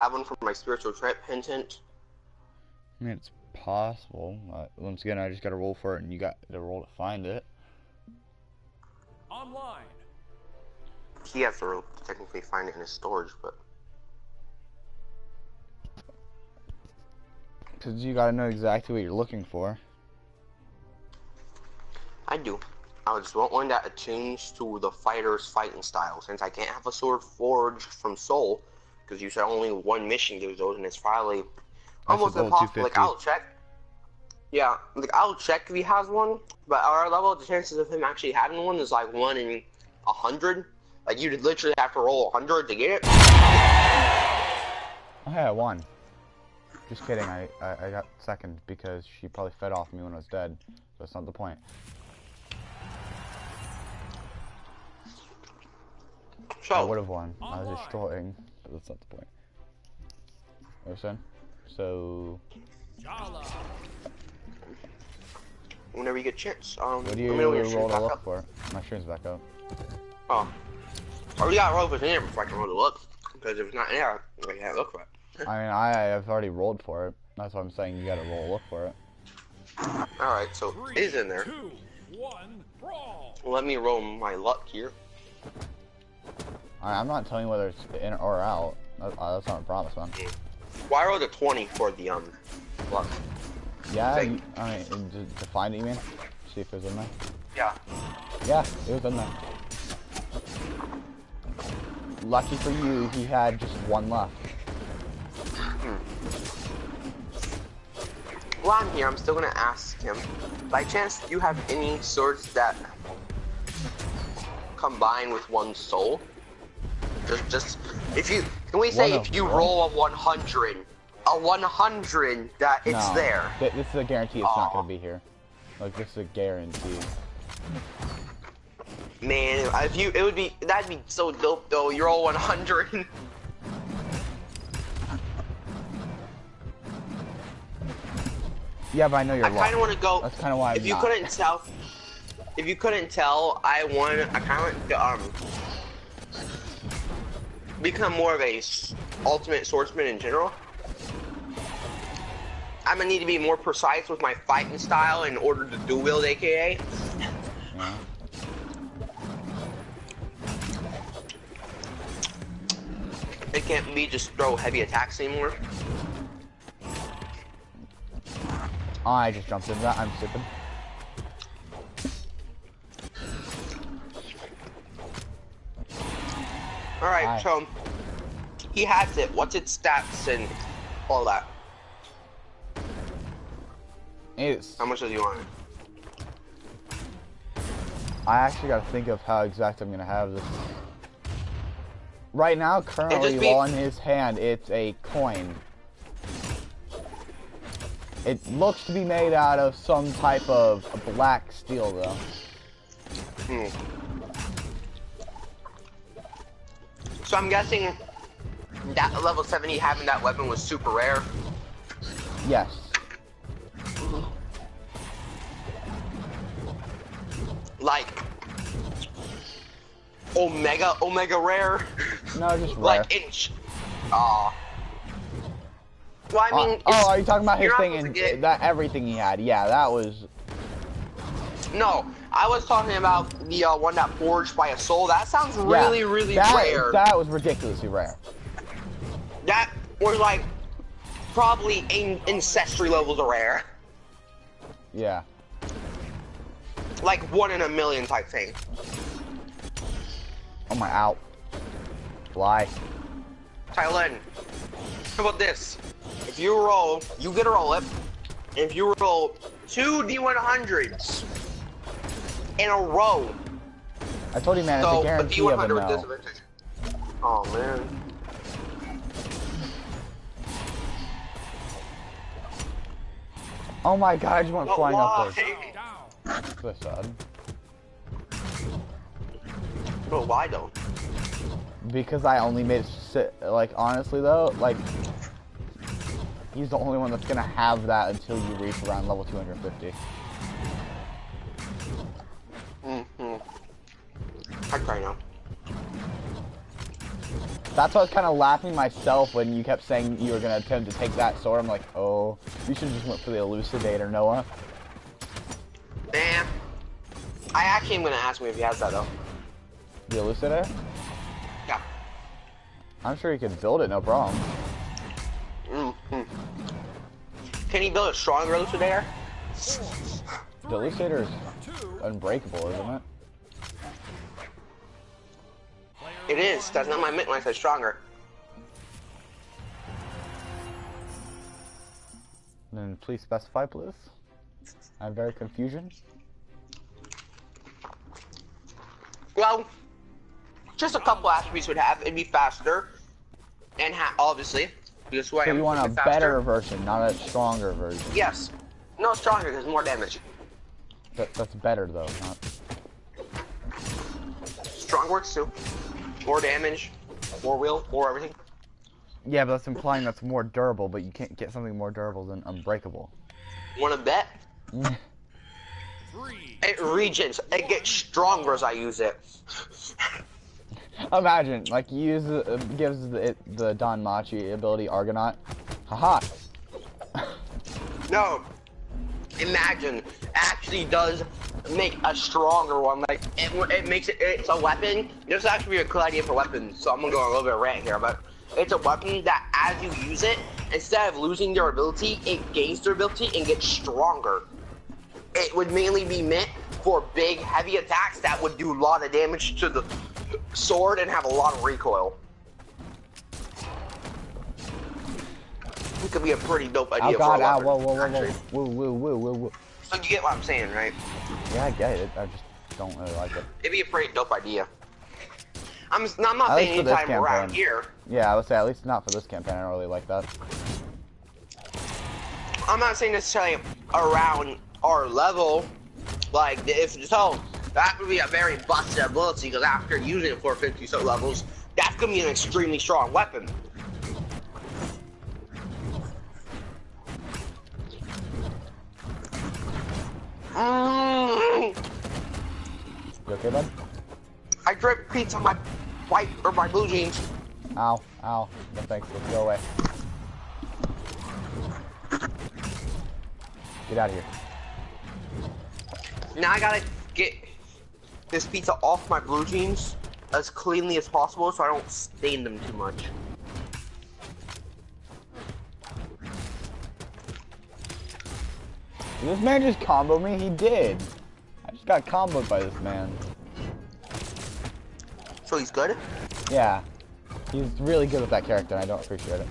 have one for my spiritual pendant. I mean, it's possible. Once again, I just got to roll for it, and you got to roll to find it. Online. He has to technically find it in his storage, but Because you got to know exactly what you're looking for. I do. I just want one that attunes to the fighter's fighting style, since I can't have a sword forged from Soul, because you said only one mission gives those, and it's probably almost impossible. Like, I'll check. Yeah, like, I'll check if he has one, but our level, the chances of him actually having one is like 1 in 100. Like, you'd literally have to roll 100 to get it. Oh, hey, I won. Just kidding, I got second because she probably fed off me when I was dead, so that's not the point. So, I would have won. I was destroying, but that's not the point. Understand? So... whenever you get a chance, what do you roll to look for? My stream's back up. Oh. I already got to roll if it's in there before I can roll to look. Because if it's not in there, I can't look for it. I mean, I have already rolled for it. That's why I'm saying you gotta roll to look for it. Alright, so it is in there. 2, 1, brawl. Let me roll my luck here. I'm not telling you whether it's in or out. That's not a promise, man. Well, I rolled a 20 for the luck. Yeah, I mean, to find it, you mean? See if it was in there? Yeah. Yeah, it was in there. Lucky for you, he had just one left. While I'm here, I'm still gonna ask him, by chance, do you have any swords that combine with one soul? Just, if you, can we say if you roll a 100, that it's there? This is a guarantee it's not gonna be here. Like, this is a guarantee. Man, if you, that'd be so dope though, you roll 100. Yeah, but I know you're I kind of want to go. That's kind of why. If you couldn't tell, I kind of want to become more of a ultimate swordsman in general. I'm gonna need to be more precise with my fighting style in order to dual wield, AKA. Yeah. It can't be just throw heavy attacks anymore. I just jumped into that. I'm stupid. Alright, so he has it. What's its stats and all that? How much does he want? I actually gotta think of how exact I'm gonna have this. Right now, currently, while in his hand, it's a coin. It looks to be made out of some type of black steel, though. So I'm guessing that level 70 having that weapon was super rare? Yes. Like Omega rare? No, just rare. Like inch. Aw. Well, I mean, are you talking about his thing and that everything he had? Yeah, that was. No, I was talking about the one that forged by a soul. That sounds really rare. That was ridiculously rare. That was like probably ancestry levels of rare. Yeah. Like 1 in a million type thing. Oh my, out. Fly. Tylen, how about this? If you roll, you get to roll it. If you roll 2 D100s in a row. I told you, man, it's a guarantee of a no. Oh, man. Oh my god, I just went flying upwards. So sad. Bro, why though? Because I only made it, like, honestly though, like, he's the only one that's gonna have that until you reach around level 250. I cry now. That's why I was kind of laughing myself when you kept saying you were going to attempt to take that sword. I'm like, oh, you should have just went for the Elucidator, Noah. Damn. I actually am going to ask him if he has that, though. The Elucidator? Yeah. I'm sure he could build it, no problem. Mm-hmm. Can he build a stronger Elucidator? The Elucidator is unbreakable, isn't it? It is. That's not my mint when I said stronger. Then please specify, please. I'm very confusion. Well, just a couple attributes would have. It'd be faster, and obviously, this way. So you want a better version, not a stronger version. Yes. No, stronger because more damage. That's better though. Not... Strong works too. More damage, more will, more everything. Yeah, but that's implying that's more durable, but you can't get something more durable than unbreakable. Want to bet? It regens. It gets stronger as I use it. Imagine, like, you use gives the Danmachi ability Argonaut. Haha. No. Imagine actually does make a stronger one. Like it makes it's a weapon. This is actually a cool idea for weapons. So I'm gonna go a little bit of rant here, but it's a weapon that as you use it, instead of losing durability, it gains durability and gets stronger. It would mainly be meant for big, heavy attacks that would do a lot of damage to the sword and have a lot of recoil. It could be a pretty dope idea. Oh god, for a whoa, whoa. So you get what I'm saying, right? Yeah, I get it. I just don't really like it. It'd be a pretty dope idea. I'm not saying anytime around here. Yeah, I would say at least not for this campaign. I don't really like that. I'm not saying necessarily around our level. Like, if so, that would be a very busted ability because after using it for 50 so levels, that's gonna be an extremely strong weapon. You okay, bud? I drip pizza on my white or my blue jeans. Ow, ow. No thanks, let's go away. Get out of here. Now I gotta get this pizza off my blue jeans as cleanly as possible so I don't stain them too much. Did this man just combo me? He did. I just got comboed by this man. So he's good? Yeah. He's really good with that character and I don't appreciate it.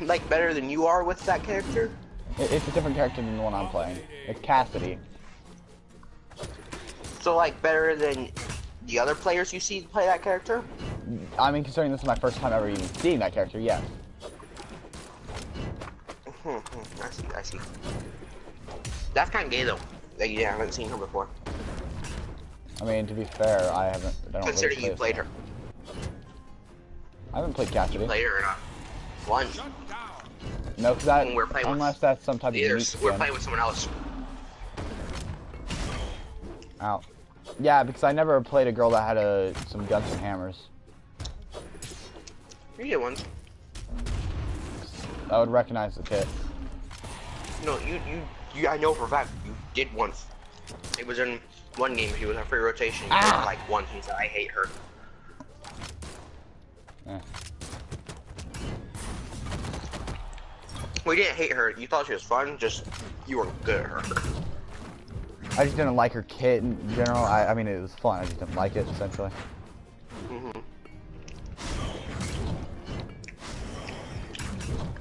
Like better than you are with that character? It's a different character than the one I'm playing. It's Cassidy. So like better than the other players you see play that character? I mean, considering this is my first time ever even seeing that character, yes. I see. That's kind of gay though, that you haven't seen her before. I mean, to be fair, I don't Considering really you played her. I haven't played Cassidy. You played her or not? One. No, because that, unless with, that's some type of unique we're skin. playing with someone else. Ow. Yeah, because I never played a girl that had some guns and hammers. You did once. I would recognize the kit. No, you I know for a fact you did once. It was in one game. She was on free rotation. You did like once. He said, "I hate her." Yeah. We didn't hate her. You thought she was fun. Just you were good at her. I just didn't like her kit in general. I mean, it was fun. I just didn't like it essentially.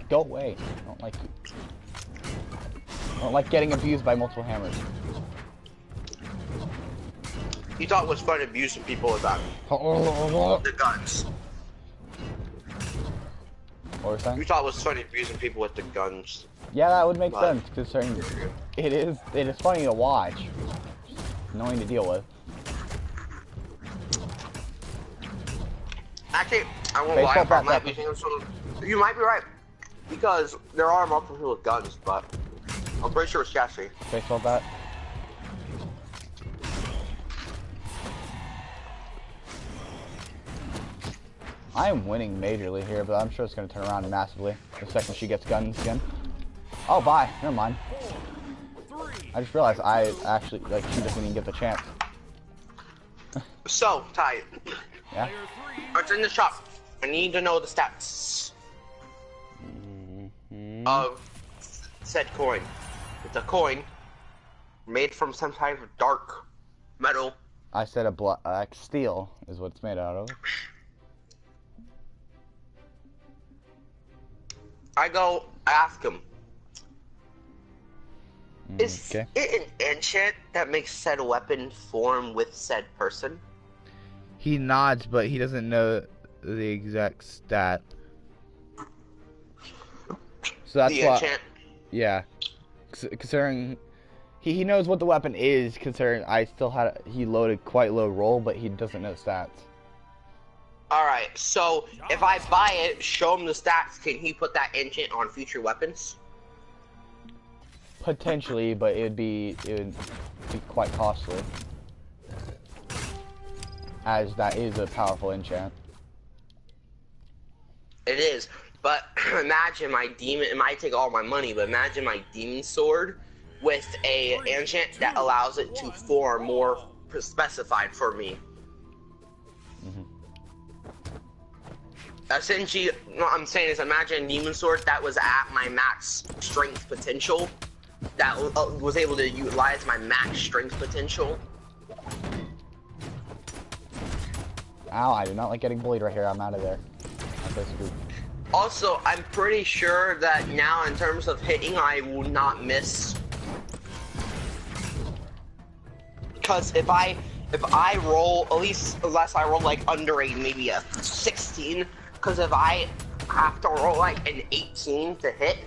Go away. I don't like you. I don't like getting abused by multiple hammers. You thought it was fun abusing people with that. The guns. What were you saying? You thought it was funny abusing people with the guns. Yeah, that would make sense, considering it is funny to watch. Annoying to deal with. Actually, I won't lie. You might be right. Because there are multiple people with guns, but I'm pretty sure it's Cassie. Baseball bat. I am winning majorly here, but I'm sure it's going to turn around massively the second she gets guns again. Oh, bye. Never mind. I just realized I actually, like, she doesn't even get the chance. So, Ty. Yeah? It's in the shop. I need to know the stats of said coin. It's a coin made from some type of dark metal. I said a black steel is what it's made out of. I ask him. Is Okay. it an enchant that makes said weapon form with said person? He nods, but he doesn't know the exact stat. So that's The why. enchant. Yeah. Considering he knows what the weapon is, considering I still had he loaded quite low roll, but he doesn't know stats. Alright, so if I buy it, show him the stats, can he put that enchant on future weapons? Potentially, but it would be quite costly, as that is a powerful enchant. It is, but imagine my demon, it might take all my money, but imagine my demon sword with a enchant that allows it to form more specified for me. Essentially, what I'm saying is imagine a demon sword that was at my max strength potential, that was able to utilize my max strength potential. Ow, I do not like getting bullied right here. I'm out of there. I'm so screwed. Also, I'm pretty sure that now in terms of hitting, I will not miss. Because if I roll, at least unless I roll like under maybe a 16, because if I have to roll like an 18 to hit,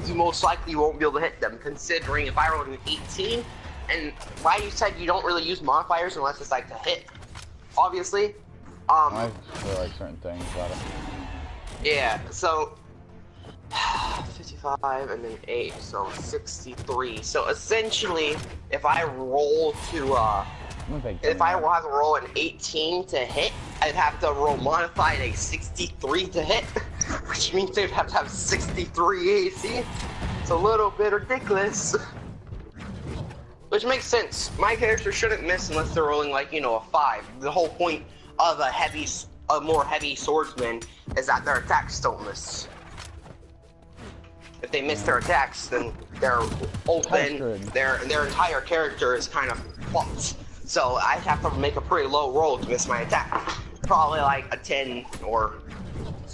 you most likely won't be able to hit them, considering if I roll an 18, and why you said you don't really use modifiers unless it's like to hit, obviously. I feel like certain things about it. Yeah, so 55 and then 8, so 63. So essentially, if I roll to if I have to roll an 18 to hit, I'd have to roll modified a 63 to hit, which means they'd have to have 63 AC. It's a little bit ridiculous. Which makes sense. My character shouldn't miss unless they're rolling like, you know, a 5. The whole point of a more heavy swordsman is that their attacks don't miss. If they miss their attacks, then they're open. Their entire character is kind of fucked. So I have to make a pretty low roll to miss my attack. Probably like a 10 or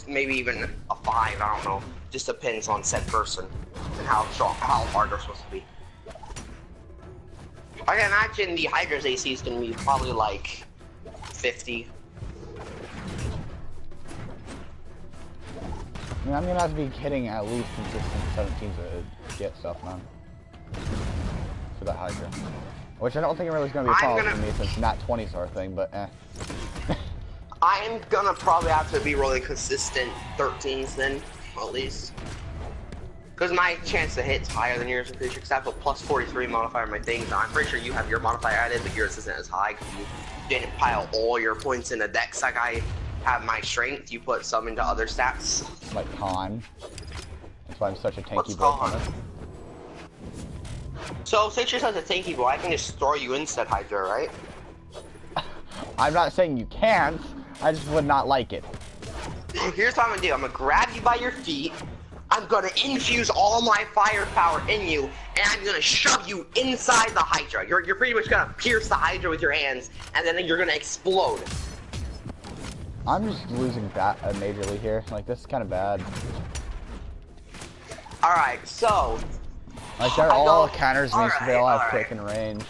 maybe even a 5. I don't know. Just depends on said person and how hard they're supposed to be. I can imagine the Hydra's AC is going to be probably like 50. I mean, I'm gonna have to be hitting at least consistent 17 to get stuff done for that Hydra. Which I don't think it really is gonna be a problem for me since not 20 sort of thing, but eh. I'm gonna probably have to be rolling consistent 13s then, at least. Because my chance to hit is higher than yours, I'm pretty sure, because I have a plus 43 modifier on my things. I'm pretty sure you have your modifier added, but yours isn't as high because you didn't pile all your points in the dex like I have my strength. You put some into other stats. Like con. That's why I'm such a tanky boy on it. So, since you're such a tanky boy, I can just throw you in said Hydra, right? I'm not saying you can't, I just would not like it. Here's what I'm gonna do. I'm gonna grab you by your feet, I'm gonna infuse all my firepower in you, and I'm gonna shove you inside the Hydra. You're pretty much gonna pierce the Hydra with your hands, and then you're gonna explode. I'm just losing that majorly here. Like, this is kind of bad. Alright, so... Like, they're all counters me, so they all have quick and range.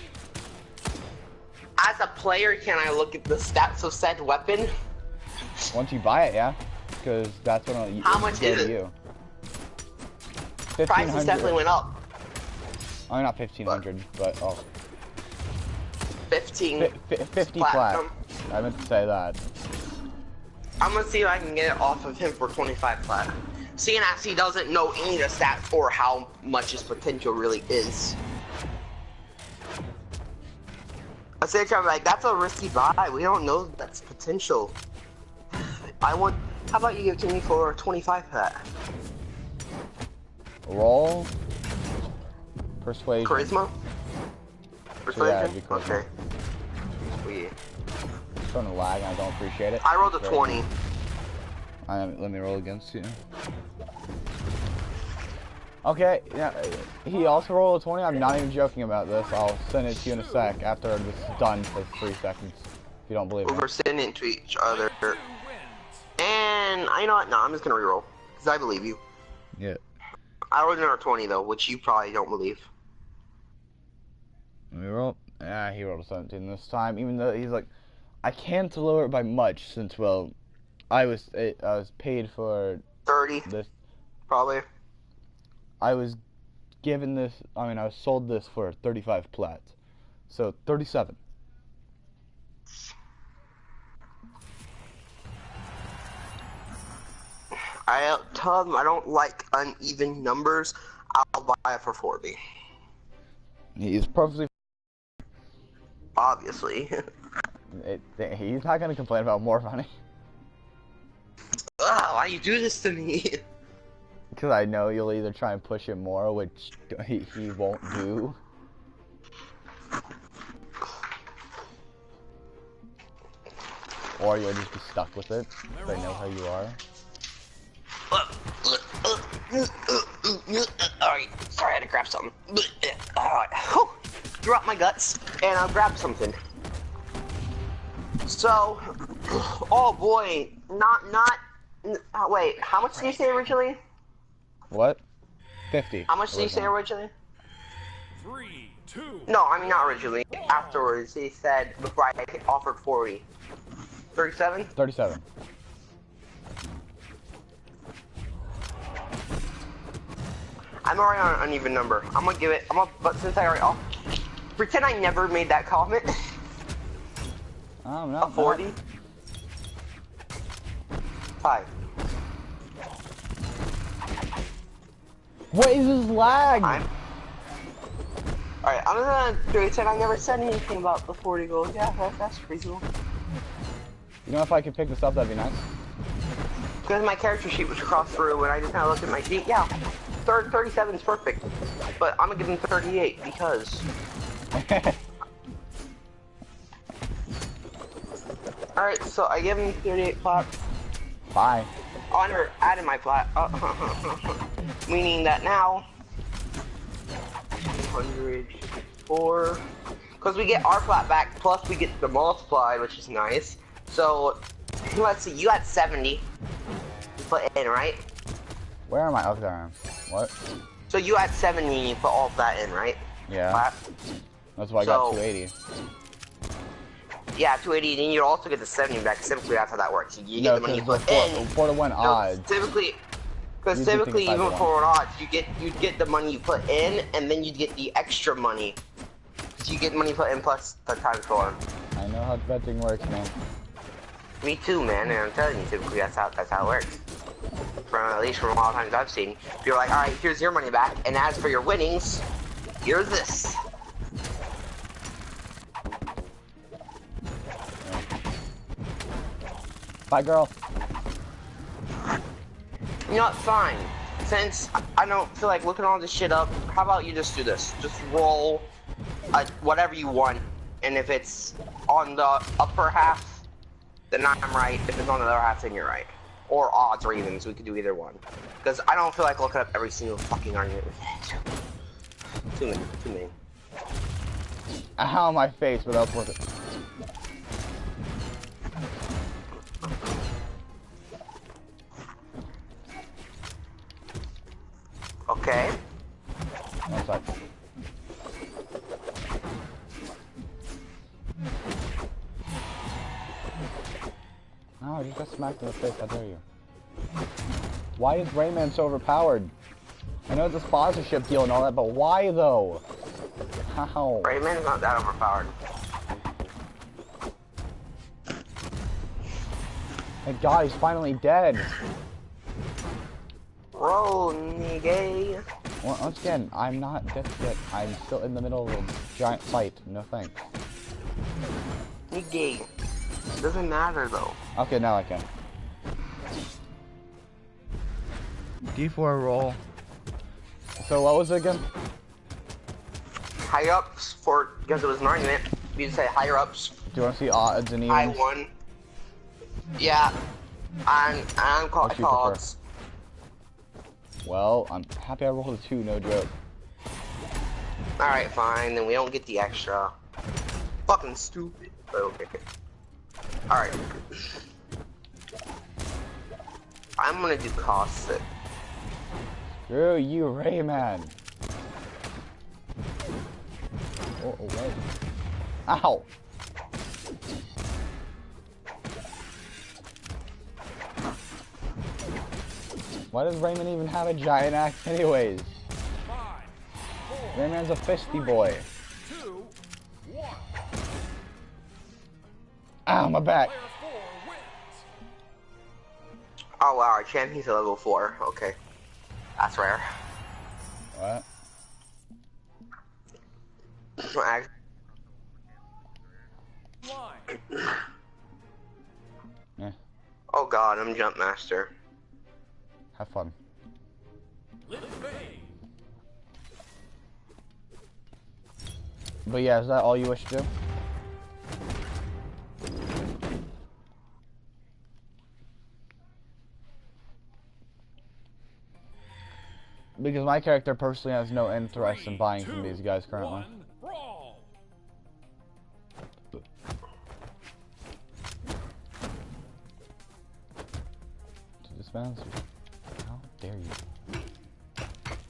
As a player, can I look at the stats of said weapon? Once you buy it, yeah. Because that's what I'll How much is it? You. Prices definitely went up. Oh, not 1,500, but oh. 50 flat. I meant to say that. I'm gonna see if I can get it off of him for 25 flat. Seeing as he doesn't know any of the stats or how much his potential really is. Essentially, I'm like, that's a risky buy. We don't know that's potential. How about you give it to me for 25 for that? Roll. Persuasion. Charisma? Persuasion? Yeah, okay. Sweet. It's starting to lag and I don't appreciate it. I rolled a 20. Let me roll against you. Okay, yeah, he also rolled a 20. I'm not even joking about this. I'll send it to you in a sec after this is done for 3 seconds. If you don't believe me. We're sending it to each other. And you know what? No, I'm just gonna reroll. Because I believe you. Yeah. I rolled another 20 though, which you probably don't believe. Let me roll. Yeah, he rolled a 17 this time, even though he's like, I can't lower it by much since, well, I was paid for 30. this. Probably. I was given this, I was sold this for 35 plats. So, 37. I tell them I don't like uneven numbers. I'll buy it for 40. He's perfectly... Obviously. He's not going to complain about more money. Ugh, why you do this to me? Because I know you'll either try and push him more, which he won't do. Or you'll just be stuck with it, because I know how you are. Alright, sorry, I had to grab something. Alright, drop my guts, and I'll grab something. So, oh boy, wait, how much did you say originally? What? 50. How much did you say originally? 3, 2. No, I mean not originally. Afterwards, he said before I offered 40. 37? 37. I'm already on an uneven number. I'm gonna give it. But since I already pretend I never made that comment. Oh, no. A 40. 5. What is this lag? Alright, I'm gonna pretend I never said anything about the 40 gold. Yeah, that's pretty cool. You know, if I could pick this up, that'd be nice. Because my character sheet was across through, and I just kind of looked at my sheet. Yeah, 37 is perfect. But I'm gonna give him 38 because. Alright, so I give him 38 plat. Bye. Oh, I never added my plat. Meaning that now. 104. Because we get our plat back, plus we get the multiplied, which is nice. So, let's see, you had 70 you put in, right? Where am I? Oh, there I am. What? So you had 70 and you put all of that in, right? Yeah. Plat? That's why I got 280. Yeah, 280, and then you also get the 70 back. Typically, that's how that works. You get the money you put in. 4 to 1 odds. Typically, because typically, even for odds, you'd get the money you put in, and then you'd get the extra money. So you get money put in plus the times 4. I know how betting works, man. Me too, man. And I'm telling you, typically that's how it works. At least from all the times I've seen. You're like, all right, here's your money back, and as for your winnings, here's this. Bye, girl. You know what, fine. Since I don't feel like looking all this shit up, how about you just do this? Just roll whatever you want, and if it's on the upper half, then I'm right. If it's on the lower half, then you're right. Or odds or evens, we could do either one. Because I don't feel like looking up every single fucking argument. Too many. Ow, my face, but that was worth it. Okay. One sec. No, I just got smacked in the face, how dare you. Why is Rayman so overpowered? I know it's a sponsorship deal and all that, but why though? How? Rayman's not that overpowered. Thank God, he's finally dead. Roll, nigga. Once again, I'm not dead yet. I'm still in the middle of a giant fight. No thanks. Nigga. Doesn't matter though. Okay, now I can. D4 roll. So what was it again? Higher ups for because it was an argument. You say higher ups. Do you want to see odds and evens? I won. Yeah. I'm called odds. Well, I'm happy I rolled a 2, no joke. Alright, fine, then we don't get the extra. Fucking stupid. But okay. Alright. I'm gonna do caustic. Screw you, Rayman. Oh, away. Ow. Why does Rayman even have a giant axe anyways? 5, 4, Rayman's a fisty boy. 2, 1. Ow, my back. Player 4 wins. Oh wow, our champion's a level 4. Okay. That's rare. What? Line. Yeah. Oh god, I'm Jump Master. Have fun. Lit Bay. But yeah, is that all you wish to do? Because my character personally has no interest in buying from these guys currently. 1, brawl. To dispense? How dare you?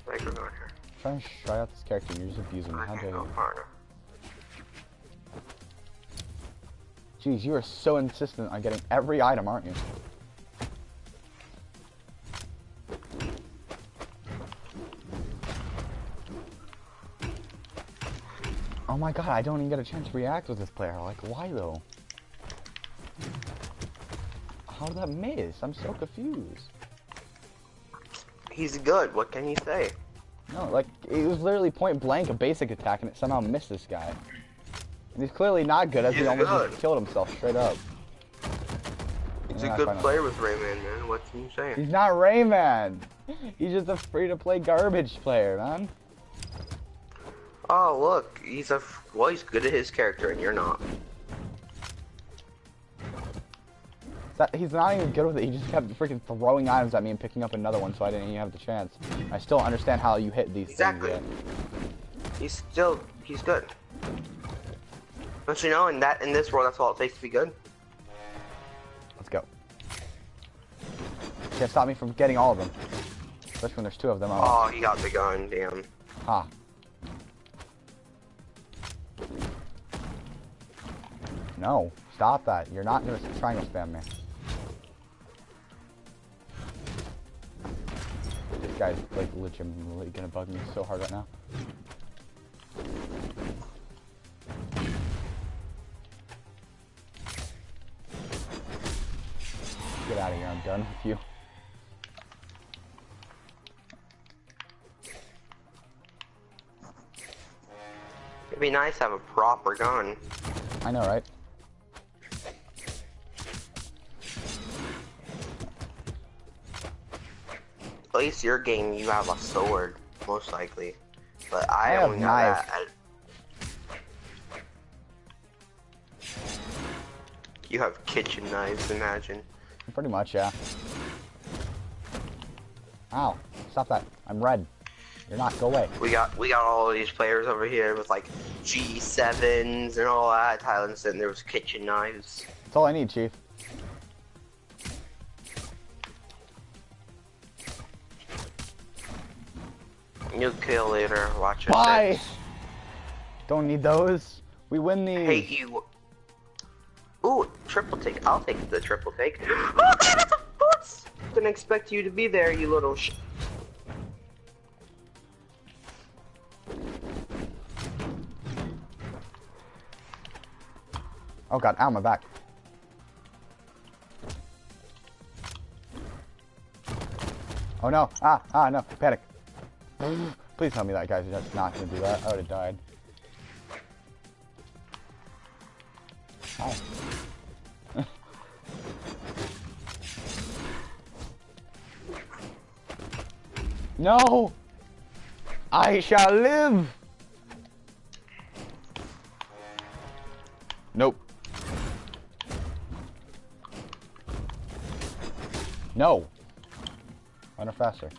Like we're going here. Trying to try out this character and you're just abusing me. How dare you? Jeez, you are so insistent on getting every item, aren't you? Oh my god, I don't even get a chance to react with this player. Like, why though? How did that miss? I'm so confused. He's good, what can you say? No, like, it was literally point blank a basic attack and it somehow missed this guy. And he's clearly not good as he almost just killed himself straight up. He's a good player with Rayman, man. What can you say? He's not Rayman! He's just a free-to-play garbage player, man. Oh, look, he's he's good at his character and you're not. He's not even good with it, he just kept freaking throwing items at me and picking up another one so I didn't even have the chance. I still don't understand how you hit these things yet. He's good. Don't you know, in this world, that's all it takes to be good. Let's go. Can't stop me from getting all of them. Especially when there's 2 of them. Oh, he got the gun, damn. Ha. No, stop that. You're not gonna triangle spam me. This guy's like legitimately gonna bug me so hard right now. Get out of here, I'm done with you. It'd be nice to have a proper gun. I know, right? At least your game, you have a sword, most likely. But I have only got that. You have kitchen knives, imagine. Pretty much, yeah. Ow. Stop that. I'm red. You're not. Go away. We got all of these players over here with like G7s and all that. Tyler said there was kitchen knives. That's all I need, Chief. You'll kill later. Watch it. Bye! Don't need those. We win these. Hate you. Ooh, triple take. I'll take the triple take. Oh, God, that's a bus! Didn't expect you to be there, you little sh. Oh god, ow, my back. Oh no, no, panic. Please tell me that guy's just not gonna do that. I would've died. Ow. No! I shall live! Nope. No! Run her faster.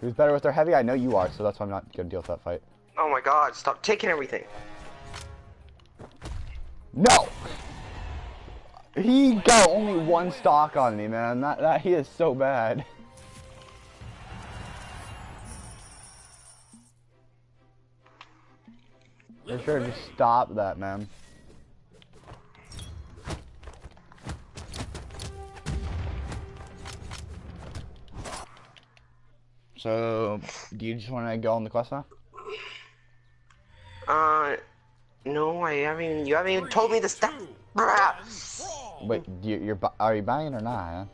Who's better with their heavy? I know you are, so that's why I'm not gonna deal with that fight. Oh my god, stop taking everything. No! He got only one stock on me, man. That he is so bad. For sure, just stop that, man. So, do you just want to go on the quest now? No, I haven't. You haven't even told me the stuff. Wait, are you buying or not? Huh?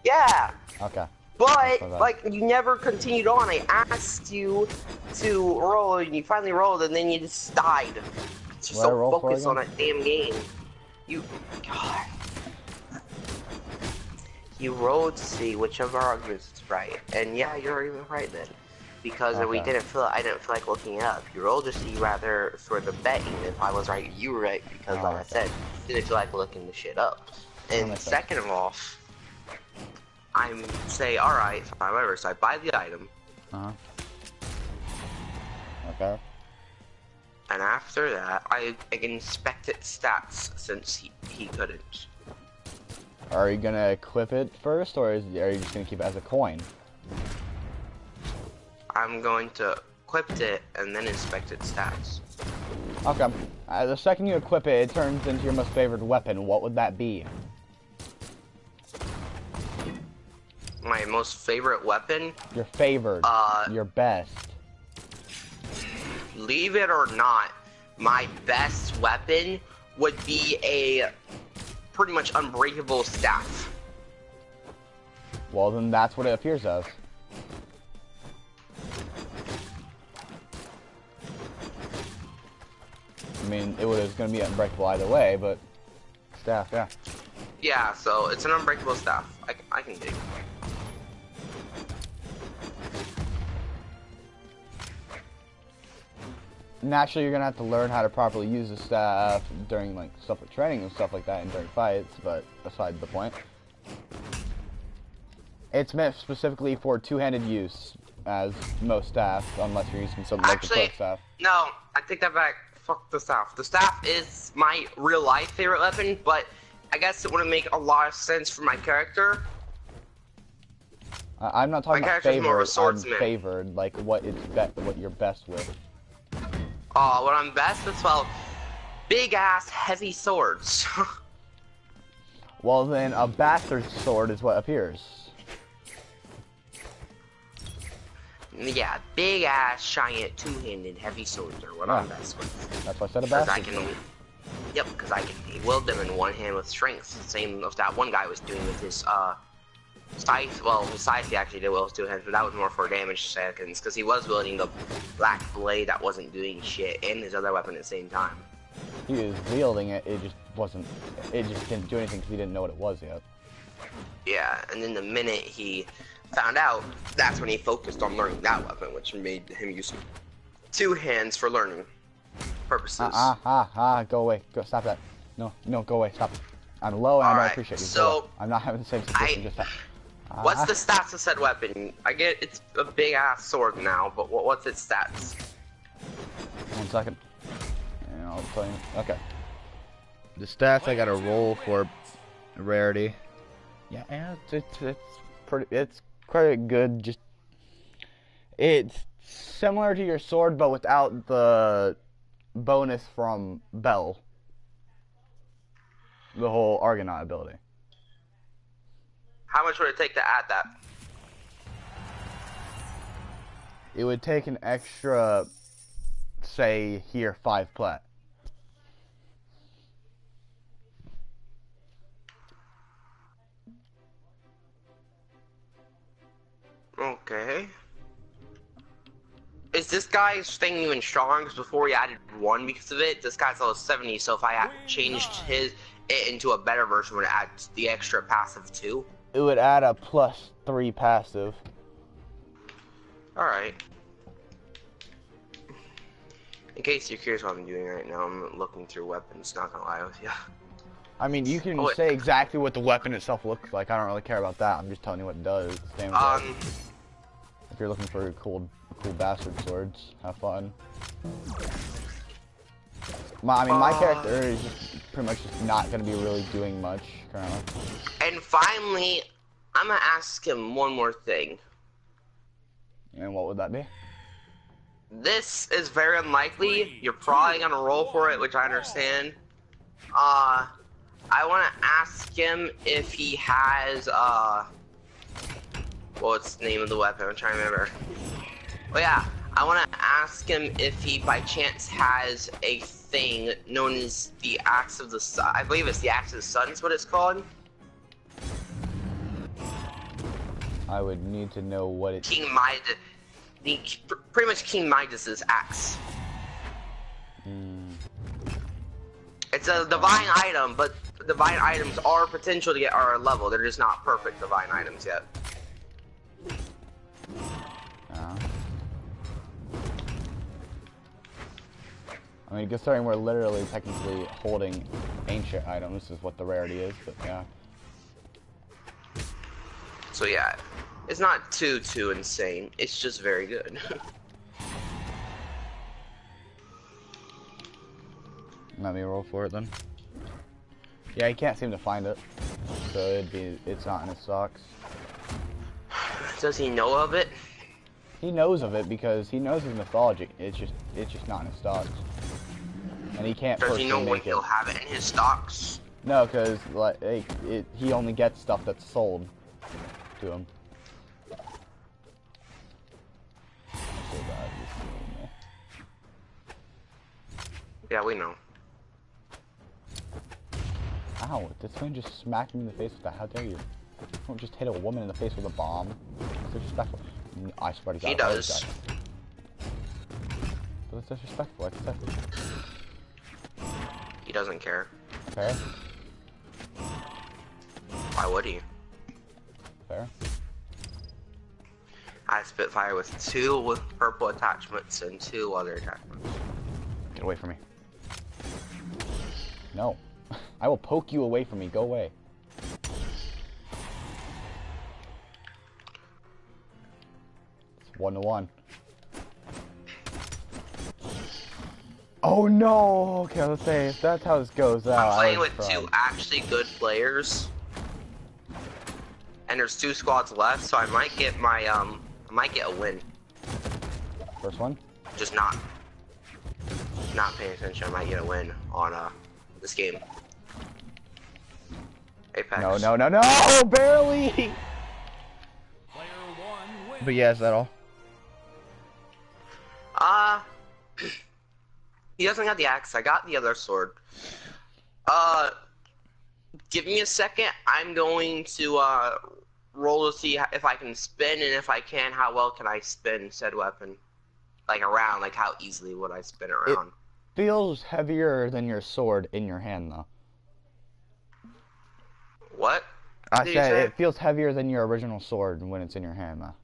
Yeah. Okay. But like, you never continued on. I asked you to roll, and you finally rolled, and then you just died. You're so focused on that damn game. You, God. You rolled to see which of our arguments is right, and yeah, you're even right then, because I didn't feel like looking it up. You rolled to see rather for the betting if I was right, you were right, because like I said, didn't feel like looking the shit up. And second of all, I'm say all right, fine, whatever. So I buy the item. Okay. And after that, I can inspect its stats since he couldn't. Are you gonna equip it first, or are you just gonna keep it as a coin? I'm going to equip it and then inspect its stats. Okay. The second you equip it, it turns into your most favored weapon. What would that be? My most favorite weapon? Your favored. Your best. Believe it or not, my best weapon would be a pretty much unbreakable staff. Well, then that's what it appears as. I mean, it was going to be unbreakable either way, but staff, yeah. Yeah, so it's an unbreakable staff. I can dig. Naturally, you're gonna have to learn how to properly use the staff during like stuff with training and stuff like that, and during fights. But aside the point, it's meant specifically for two-handed use, as most staff, unless you're using something like the quick staff. No, I take that back. Fuck the staff. The staff is my real-life favorite weapon, but I guess it wouldn't make a lot of sense for my character. I'm not talking about favored. More of a swordsman. I'm favored, like what you're best with. What I'm best with? Well, big-ass heavy swords. Well, then a bastard sword is what appears. Yeah, big-ass, giant, two-handed heavy swords are what I'm best with. That's why I said a bastard sword. Yep, because I can wield them in one hand with strength. Same as that one guy was doing with his, scythe. Well, his scythe he actually did well with two hands, but that was more for damage seconds, because he was wielding the black blade that wasn't doing shit, and his other weapon at the same time. He was wielding it, it just didn't do anything because he didn't know what it was yet. Yeah, and then the minute he found out, that's when he focused on learning that weapon, which made him use two hands for learning purposes. Go away. Go, stop that. No, go away, stop. I'm low and I don't appreciate you. So, I'm not having the same situation, just stop. What's the stats of said weapon? I get it's a big ass sword now, but what's its stats? 1 second. And I'll tell you. Okay. The stats I gotta roll for rarity. Yeah, it's quite good. Just it's similar to your sword, but without the bonus from Bell. The whole Argonaut ability. How much would it take to add that? It would take an extra, say, here, 5 plat. is this guy's thing even strong? Because before he added 1 because of it, this guy's level 70, so if I had changed it into a better version, would it add the extra passive too? It would add a +3 passive. Alright. In case you're curious what I'm doing right now, I'm looking through weapons, not gonna lie with you. I mean, you can say exactly what the weapon itself looks like. I don't really care about that. I'm just telling you what it does. Same as if you're looking for cool bastard swords, have fun. My character is just pretty much just not gonna be really doing much currently. And finally, I'm gonna ask him one more thing. And what would that be? This is very unlikely. You're probably gonna roll for it, which I understand. I want to ask him if he has, what's the name of the weapon? I'm trying to remember. Oh yeah, I want to ask him if he by chance has a thing known as the Axe of the Sun. I believe it's the Axe of the Sun is what it's called. I would need to know what it... King Midas, pretty much King Midas's axe. It's a divine item, but divine items are potential to get our level. They're just not perfect divine items yet. I mean, considering we're literally technically holding ancient items is what the rarity is, but yeah. So yeah, it's not too insane. It's just very good. Let me roll for it then. Yeah, he can't seem to find it, so it's not in his socks. Does he know of it? He knows of it because he knows his mythology. It's just not in his stocks, and he can't. Does he know when he'll have it in his stocks? No, because he only gets stuff that's sold to him. Yeah, we know. Ow, this man just smacked me in the face with that. How dare you? Don't just hit a woman in the face with a bomb. It's disrespectful. I swear to God. He does. But it's disrespectful, like I said. He doesn't care. Fair? Why would he? Fair? I have Spitfire with 2 purple attachments and 2 other attachments. Get away from me. No. I will poke you away from me. Go away. It's 1-1. Oh no! Okay, let's say if that's how this goes out. I'm playing with 2 actually good players. And there's 2 squads left, so I might get my I might get a win. First one? Just not paying attention. I might get a win on this game. Apex. No! Barely! Player 1 wins. But yeah, is that all? He doesn't have the axe. I got the other sword. Give me a second. I'm going to roll to see if I can spin, and if I can, how well can I spin said weapon? Like around, like how easily would I spin around? It feels heavier than your sword in your hand, though. What? I said it feels heavier than your original sword when it's in your hand, though.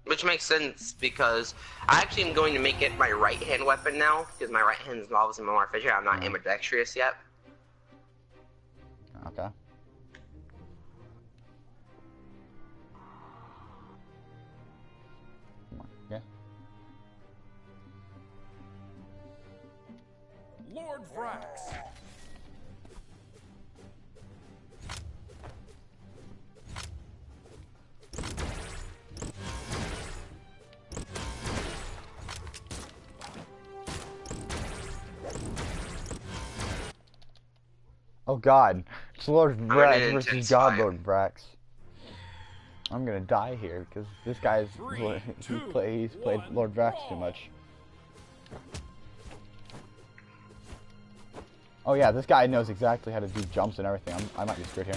Which makes sense because I actually am going to make it my right hand weapon now because my right hand is obviously more efficient. I'm not ambidextrous yet. Okay. Yeah. Lord Vrax. Oh God, it's Lord Vrax versus God Lord Vrax. I'm gonna die here because this guy's he's played Lord Vrax too much. Oh yeah, this guy knows exactly how to do jumps and everything. I might be screwed here.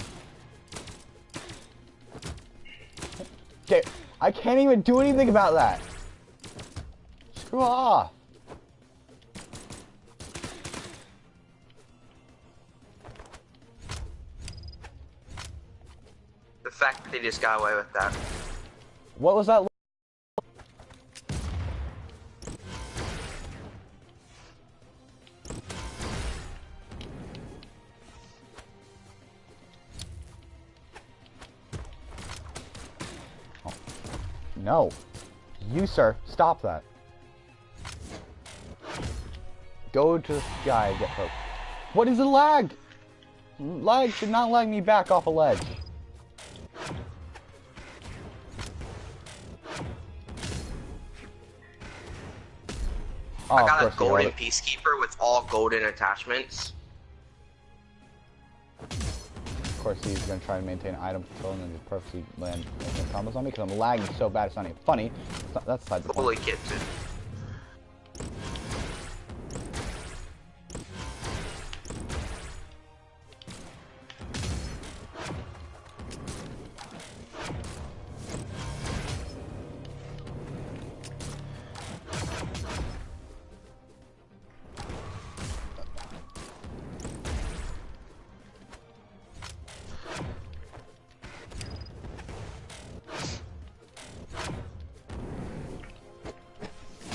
Okay, I can't even do anything about that. Screw off! The fact that they just got away with that. What was that? Oh. No. You, sir, stop that. Go to the sky and get hooked. What is the lag? Lag should not lag me back off a ledge. Oh, I got a golden peacekeeper with all golden attachments. Of course, he's gonna try to maintain item control and then just perfectly land combos on me because I'm lagging so bad it's not even funny. That's beside the point. Holy kid, dude.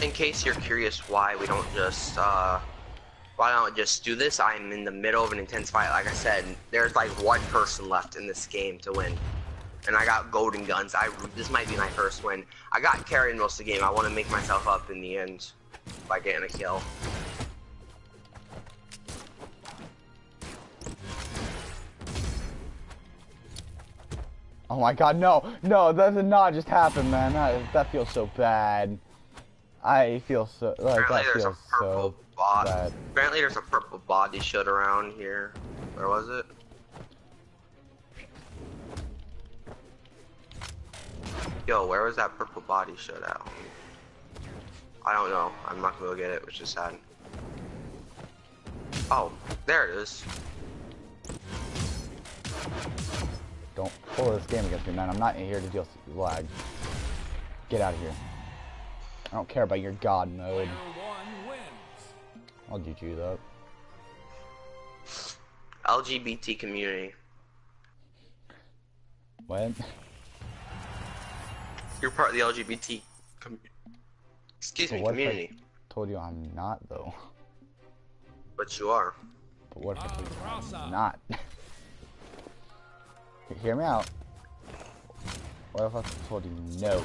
In case you're curious why we don't just do this, I'm in the middle of an intense fight. Like I said, there's like one person left in this game to win. And I got golden guns. This might be my first win. I got carried most of the game. I want to make myself up in the end by getting a kill. Oh my god, no! No, that did not just happen, man. That feels so bad. I feel so like that feels so bad. Apparently there's a purple body shield around here. Where was it? Yo, where was that purple body shield at? I don't know. I'm not gonna go get it, which is sad. Oh, there it is. Don't pull this game against me, man. I'm not here to deal with lag. Get out of here. I don't care about your god mode. I'll GG you that. LGBT community. What? You're part of the LGBT community. I told you I'm not, though. But you are. But what if I'm not? Hear me out. What if I told you no?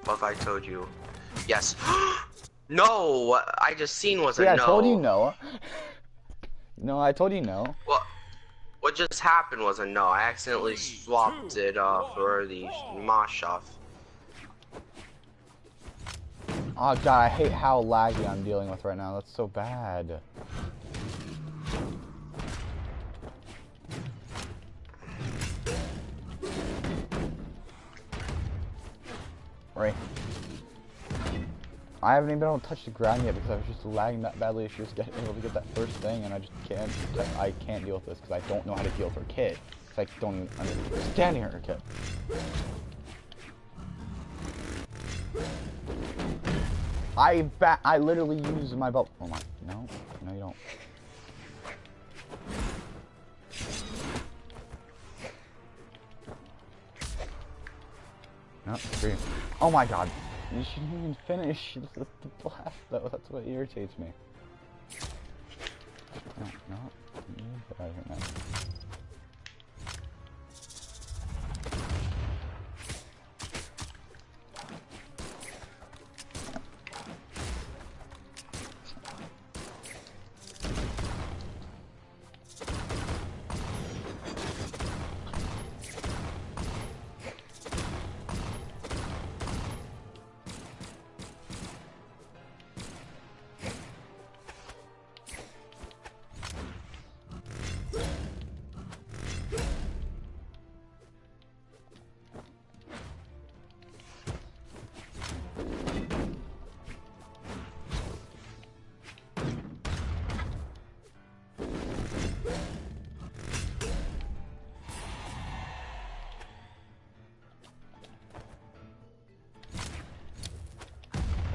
What if I told you yes? No! What I just seen was a no. Yeah, I told you no. No, I told you no. What just happened was a no. I accidentally swapped it for the Mashov. Oh god, I hate how laggy I'm dealing with right now. That's so bad. Right. I haven't even been able to touch the ground yet because I was just lagging that badly. She was able to get that first thing, and I just can't. I can't deal with this because I don't know how to deal with her kid. It's like don't even understand her kid. I literally use my belt. Oh my! No, no, you don't. No, scream. Oh my god. You shouldn't even finish the blast though, that's what irritates me. No, no. Get out of here, man.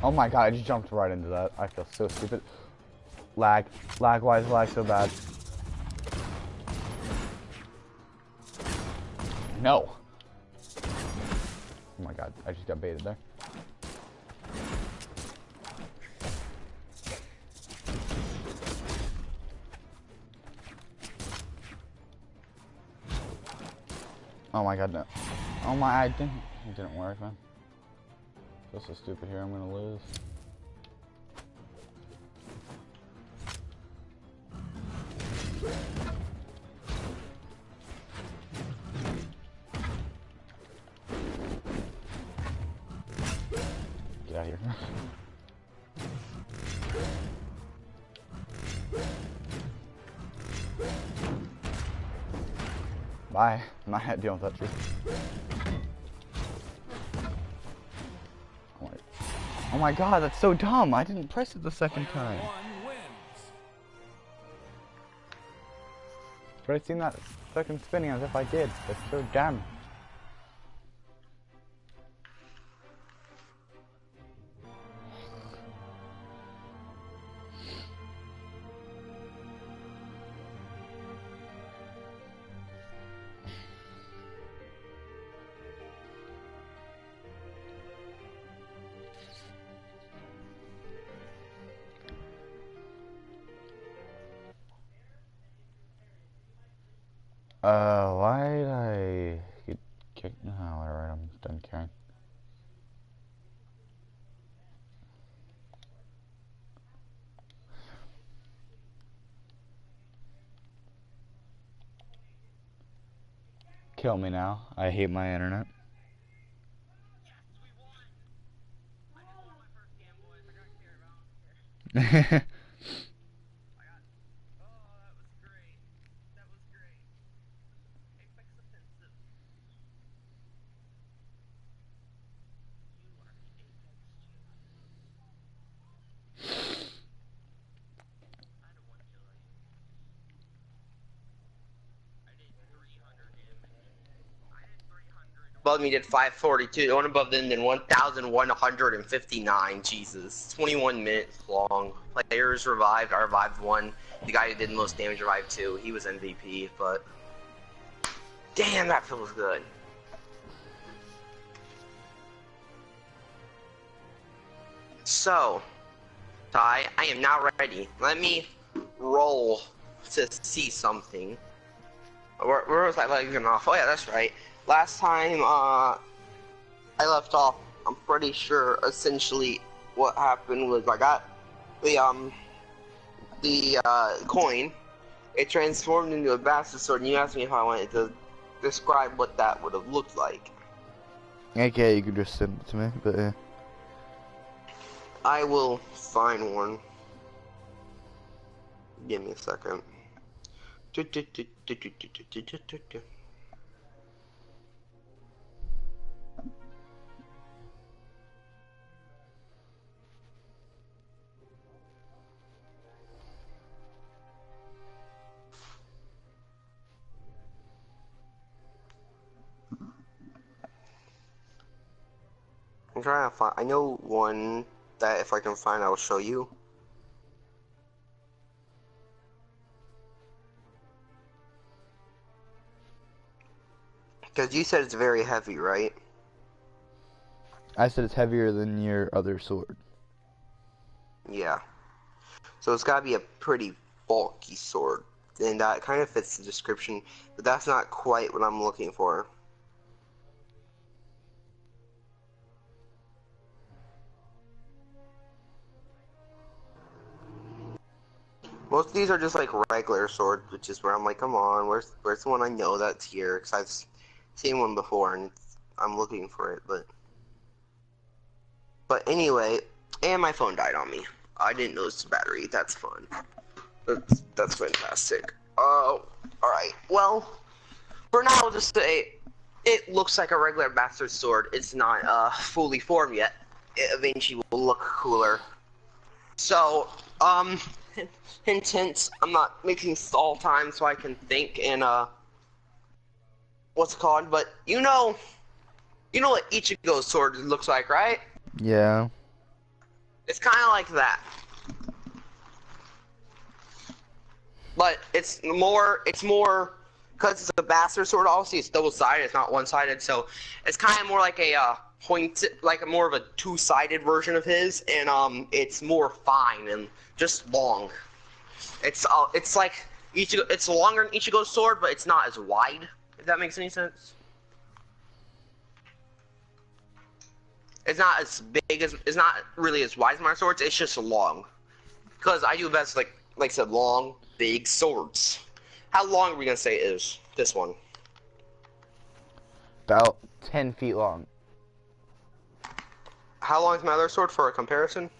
Oh my god, I just jumped right into that. I feel so stupid. Lag. Lag, why is lag so bad? No. Oh my god, I just got baited there. Oh my god, no. Oh my, it didn't work, man. I feel so stupid here, I'm gonna lose. Get out of here. Bye. I'm not dealing with that tree. Oh my god, that's so dumb. I didn't press it the second time. But I seen that second spinning as if I did. That's so dumb. Why did I get kicked? No, whatever, I'm done caring. Kill me now. I hate my internet. Above me did 542. The one above them did 1,159. Jesus. 21 minutes long. Players revived. I revived one. The guy who did the most damage revived two. He was MVP, but... Damn, that feels good. So, Ty, I am now ready. Let me roll to see something. Where was I leaving off? Oh yeah, that's right. Last time I left off, I'm pretty sure essentially what happened was I got the coin. It transformed into a bastard sword, and you asked me if I wanted to describe what that would have looked like. Okay, you could just send it to me, but yeah. I will find one. Give me a second. I'm trying to find. I know one that if I can find, I will show you. Because you said it's very heavy, right? I said it's heavier than your other sword. Yeah. So it's got to be a pretty bulky sword. And that kind of fits the description, but that's not quite what I'm looking for. Most of these are just like regular swords, which is where I'm like, come on, where's the one I know that's here? Because I've seen one before and I'm looking for it, but anyway, and my phone died on me. I didn't notice the battery. That's fun. That's fantastic. Oh, all right. Well, for now, I'll just say it looks like a regular bastard sword. It's not fully formed yet. It eventually will look cooler. So, hint, hint, I'm not making stall time so I can think and, what's it called? But you know what Ichigo's sword looks like, right? Yeah. It's kind of like that. But it's more, because it's a bastard sword, obviously it's double-sided, it's not one-sided, so it's kind of more like a more of a two-sided version of his, and it's more fine and just long. It's like it's longer than Ichigo's sword, but it's not as wide, if that makes any sense. It's not as big as, it's not really as wide as my swords, it's just long. Because I do best, like I said, long, big swords. How long are we gonna say it is, this one? About 10 feet long. How long is my other sword for a comparison?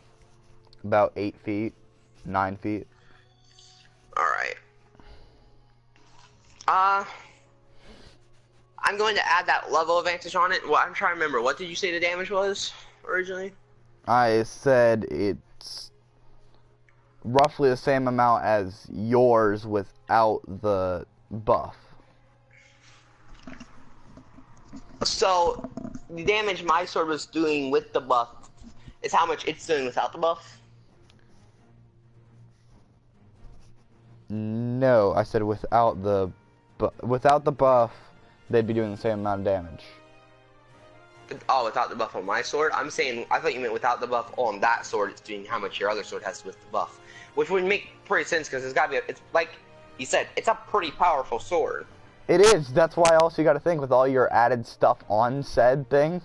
About 8 feet, 9 feet. Alright. I'm going to add that level advantage on it. Well, I'm trying to remember. What did you say the damage was originally? I said it's roughly the same amount as yours without the buff. So, the damage my sword was doing with the buff is how much it's doing without the buff? No, I said without the buff, they'd be doing the same amount of damage. Oh, without the buff on my sword? I'm saying, I thought you meant without the buff on that sword, it's doing how much your other sword has with the buff. Which would make pretty sense, because it's gotta be, it's like you said, it's a pretty powerful sword. It is, that's why also you gotta think with all your added stuff on said thing.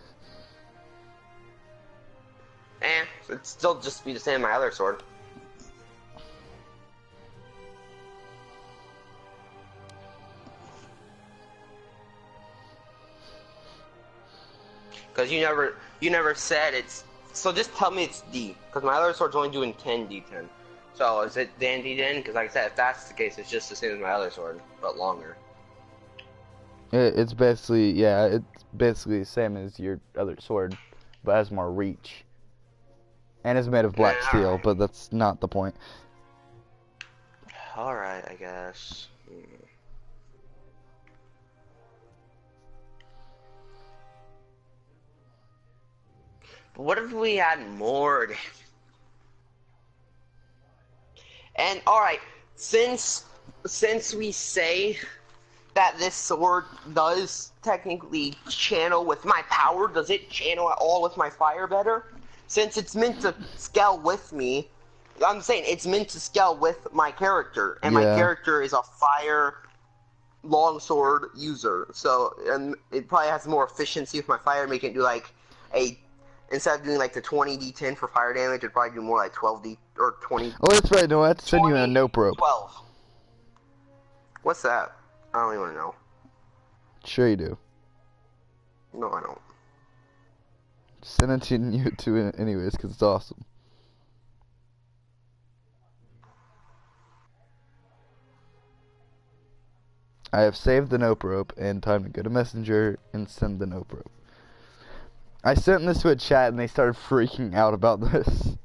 It'd still just be the same as my other sword. Because you never said it's, so just tell me it's D, because my other sword's only doing 10 D10. So is it Dan D10? Because like I said, if that's the case, it's just the same as my other sword, but longer. It's basically, yeah, it's basically the same as your other sword, but has more reach. And is made of black steel, right. but that's not the point. Alright, I guess. But what if we had more damage? And alright, since we say that this sword does technically channel with my power, does it channel at all with my fire better? Since it's meant to scale with me, I'm saying it's meant to scale with my character, and my character is a fire longsword user, so and it probably has more efficiency with my fire, making it do like instead of doing like the 20 D10 for fire damage, it'd probably do more like 12 D or 20. Oh, that's right. No, I have to send you a nope rope. 12. What's that? I don't even know. Sure you do. No, I don't. Send it to you to anyways, because it's awesome. I have saved the nope rope, and time to go to Messenger and send the nope rope. I sent this to a chat, and they started freaking out about this.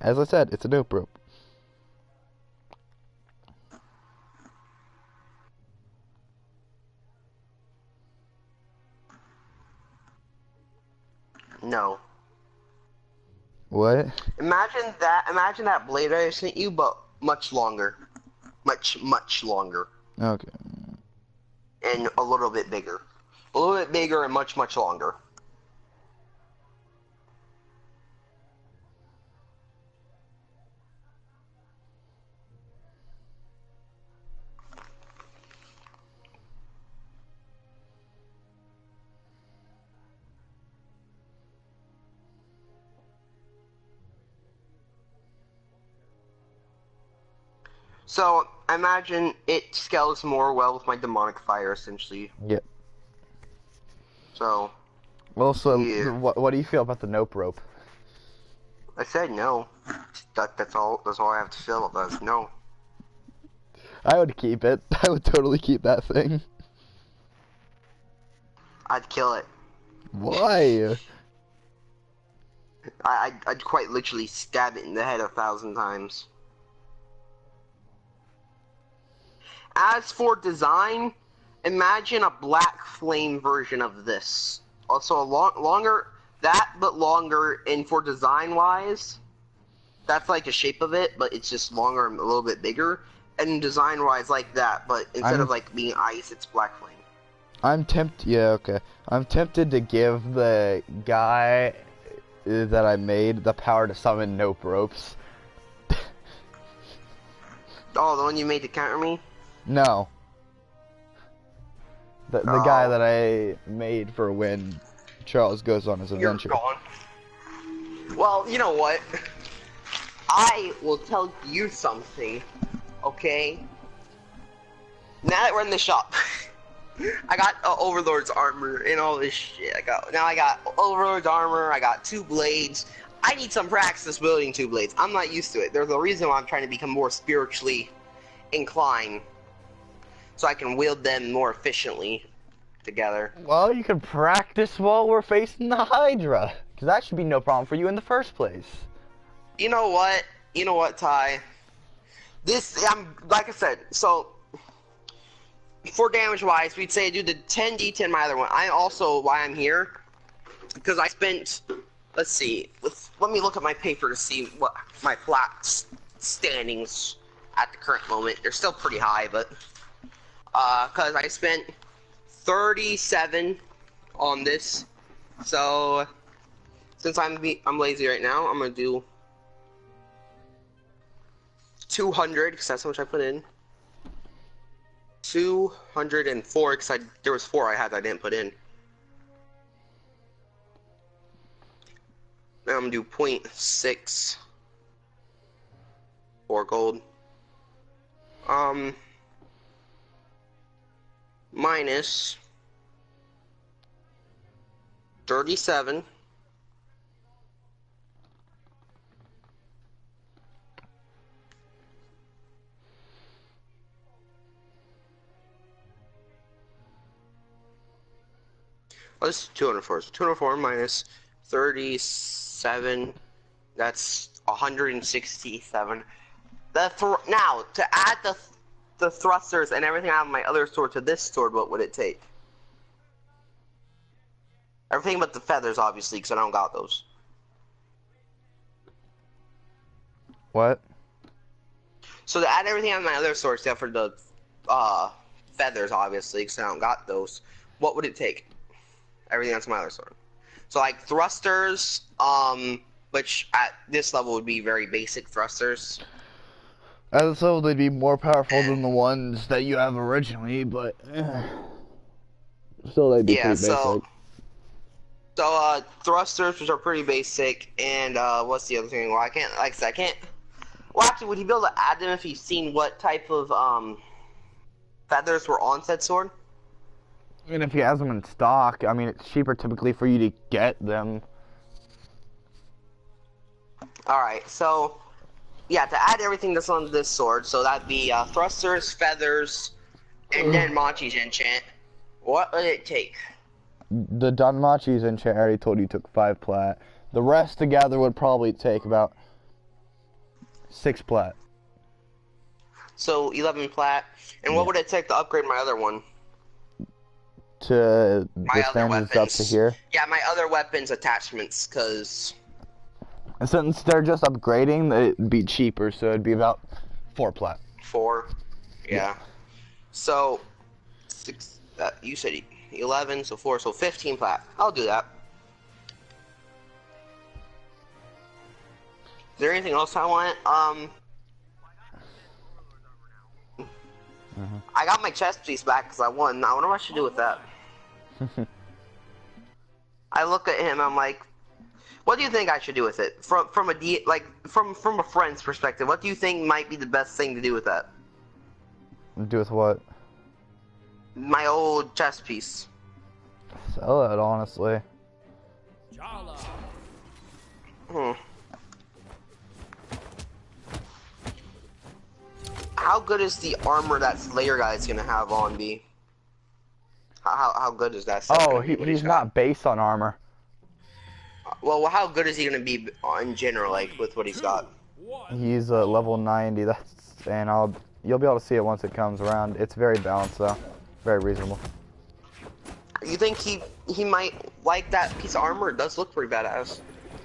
As I said, it's a nope rope. No. What? Imagine that blade I sent you, but much longer. Much longer. Okay. And a little bit bigger. A little bit bigger and much longer. So, I imagine it scales more well with my demonic fire, essentially. Yep. So. Also, yeah. what do you feel about the nope rope? I said no. That's all I have to say about that. No. I would keep it. I would totally keep that thing. I'd kill it. Why? I'd quite literally stab it in the head 1,000 times. As for design, imagine a black flame version of this. Also, longer that, but longer, and for design wise, that's like the shape of it, but it's just longer and a little bit bigger. And design wise, like that, but instead of like being ice, it's black flame. I'm tempted. Yeah, okay. I'm tempted to give the guy that I made the power to summon Nope Ropes. Oh, the one you made to counter me? No. The guy that I made for when Charles goes on his adventure. You're gone. Well, you know what? I will tell you something, okay? Now that we're in the shop, I got Overlord's armor and all this shit. I got Overlord's armor. I got 2 blades. I need some practice building 2 blades. I'm not used to it. There's a reason why I'm trying to become more spiritually inclined, so I can wield them more efficiently together. Well, you can practice while we're facing the Hydra, because that should be no problem for you in the first place. You know what? You know what, Ty? Like I said, so for damage wise, we'd say do the 10d10 my other one. Why I'm here, because I spent, let's see, let me look at my paper to see what my plat standings at the current moment. They're still pretty high, but because I spent 37 on this, so since I'm lazy right now, I'm gonna do 200 because that's how much I put in. 204 because there was 4 I had that I didn't put in. Now I'm gonna do 0.6 for gold. Minus 37. Oh, this is 204. So 204 minus 37. That's 167. Now to add the thrusters and everything out of my other sword to this sword, what would it take? Everything but the feathers, obviously, because I don't got those. What? So to add everything out of my other sword, except for the feathers, obviously, because I don't got those, what would it take? Everything else my other sword. So like thrusters, which at this level would be very basic thrusters. At this level, they'd be more powerful than the ones that you have originally, but still they'd be pretty basic. So thrusters, which are pretty basic, and what's the other thing? Well, I can't, like I said, I can't. Well, actually, would you be able to add them if you've seen what type of feathers were on said sword? I mean, if he has them in stock, I mean, it's cheaper typically for you to get them. Alright, so, yeah, to add everything that's on this sword, so that'd be thrusters, feathers, and then Machi's enchant. What would it take? The Danmachi's enchant, I already told you, took 5 plat. The rest together would probably take about 6 plat. So, 11 plat. And what would it take to upgrade my other one? To the standards up to here? Yeah, my other weapons attachments, because... Since they're just upgrading, it'd be cheaper, so it'd be about 4 plat. 4? Yeah. So, 6, you said 11, so 4, so 15 plat. I'll do that. Is there anything else I want? I got my chest piece back because I won. I wonder what I should do with that. I look at him, I'm like, what do you think I should do with it? From a friend's perspective, what do you think might be the best thing to do with that? Do with what? My old chest piece. Sell it, honestly. Jala. How good is the armor that Slayer guy's gonna have on me? How good is that? Oh, he's not based on armor. Well, how good is he gonna be in general, like with what he's got? He's level 90. You'll be able to see it once it comes around. It's very balanced though. Very reasonable. You think he might like that piece of armor? It does look pretty badass.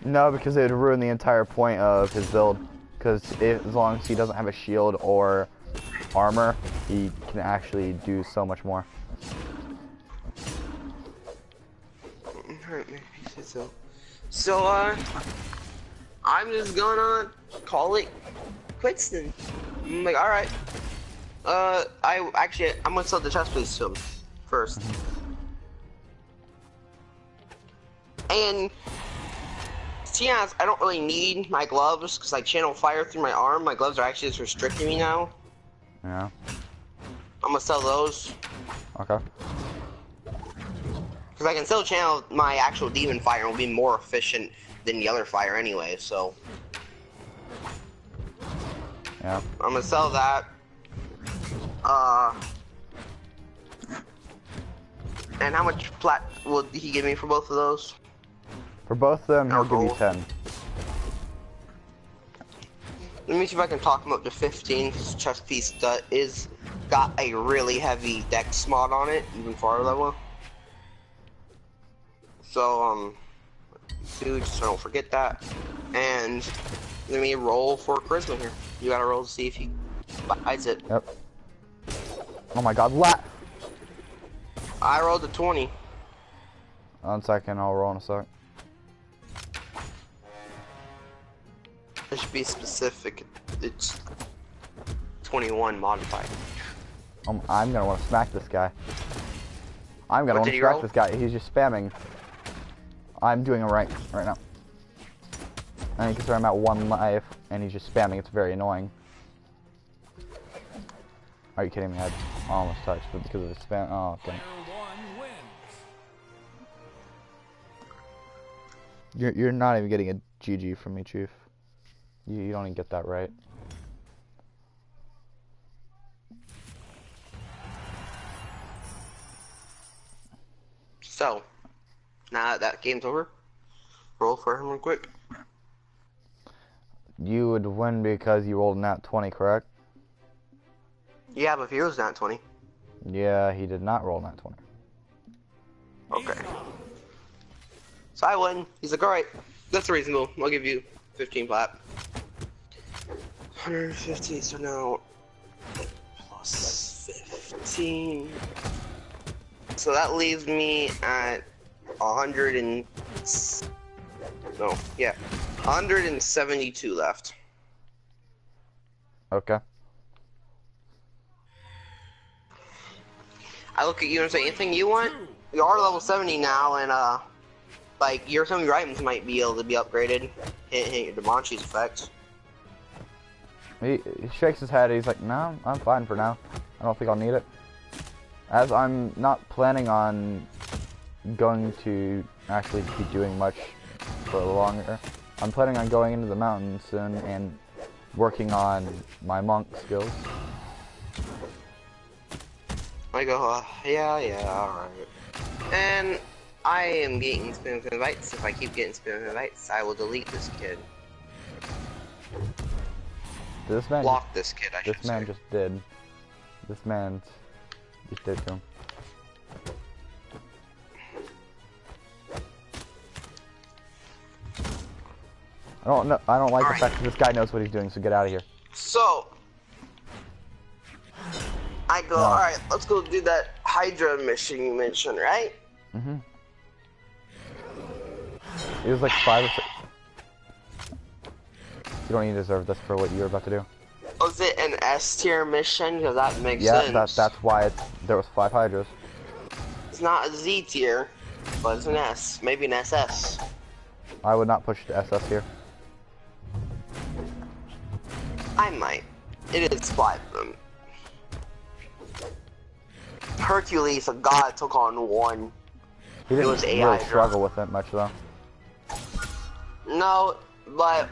No, because it would ruin the entire point of his build. Because as long as he doesn't have a shield or armor, he can actually do so much more. Alright, maybe so. So, I'm just gonna call it quits then. I'm like, alright. I'm gonna sell the chest piece to him first. And, seeing as I don't really need my gloves, because I channel fire through my arm, my gloves are actually just restricting me now. Yeah. I'm gonna sell those. Okay. Because I can still channel my actual demon fire and will be more efficient than the other fire anyway, so. Yeah. I'm gonna sell that. And how much plat will he give me for both of those? For both of them, he'll give you 10. Let me see if I can talk him up to 15. This chest piece is got a really heavy dex mod on it, even for our level. So, dude, just don't forget that. And let me roll for charisma here. You gotta roll to see if he buys it. Yep. Oh my god, I rolled a 20. 1 second, I'll roll in a sec. It should be specific. It's 21 modified. I'm gonna want to smack this guy. I'm gonna want to smack this guy. He's just spamming. I'm doing it right now. And you can see I'm at 1 life, and he's just spamming. It's very annoying. Are you kidding me? I almost touched, but because of the spam. Oh, okay. You're not even getting a GG from me, Chief. You don't even get that right. So, now that game's over, roll for him real quick. You would win because you rolled nat 20, correct? Yeah, but if he was nat 20. Yeah, he did not roll nat 20. Okay. So I win. He's like, alright, that's reasonable. I'll give you 15 plat. 150, so now plus 15. So that leaves me at 172 left. Okay. I look at you and say, anything you want? You are level 70 now, and like some of your items might be able to be upgraded. Hint your Demonchi's effect. He shakes his head. He's like, no, I'm fine for now. I don't think I'll need it. As I'm not planning on going to actually be doing much for longer. I'm planning on going into the mountains soon and working on my monk skills. I go, yeah, alright. And I am getting spam invites. If I keep getting spam invites, I will delete this kid. This man block this kid, I should say. This man just did. This man just did to him. I don't like the fact that this guy knows what he's doing, so get out of here. So I go, alright, let's go do that Hydra mission you mentioned, right? Mm-hmm. It was like 5 or 6. You don't even deserve this for what you're about to do. Was it an S tier mission? Because that makes sense. Yeah, that's why there was 5 Hydras. It's not a Z tier, but it's an S. Maybe an SS. I would not push the SS here. I might. It is 5 of them. Hercules, a god, took on 1. He didn't was really struggle with it much though. No, but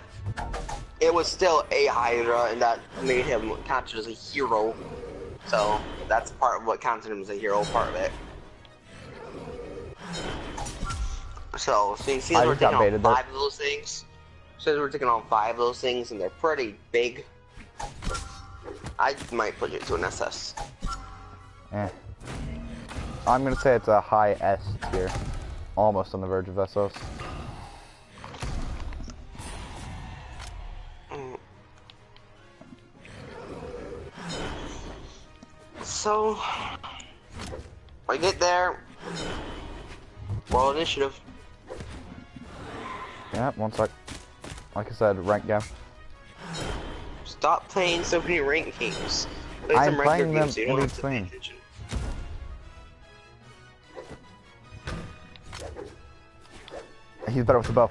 it was still a Hydra, and that made him counted as a hero. So that's part of what counted him as a hero, part of it. So since we're taking on 5 of those things, and they're pretty big, I might put it to an SS. Eh. I'm gonna say it's a high S tier. Almost on the verge of SOS. So, I get there. World initiative. Yeah, one sec. Like I said, rank game. Stop playing so many ranked games. Play I'm some regular playing them games so you don't in have to pay between. attention. He's better with the bow.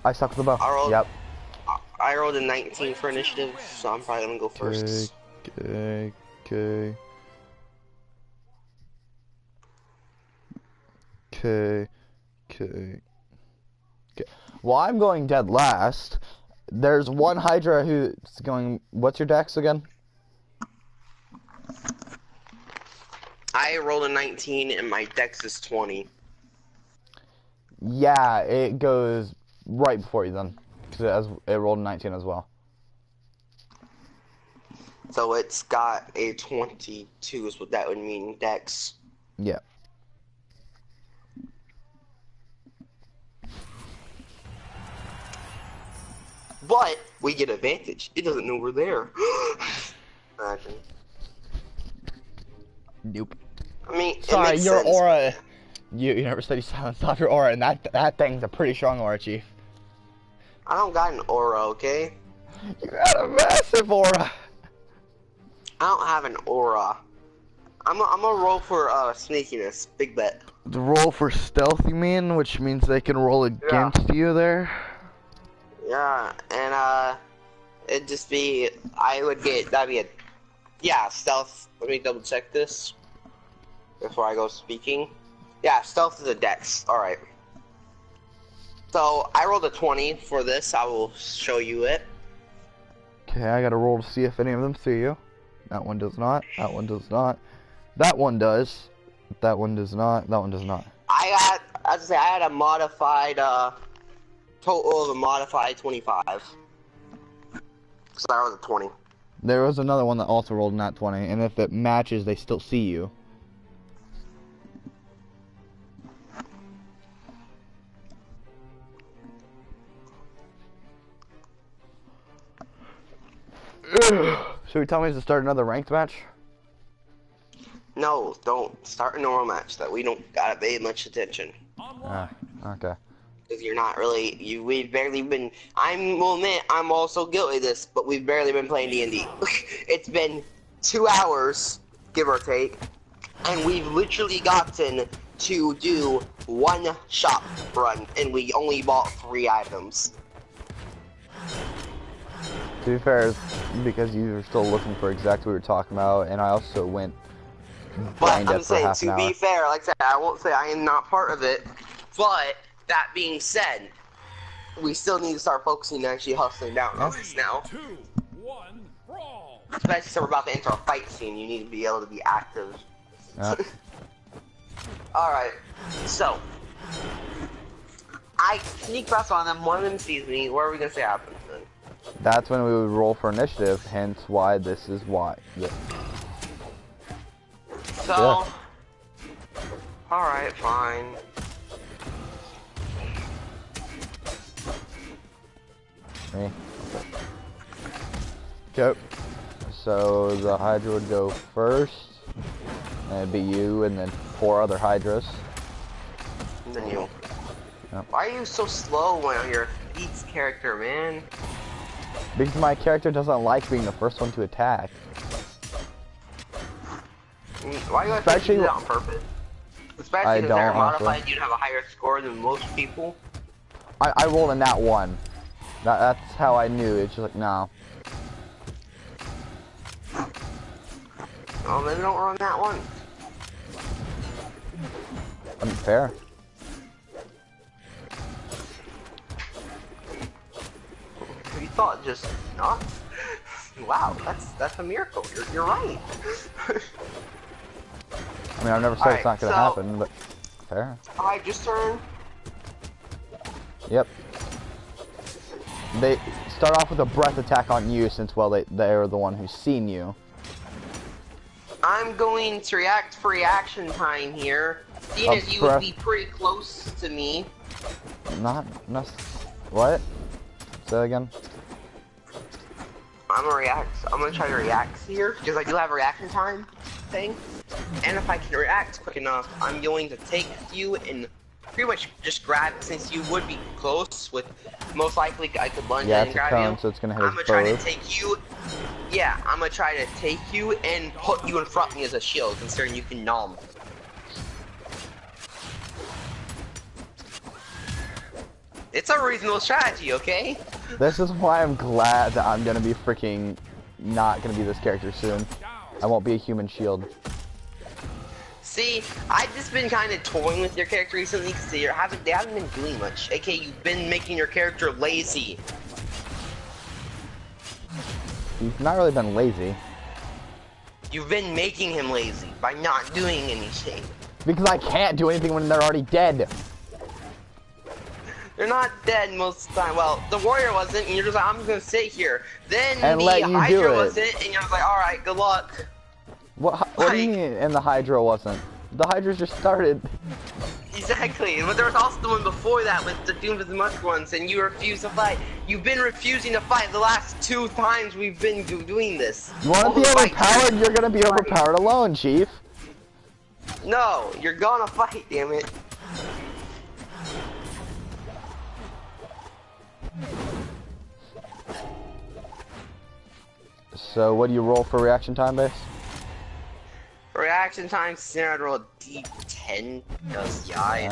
I suck with the bow. Yep. I rolled a 19 for initiative, so I'm probably gonna go first. Okay. Well, I'm going dead last. There's one Hydra who's going. What's your dex again? I rolled a 19 and my dex is 20. Yeah, it goes right before you then, because it rolled a 19 as well. So it's got a 22 is what that would mean, dex. Yeah. But we get advantage. It doesn't know we're there. Imagine. Nope. I mean, it Sorry, makes your sense. aura. You never said you silenced off your aura, and that thing's a pretty strong aura, Chief. I don't got an aura, okay? You got a massive aura. I don't have an aura. I'm gonna roll for sneakiness. Big bet. The roll for stealth, you mean? Which means they can roll against you there? Yeah, and it'd just be, that'd be yeah, stealth. Let me double check this before I go speaking. Yeah, stealth is a dex. Alright. So, I rolled a 20 for this. I will show you it. Okay, I gotta roll to see if any of them see you. That one does not. That one does not. That one does. That one does not. That one does not. I had a modified, total of a modified 25. So that was a 20. There was another one that also rolled nat 20, and if it matches, they still see you. Should we tell me to start another ranked match? No, don't start a normal match that we don't gotta pay much attention. Okay. Because you're not really, we've barely been, will admit, I'm also guilty of this, but we've barely been playing D&D. It's been 2 hours, give or take, and we've literally gotten to do one shop run, and we only bought 3 items. To be fair, it's because you were still looking for exactly what we were talking about, and I also went But blind I'm for saying, half an to hour. be fair, like I said, I won't say I am not part of it, but that being said, we still need to start focusing and actually hustling down on this now. 2, 1, brawl! Especially since we're about to enter a fight scene, you need to be able to be active. Yeah. Alright, so I sneak past on them, one of them sees me, what are we gonna say happens then? That's when we would roll for initiative, hence why this is why. Yeah. So, alright, fine. Me. Okay. So the Hydra would go first, and it'd be you, and then 4 other Hydras. And then you. Yep. Why are you so slow when you're a Beats character, man? Because my character doesn't like being the first one to attack. Why do you have to do that on purpose? Especially if they're modified, you'd have a higher score than most people. I rolled a nat 1. That's how I knew. It's just like, no. Oh, maybe don't run that one. Unfair. You thought just not? Wow, that's a miracle. You're right. I mean, I've never said it's not gonna happen, but fair. I just turned. Yep. They start off with a breath attack on you since, well, they're the one who's seen you. I'm going to react for reaction time here. Seeing as you would be pretty close to me. Not what? Say that again. I'm gonna try to react here because I do have a reaction time thing. And if I can react quick enough, I'm going to take you and pretty much just grab, since you would be close with, most likely I could lunge in and grab you. So it's gonna hit I'm gonna try to take you. Yeah, I'm gonna try to take you and put you in front of me as a shield, considering you can nom. It's a reasonable strategy, okay? This is why I'm glad that I'm gonna be freaking not gonna be this character soon. I won't be a human shield. See, I've just been kind of toying with your character recently because they haven't been doing much. AK, you've been making your character lazy. You've not really been lazy. You've been making him lazy by not doing anything. Because I can't do anything when they're already dead. They're not dead most of the time. Well, the warrior wasn't, and you're just like, I'm just gonna sit here. Then and the Hydra wasn't, and you're like, alright, good luck. What do you mean, and the Hydra wasn't? The Hydra just started. Exactly, but there was also the one before that with the Doom of the Musk ones, and you refused to fight. You've been refusing to fight the last 2 times we've been doing this. You wanna be overpowered? You're gonna be overpowered alone, Chief. No, you're gonna fight, damn it. So, what do you roll for reaction time base? Reaction time, I'd roll a D10 because I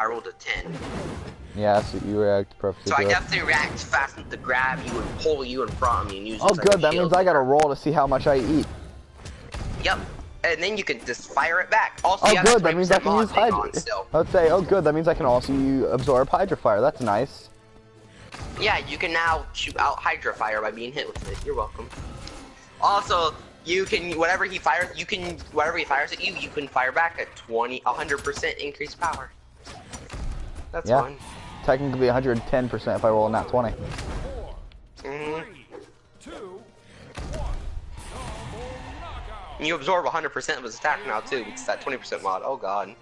rolled a 10. Yeah, so you react perfectly. So I definitely react fast enough to grab you and pull you in front of me and use. Oh, good. That means I gotta roll to see how much I eat. Yep. And then you can just fire it back. Also, oh, good. That means I can use Hydra. Let's say, oh, good. That means I can also absorb Hydra Fire. That's nice. Yeah, you can now shoot out Hydra Fire by being hit with it. You're welcome. Also, you can whatever he fires at you, you can fire back at 100% increased power. That's fun. Technically 110% if I roll a nat 20. 4, 3, 2, 1. And you absorb 100% of his attack now too, because that 20% mod. Oh god.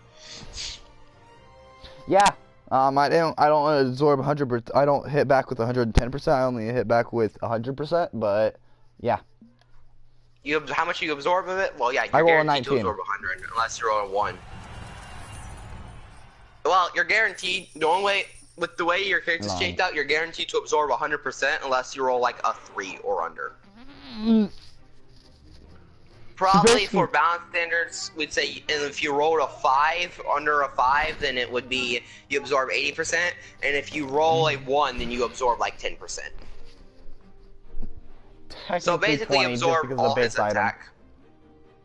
Yeah. I don't absorb 100%. I don't hit back with 110%. I only hit back with 100%. But yeah. How much you absorb of it? Well, yeah, I you're roll a guaranteed 19. to absorb 100 unless you roll a 1. Well, you're guaranteed. The only way with the way your character's shaped out, you're guaranteed to absorb 100% unless you roll like a 3 or under. Probably for balance standards, we'd say if you rolled a 5, under a 5, then it would be you absorb 80%, and if you roll a 1, then you absorb like 10%. So basically 20, absorb all his attack.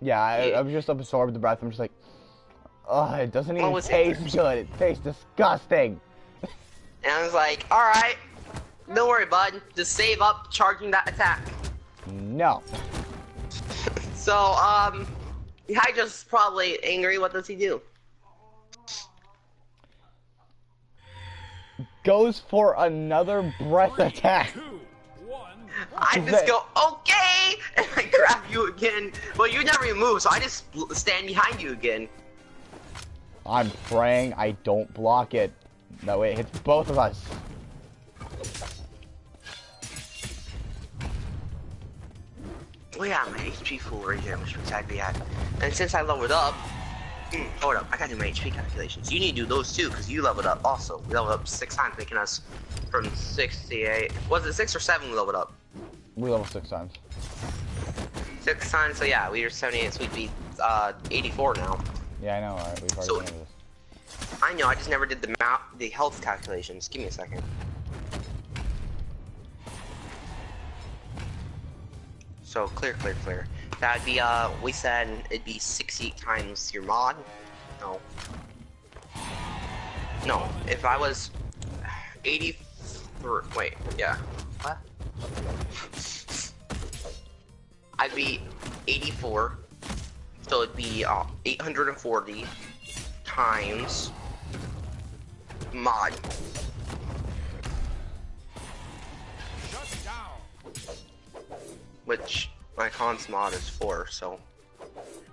Yeah, I've just absorbed the breath. I'm just like, oh, it doesn't even taste good. It tastes disgusting. And I was like, alright, don't worry, bud. Just save up charging that attack. No. So, Hydra's probably angry. What does he do? Goes for another breath attack. 2, 1. I just go, okay! And I grab you again. Well, you never even move, so I just stand behind you again. I'm praying I don't block it. That way it hits both of us. Well, yeah, my HP full right here, which I'd be at. And since I leveled up, hold up, I gotta do my HP calculations. You need to do those too, because you leveled up also. We leveled up 6 times, making us from 68. Was it 6 or 7 we leveled up? We leveled 6 times. 6 times, so yeah, we were 78, so we'd be 84 now. Yeah, I know, alright, we've already done this. I know, I just never did the health calculations. Give me a second. So, clear. That'd be, we said it'd be 60 times your mod. No. No, if I was 83, wait, yeah. What? I'd be 84. So it'd be 840 times mod. Shut down. Which my cons mod is 4, so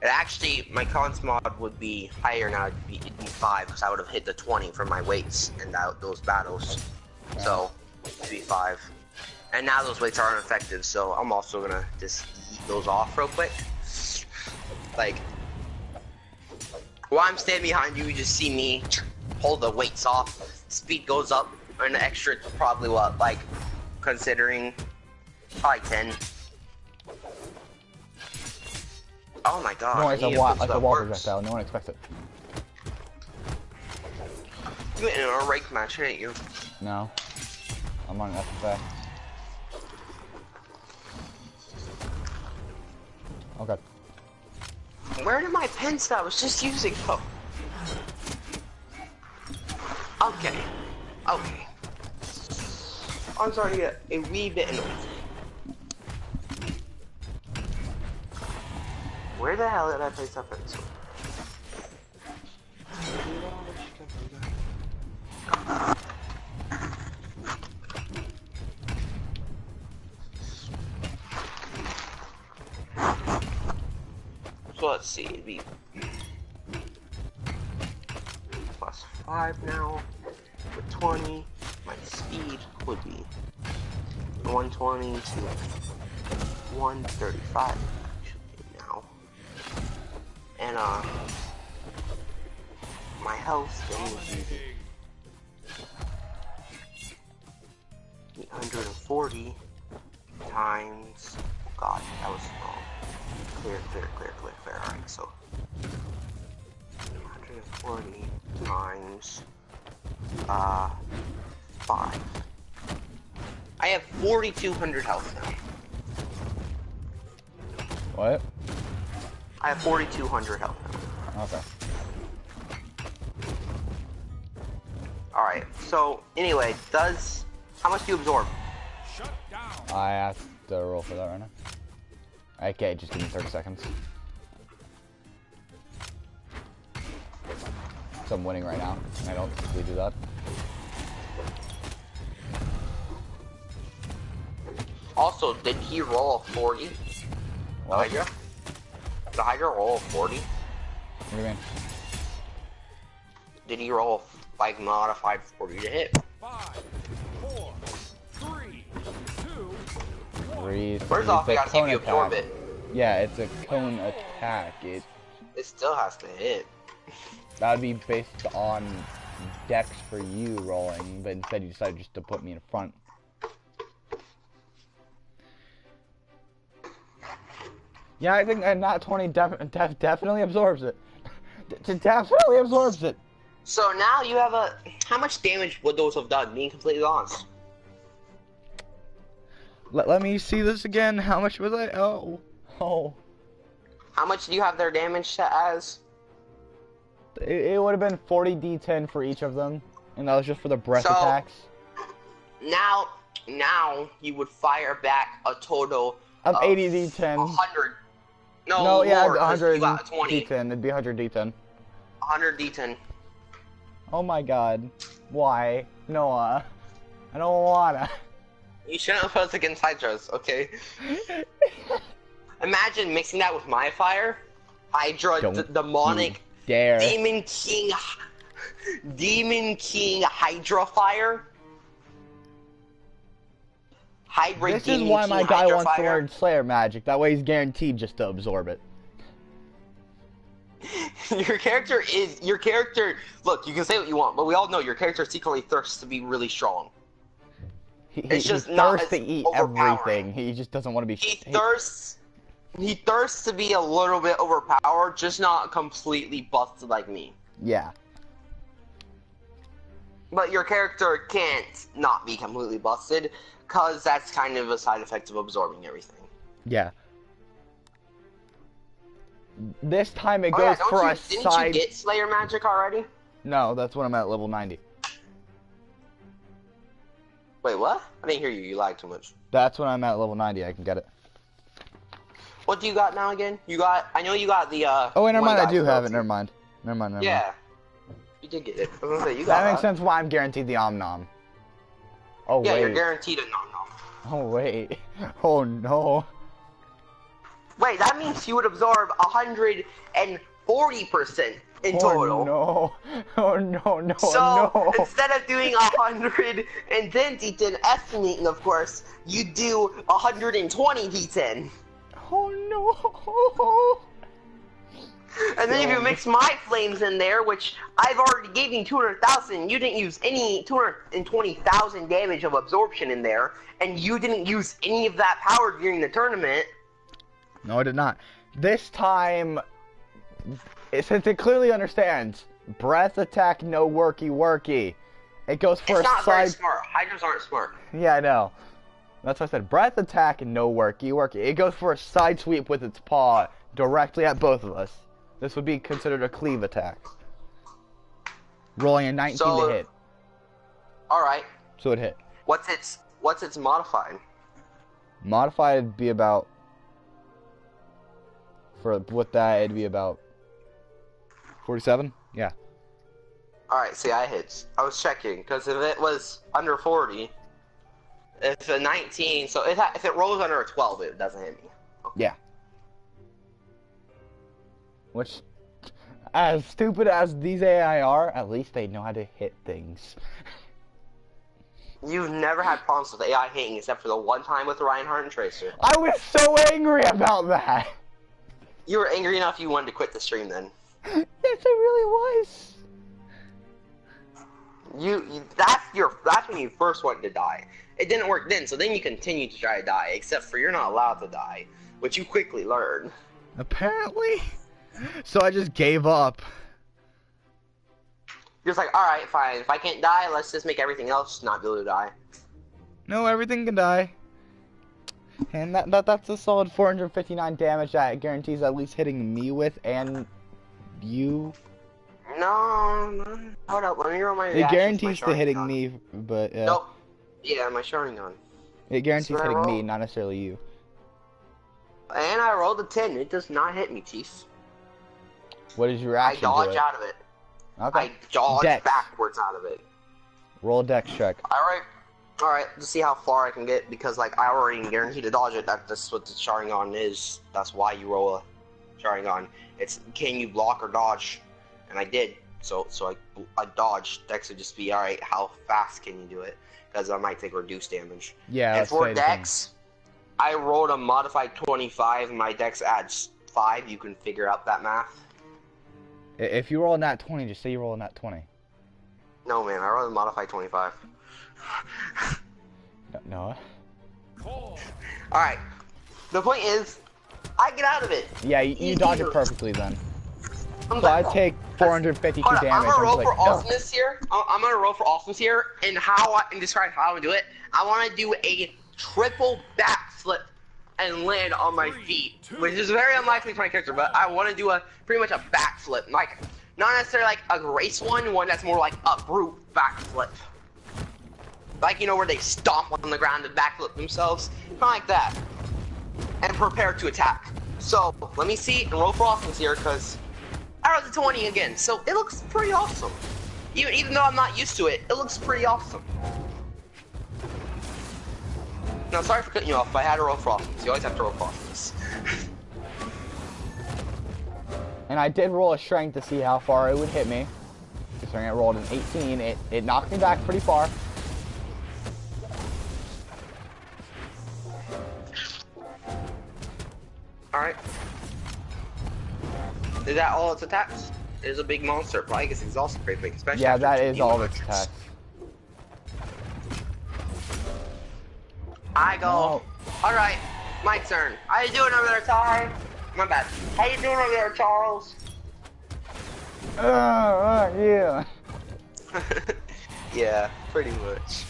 And actually, my cons mod would be higher now. It'd be 5 because I would have hit the 20 for my weights and those battles. So it'd be 5. And now those weights aren't effective, so I'm also gonna just eat those off real quick. Like, while I'm standing behind you, you just see me pull the weights off. Speed goes up an extra, probably what, like, considering, probably 10. Oh my god. No, it's a wall projectile. No one expects it. You went in a rank match, didn't you? No. I'm on FFA. Okay. Where did my pens that I was just using go? Okay. Okay. I'm sorry to get a wee bit annoyed. Where the hell did I place that pencil? So let's see, it'd be plus 5 now, with 20, my speed would be 120 to 135 actually now. And my health then would be 840 times, god, that was wrong. Clear. Alright, so 140 times 5. I have 4,200 health now. What? I have 4,200 health now. Okay. Alright, so anyway, how much do you absorb? Shut down. I have to roll for that right now. Okay, just give me 30 seconds. So I'm winning right now, and I don't typically do that. Also, did he roll a 40? What? Hydra? Did Hydra roll a 40? What do you mean? Did he roll like modified 40 to hit? 5, 4, 3, 2, 1. First off, I gotta see if you absorb it. Yeah, it's a cone attack. It still has to hit. that would be based on dex for you rolling, but instead you decided just to put me in front. Yeah, I think a nat 20 definitely absorbs it. Definitely absorbs it. So now you have how much damage would those have done, being completely honest? Let me see this again. How much was I? Oh. How much do you have their damage set as? It would have been 40 d10 for each of them, and that was just for the breath So, attacks. Now you would fire back a total of 80 d10. 100. No, yeah, more, 100 you got 20. d10. It'd be 100 d10. 100 d10. Oh my god. Why? Noah. I don't wanna. You shouldn't have put us against Hydras, okay? Imagine mixing that with my fire. Hydra, demonic, dare. Demon King Hydra fire. Hybrid This is why my guy wants to learn Slayer magic. That way he's guaranteed just to absorb it. Your character, look, you can say what you want, but we all know your character secretly thirsts to be really strong. It's just not thirsts to eat everything. He just doesn't want to be. He thirsts to be a little bit overpowered, just not completely busted like me. Yeah. But your character can't not be completely busted, cause that's kind of a side effect of absorbing everything. Yeah. This time it goes for a side. Didn't you get Slayer magic already? No, that's when I'm at level 90. Wait, what? I didn't hear you. You lied too much. That's when I'm at level 90. I can get it. What do you got now again? You got. I know you got the. Oh wait, never mind. I do have it. Never mind. Yeah. You did get it. I was gonna say, you got that. Makes sense why I'm guaranteed the Om Nom. Oh yeah, wait. you're guaranteed a Nom Nom. Oh wait. Oh no. Wait, that means you would absorb 140% in total. Oh no! Oh no! No! So no! instead of doing 110 D10 estimating, of course, you do 120 D10. Oh no! And then if you mix my flames in there, which I've already gave you 200,000, you didn't use any 220,000 damage of absorption in there, and you didn't use any of that power during the tournament. No, I did not. This time, since it clearly understands, breath attack, no worky. It goes for it's a not very side. smart. Hydras aren't smart. Yeah, I know. That's why I said breath attack and no worky. It goes for a side sweep with its paw directly at both of us. This would be considered a cleave attack. Rolling a 19 to hit. Alright. So it hit. What's its modified? Modified would be about, with that it'd be about 47? Yeah. Alright, see, I hit. I was checking, because if it was under 40, if a 19, so if it rolls under a 12, it doesn't hit me. Okay. Yeah. Which, as stupid as these AI are, at least they know how to hit things. You've never had problems with AI hitting except for the one time with Reinhardt and Tracer. I was so angry about that! You were angry enough you wanted to quit the stream then. Yes, I really was! That's when you first wanted to die. It didn't work then, so then you continued to try to die, except for you're not allowed to die, which you quickly learned. Apparently. So I just gave up. You're just like, alright, fine, if I can't die, let's just make everything else not be able to die. No, everything can die. And that's a solid 459 damage that guarantees at least hitting me with, and you. No, hold up, let me roll my It reactions, guarantees my to hitting Sharingan. me, but Nope. Yeah, my Sharingan. it guarantees So I hitting me, roll- not necessarily you. And I rolled a 10, it does not hit me, Chief. What is your I reaction to dodge it? out of it. Okay. I dodge Dex. backwards out of it. Roll a dex check. Alright, to see how far I can get, because like I already guaranteed to dodge it, that's what the Sharingan is. That's why you roll a Sharingan. It's can you block or dodge? And I did. So I dodged. Dex would just be alright, how fast can you do it? Because I might take reduced damage. Yeah, And let's for say the same. Dex, I rolled a modified 25, my Dex adds 5, you can figure out that math. If you roll a nat 20, just say you roll a nat 20. No man, I rolled a modified 25. No. Alright. The point is, I get out of it. Yeah, you dodge it perfectly then. I'm So I like, take 452 hold on, damage. I'm gonna roll just for like, awesomeness here. I'm gonna roll for awesomeness here, and describe how I would do it. I want to do a triple backflip and land on my feet, which is very unlikely for my character. But I want to do pretty much a backflip, like not necessarily like a race one that's more like a brute backflip, like you know where they stomp on the ground and backflip themselves, kind of like that, and prepare to attack. So let me see and roll for awesomeness here, because I rolled a 20 again, so it looks pretty awesome. Even though I'm not used to it, it looks pretty awesome. No, sorry for cutting you off, but I had to roll for awesomeness. You always have to roll for awesomeness. And I did roll a strength to see how far it would hit me. Considering I rolled an 18, it knocked me back pretty far. Alright. Is that all its attacks? It is a big monster. Probably gets exhausted pretty quick, especially Yeah, after that two is all demon its monsters. attacks. I go. Alright, my turn. How you doing over there, Ty? My bad. How you doing over there, Charles? Yeah. Yeah, pretty much.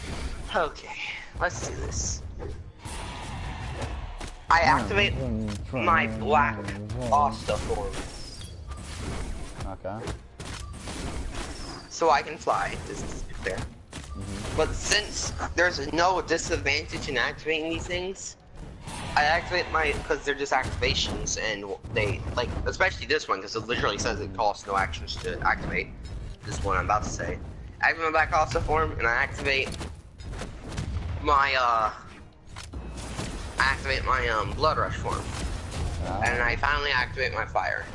Okay, let's do this. I activate my black Asta form, Okay. so I can fly. This is fair. But since there's no disadvantage in activating these things, I activate because they're just activations, and they, like, especially this one, because it literally says it costs no actions to activate. This one I'm about to say. Activate my Black Asta form, and I activate my, Blood Rush form. And I finally activate my fire.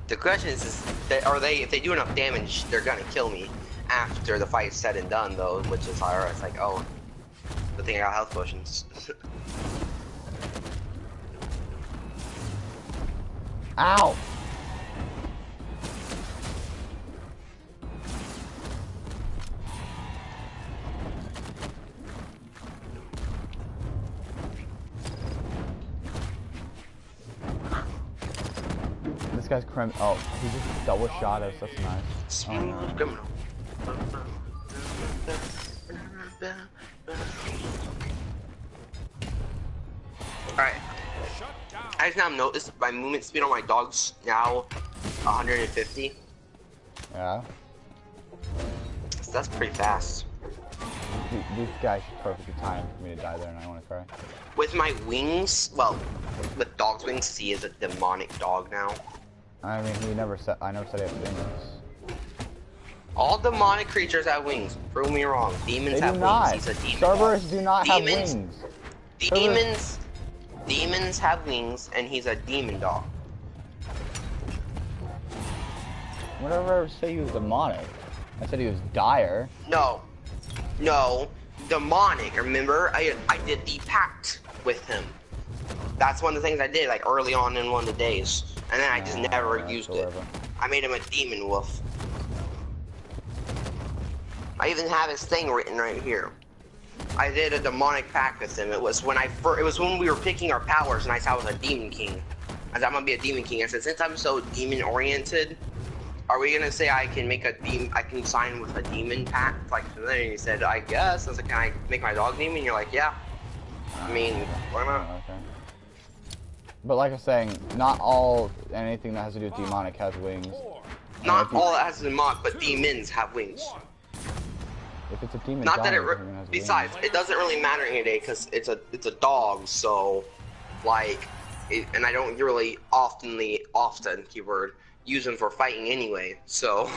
The question is are they, if they do enough damage, they're gonna kill me after the fight's said and done, though, which is alright. It's like, oh, good thing I got health potions. Ow! This guy's oh, he just double shot us, that's nice. Oh, no. Alright. I just now noticed my movement speed on my dog's now 150. Yeah. So that's pretty fast. These guys should perfectly time for me to die there and I want to cry. With my wings, well, with dog's wings, he is a demonic dog now. I mean, I never said he has wings. All demonic creatures have wings. Prove me wrong. Demons have wings. He's a demon. Cerberus do not have wings. Demons have wings, and he's a demon dog. Whatever I say he was demonic. I said he was dire. No, demonic. Remember, I did the pact with him. That's one of the things I did, like early on in one of the days, and then I just never used it. I made him a demon wolf. I even have his thing written right here. I did a demonic pact with him. It was when we were picking our powers, and I said I was a demon king. I said I'm gonna be a demon king. I said, since I'm so demon oriented, are we gonna say I can make I can sign with a demon pact? Like, and then he said, I guess. I was like, can I make my dog demon? And you're like, yeah. I mean, why not? Okay. But like I was saying, not anything that has to do with demonic has wings. Not all that has to do with demonic, but demons have wings. If it's a demon, not that it. Besides, it doesn't really matter today because it's a dog. So, like, and I don't really often keyword use them for fighting anyway. So,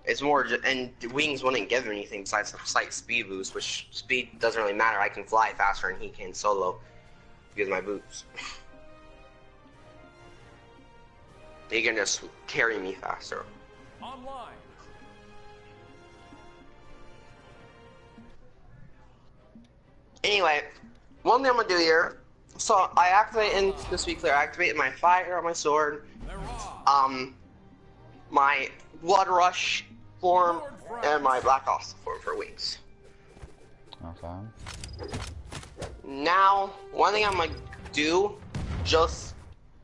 it's more and wings wouldn't give anything besides a slight speed boost, which speed doesn't really matter. I can fly faster and he can solo because of my boots. He can just carry me faster. Online. Anyway, one thing I'm gonna do here. So I activate, and just to be clear, I activated my fire on my sword, my blood rush form, and my black ops form for wings. Okay. Now, one thing I'm gonna do, just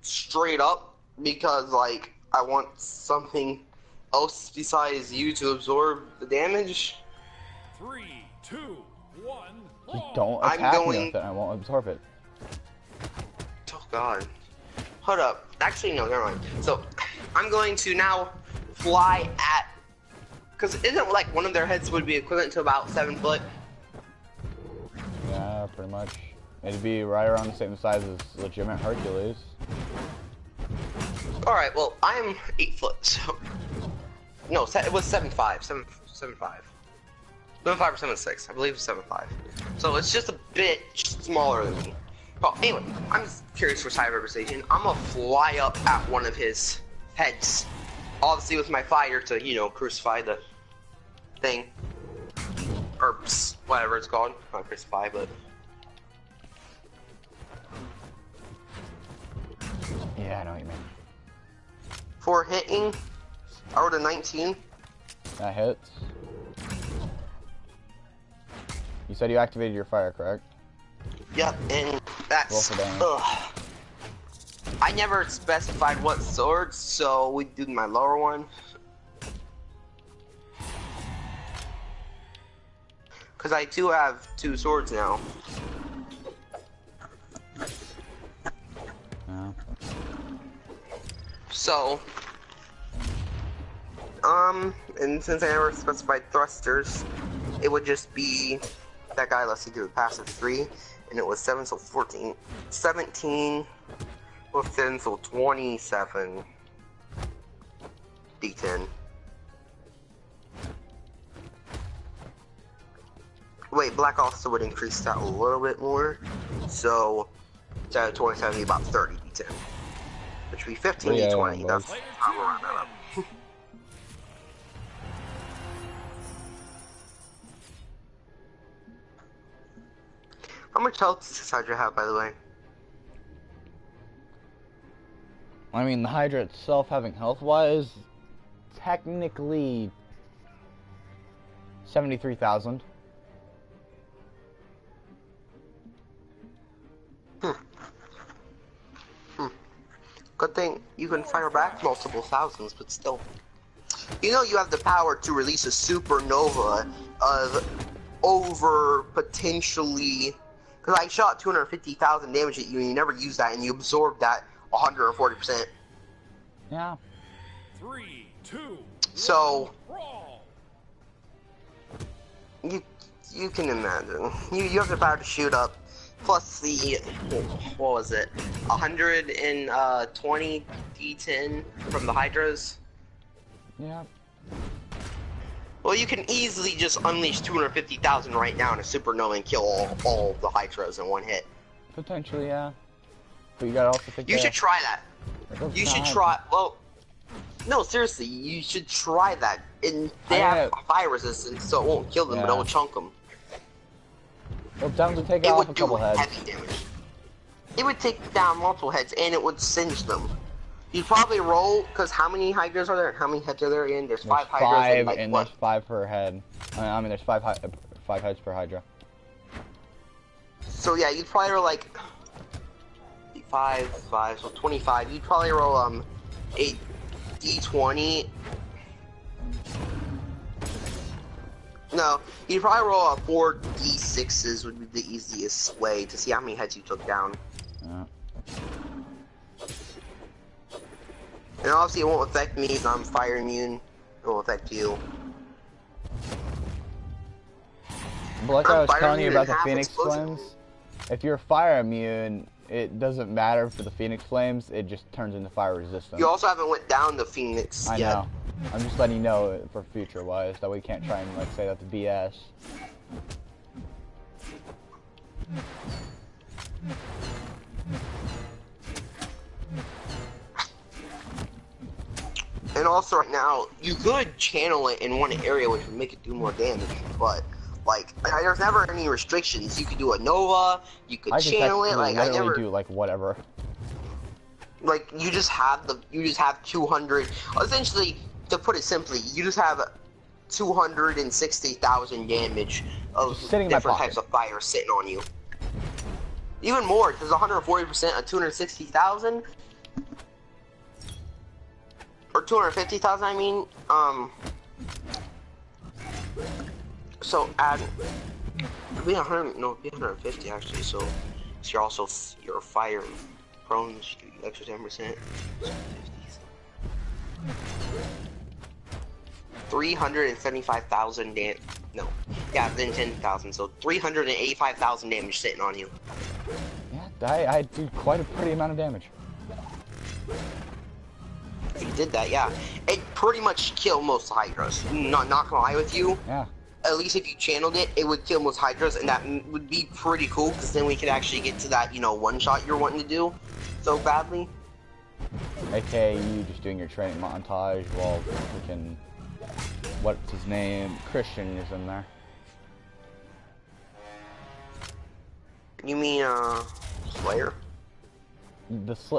straight up, because like I want something else besides you to absorb the damage. 3, 2, 1. Just don't attack me with it, I won't absorb it. Oh god. Hold up. Actually, no, never mind. So, I'm going to now fly at... Because isn't like one of their heads would be equivalent to about 7 foot? Yeah, pretty much. It'd be right around the same size as legitimate Hercules. Alright, well, I'm 8 foot, so... No, it was 7'5". 7'5". 7'5 or 7'6". I believe it's 7'5". So it's just a bit smaller than me. Well, anyway, I'm just curious for side representation. I'm gonna fly up at one of his heads. Obviously with my fire to, you know, crucify the thing. Or whatever it's called. Not crucify, but... Yeah, I know what you mean. For hitting, I rolled a 19. That hits. You said you activated your fire, correct? Yep, and that's... I never specified what sword, so we do my lower one. Because I do have 2 swords now. Yeah. So... and since I never specified thrusters, it would just be... That guy, let's see, do a passive 3, and it was 7, so 14. 17 with 10, so 27. D10. Wait, black also would increase that a little bit more. So instead of 27, it'd be about 30 D10. Which would be 15 Yeah, D20. That's Player how 2 we'll round that up. wins. How much health does this Hydra have, by the way? I mean, the Hydra itself having health-wise, technically 73,000. Good thing you can fire back multiple thousands, but still. You know you have the power to release a supernova of over potentially... Because I shot 250,000 damage at you and you never used that and you absorbed that 140%. Yeah. 3, 2, So... brawl. You can imagine. You have the power to shoot up. Plus the, what was it, 120 D10 from the Hydras? Yeah. Well, you can easily just unleash 250,000 right now in a supernova and kill all the Hydras in one hit. Potentially, yeah. But you gotta also think You should try that. You should try, well, no, seriously, you should try that. And they have fire resistance, so it won't kill them, but it will chunk them. Well, time to take It off would a do couple heads. heavy damage. It would take down multiple heads, and it would singe them. You'd probably roll, because how many Hydras are there? How many heads are there again? There's 5 Hydras and like and what? there's 5 per head. I mean, there's 5 heads per Hydra. So yeah, you'd probably roll like 5, so 25. You'd probably roll 8 D20. No, you'd probably roll 4 D6s would be the easiest way to see how many heads you took down. Yeah. And obviously it won't affect me because I'm fire immune. It won't affect you. But like I was Fire telling you immune about the and half Phoenix explosion. Flames, if you're fire immune, it doesn't matter for the Phoenix Flames, it just turns into fire resistance. You also haven't went down the Phoenix I yet. know. I'm just letting you know for future wise, that we can't try and like say that's BS. And also right now, you could channel it in one area which would make it do more damage, but like there's never any restrictions. You could do a Nova, you could I can channel it, like I literally never do like whatever. like you just have 200 essentially, to put it simply, you just have 260,000 damage of Sitting in my different pocket. types of fire sitting on you. Even more, because 140% of 260,000 or 250,000, I mean, so add, it'd be 100, no, it'd be 150 actually, so you're also, you're fire prone, you do extra 10%, 375,000 damage, no, yeah, then 10,000, so 385,000 damage sitting on you. Yeah, I do quite a pretty amount of damage. If you did that, yeah, it pretty much killed most Hydras. Not gonna lie with you. Yeah. At least if you channeled it, it would kill most Hydras, and that would be pretty cool, because then we could actually get to that, you know, one shot you're wanting to do so badly. AKA you just doing your training montage while freaking, what's his name, Christian is in there. You mean, Slayer? That's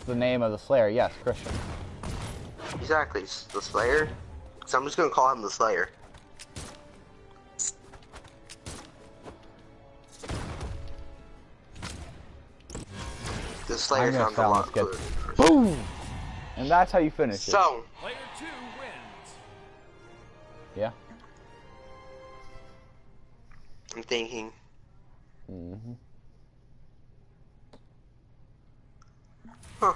the name of the Slayer, yes, Christian. Exactly, the Slayer. So I'm just gonna call him the Slayer. The Slayer sounds a lot cooler. Boom! And that's how you finish it. So, Player 2 wins. Yeah. I'm thinking. Mm-hmm. Huh.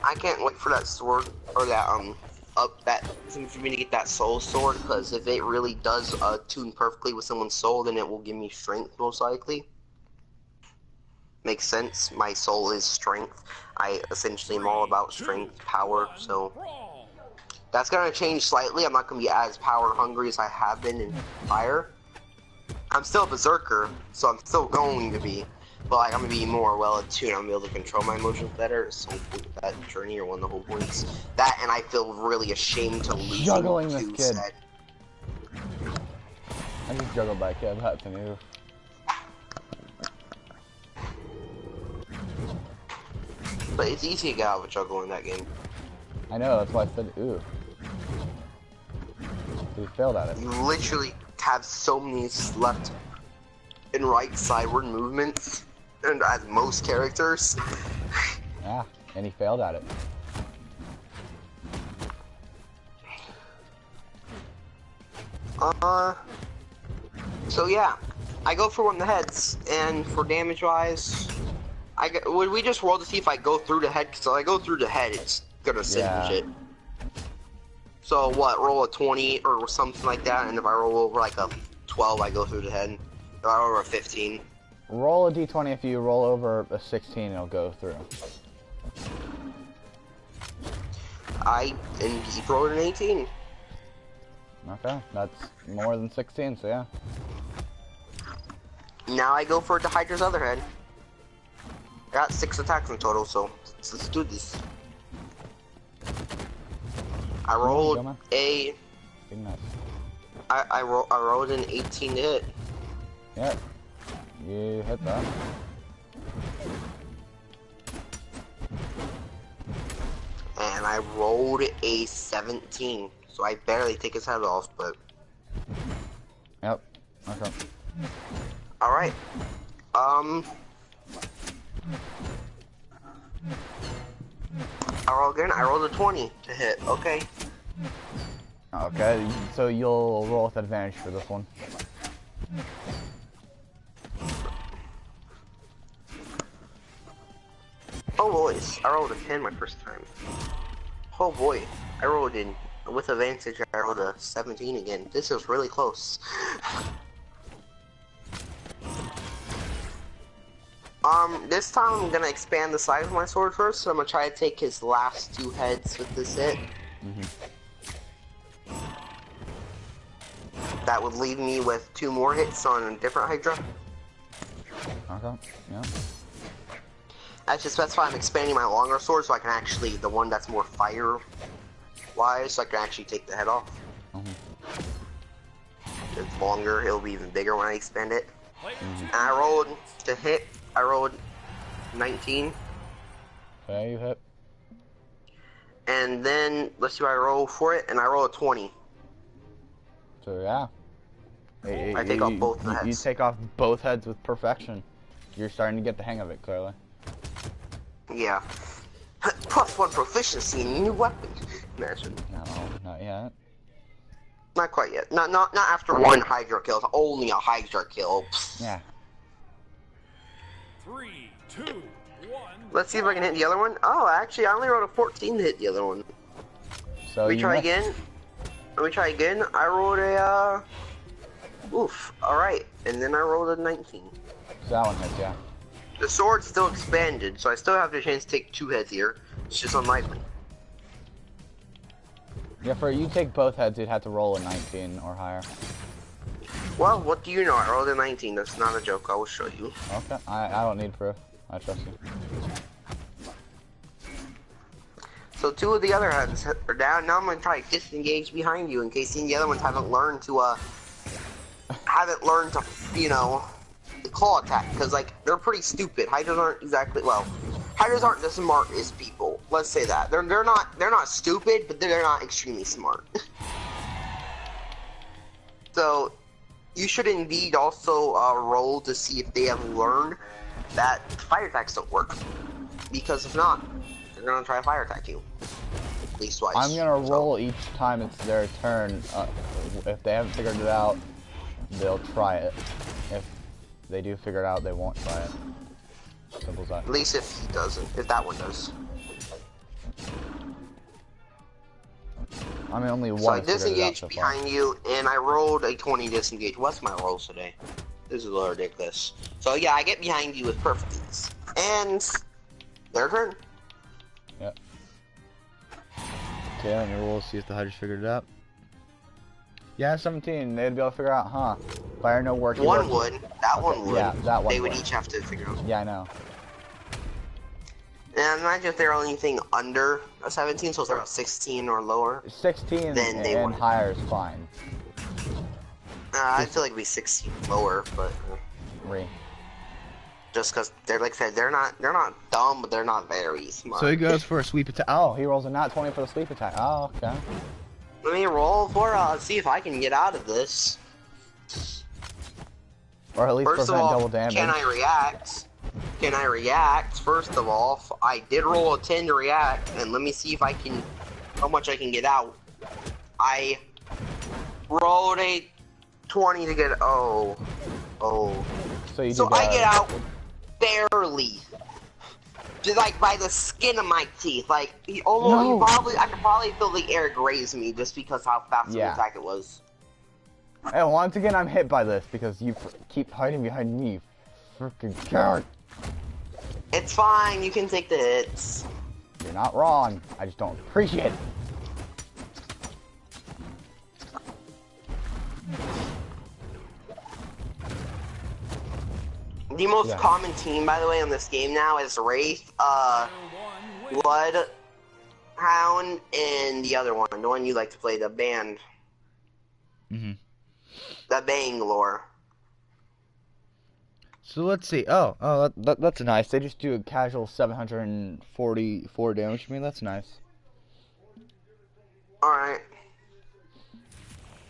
I can't wait for that sword, or that, for me to get that soul sword, because if it really does, tune perfectly with someone's soul, then it will give me strength, most likely. Makes sense. My soul is strength. I essentially am all about strength, power, so that's gonna change slightly. I'm not gonna be as power hungry as I have been in fire. I'm still a berserker, so I'm still going to be, but like, I'm gonna be more well attuned. I'm gonna be able to control my emotions better. So that journey or one of the whole points. That, and I feel really ashamed to lose Juggling this to kid. Set. I just juggled that kid. That's new. But it's easy to get out of a juggle in that game. I know. That's why I said ooh. He failed at it. You literally have so many left and right sideward movements, and as most characters. Yeah, and he failed at it. So yeah, I go for one of the heads, and for damage wise, would we just roll to see if I go through the head? Because if I go through the head, it's gonna sink it. So what? Roll a 20 or something like that, and if I roll over like a 12, I go through the head. If I roll over a 15. Roll a d20. If you roll over a 16, it'll go through. I indeed rolled an 18. Okay, that's more than 16, so yeah. Now I go for the Hydra's other head. I got 6 attacks in total, so let's do this. I rolled a. I rolled an 18 to hit. Yep, you hit that. And I rolled a 17, so I barely take his head off, but. Yep. Okay. All right. I roll again. I rolled a 20 to hit. Okay. Okay, so you'll roll with advantage for this one. Oh boys, I rolled a 10 my first time. Oh boy, I rolled in with advantage. I rolled a 17 again. This is really close. This time I'm gonna expand the size of my sword first, so I'm gonna try to take his last 2 heads with this hit. That would leave me with 2 more hits on a different Hydra. Okay, yeah. I should specify I'm expanding my longer sword so I can actually, the one that's more fire-wise, so I can actually take the head off. It's longer, it'll be even bigger when I expand it. And I rolled to hit, I rolled 19. Okay, you hit. And then, let's see what I roll for it, and I roll a 20. So yeah. I take off both the heads. You take off both heads with perfection. You're starting to get the hang of it, clearly. Yeah. +1 proficiency in new weapon. Imagine. No, not yet. Not quite yet. Not after 1 Hydra kill. It's only a Hydra kill. Yeah. 3, 2, 1. Let's see if I can hit the other one. Oh, actually, I only rolled a 14 to hit the other one. So Let me try again. I rolled a, oof. Alright. And then I rolled a 19. So that one hits, yeah. The sword's still expanded, so I still have the chance to take 2 heads here. It's just unlikely. Yeah, for you take both heads, you'd have to roll a 19 or higher. Well, what do you know? I rolled a 19. That's not a joke. I will show you. Okay, I don't need proof. I trust you. So 2 of the other heads are down. Now I'm gonna try to disengage behind you in case the other ones haven't learned to, you know, claw attack. Because, like, they're pretty stupid. Hydras aren't exactly, well, Hydras aren't the smartest people. Let's say that. They're not stupid, but they're not extremely smart. So, you should indeed also roll to see if they have learned that fire attacks don't work. Because if not, they're gonna try to fire attack you. At least twice. I'm gonna roll each time it's their turn. If they haven't figured it out, they'll try it. If they do figure it out, they won't try it. Simple as that. At least if he doesn't. If that one does. I mean, only one. So I disengaged behind you, and I rolled a 20 disengage. What's my rolls today? This is a little ridiculous. So yeah, I get behind you with perfect ease. And their turn. Yep. Okay, let me roll, see if the Hydras figured it out. Yeah, 17. They'd be able to figure out, huh? Fire no work. One would. That one would. Yeah, that one They would would. each have to figure out. Yeah, I know. And imagine if they're anything under a 17, so if they're a 16 or lower. 16 Then they and won. higher is fine. I feel like it'd be 16 lower, but Re. just because they're like I said, they're not dumb, but they're not very smart. So he goes for a sweep attack. Oh, he rolls a nat 20 for the sleep attack. Oh, okay. Let me roll for see if I can get out of this. Or at least First of prevent all, double damage. can I react? Can I react? First of all, I did roll a 10 to react, and let me see if I can, how much I can get out. I rolled a 20 to get, oh. So you So did, I get out barely. Just like by the skin of my teeth. Like, No. I could probably feel the air graze me just because how fast the Yeah. attack it was. And once again, I'm hit by this because you keep hiding behind me. Freaking coward. It's fine, you can take the hits. You're not wrong. I just don't appreciate it. The most Yeah. common team, by the way, on this game now is Wraith, One win. Blood, Hound, and the other one, the one you like to play, the band, Mhm. the Bangalore. So let's see. Oh, that's nice. They just do a casual 744 damage to me. That's nice. Alright.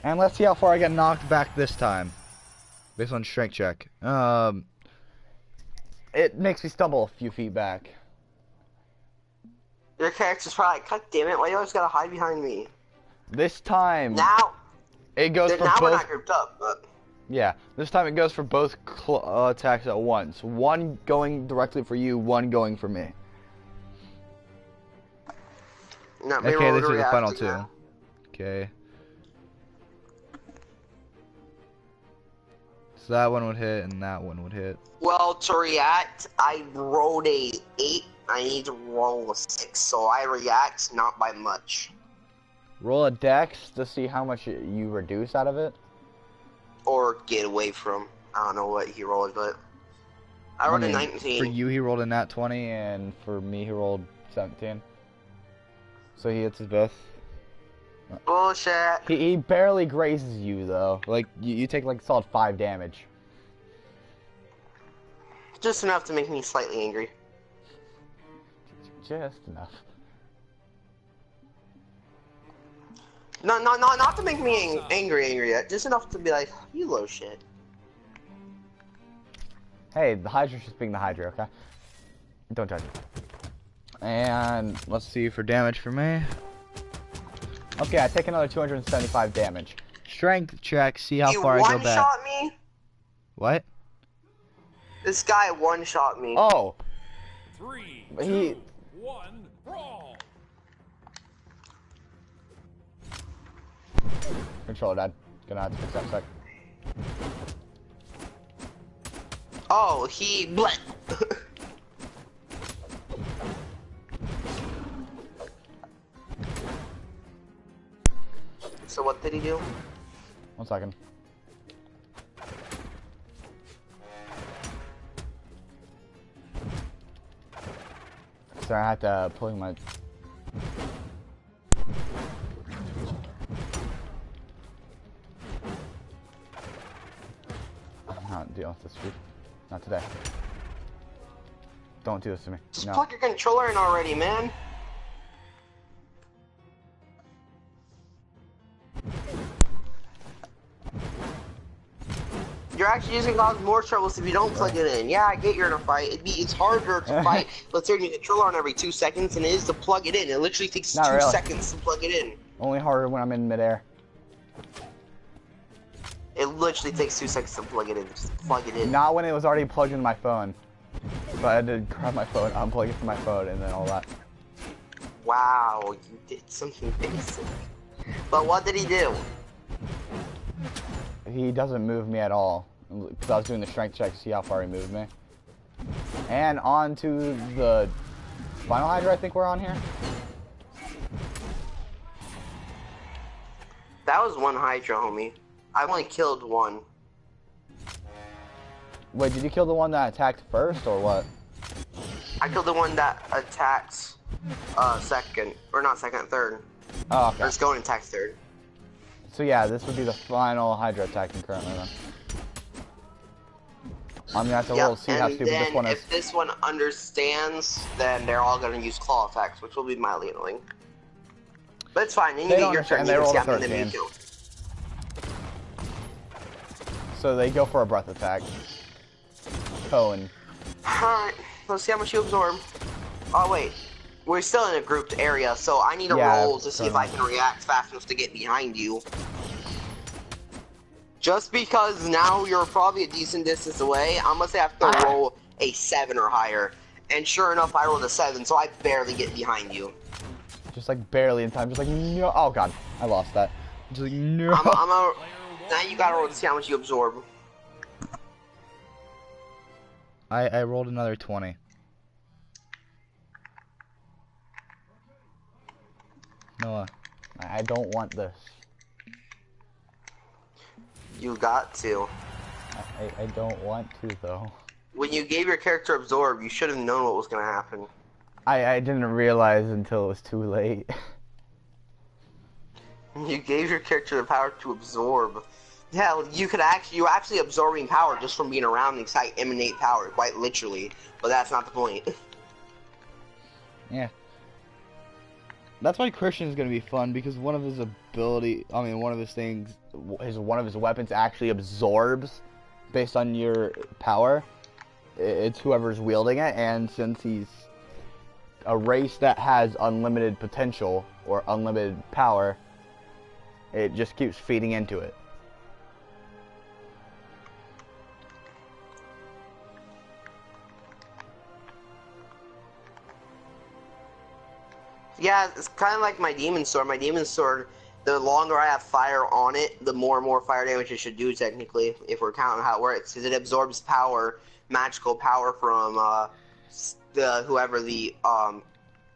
And let's see how far I get knocked back this time, based on strength check. It makes me stumble a few feet back. Your character's probably like, God damn it, why you always gotta hide behind me? This time, Now, it goes for now we're both. not grouped up, but Yeah, this time it goes for both attacks at once. One going directly for you, one going for me. no, Okay, these are the final two. Okay. So that one would hit, and that one would hit. Well, to react, I rolled a 8. I need to roll a 6, so I react not by much. Roll a dex to see how much you reduce out of it. Or get away from. I don't know what he rolled, but I rolled a 19. For you, he rolled a nat 20. And for me, he rolled 17. So he hits us both. Bullshit. He barely grazes you, though. Like, you take, like, solid 5 damage. Just enough to make me slightly angry. Just enough. No, not to make me angry yet. Just enough to be like, you little shit. Hey, the Hydra's just being the Hydra, okay? Don't judge me. And Let's see for damage for me. okay, I take another 275 damage. Strength check, see how You far I go back. one-shot me? What? This guy one-shot me. Oh, 3, He- 2, 1, brawl. controller died. Gonna have to fix that in a sec. Oh, he bled. So what did he do? 1 second. Sorry, I had to pull my. I'm not dealing with this, dude. Not today. Don't do this to me. Just No. plug your controller in already, man. You're actually just gonna cause more troubles if you don't plug it in. Yeah, I get you're in a fight. It's harder to fight. Let's turn your controller on every 2 seconds than it is to plug it in. It literally takes Not 2 really. seconds to plug it in. Only harder when I'm in midair. It literally takes 2 seconds to plug it in. Just plug it in. Not when it was already plugged into my phone. So I had to grab my phone, unplug it from my phone, and then all that. Wow, you did something basic. But what did he do? He doesn't move me at all. Because I was doing the strength check to see how far he moved me. And on to the final Hydra I think we're on here. That was one Hydra, homie. I only killed one. Wait, did you kill the one that attacked first, or what? I killed the one that attacked second. Or not second, third. Oh, okay. Let's go and attack third. So yeah, this would be the final Hydra attacking currently then. I'm gonna have to roll to see how stupid this one is. If this one understands, then they're all gonna use claw attacks, which will be mildly annoying. But it's fine, then you get your turn, and they roll a 13. So they go for a breath attack. Cohen. Alright, let's see how much you absorb. Oh wait, we're still in a grouped area, so I need to roll to see if I can react fast enough to get behind you. Just because now you're probably a decent distance away, I'm gonna say I have to roll a 7 or higher. And sure enough, I rolled a 7, so I barely get behind you. Just like barely in time, just like no. Oh god, I lost that. Just like no. Now you gotta roll to see how much you absorb. I rolled another 20. Noah, I don't want this. You got to. I don't want to though. When you gave your character absorb, you should have known what was gonna happen. I didn't realize until it was too late. You gave your character the power to absorb. Yeah, you're actually absorbing power just from being around things. I emanate power, quite literally. But that's not the point. Yeah. That's why Christian is gonna be fun, because one of his one of his things, one of his weapons actually absorbs based on your power. It's whoever's wielding it, and since he's a race that has unlimited potential or unlimited power, it just keeps feeding into it. Yeah, it's kind of like my demon sword. My demon sword, the longer I have fire on it, the more and more fire damage it should do, technically, if we're counting how it works, because it absorbs power, magical power from whoever the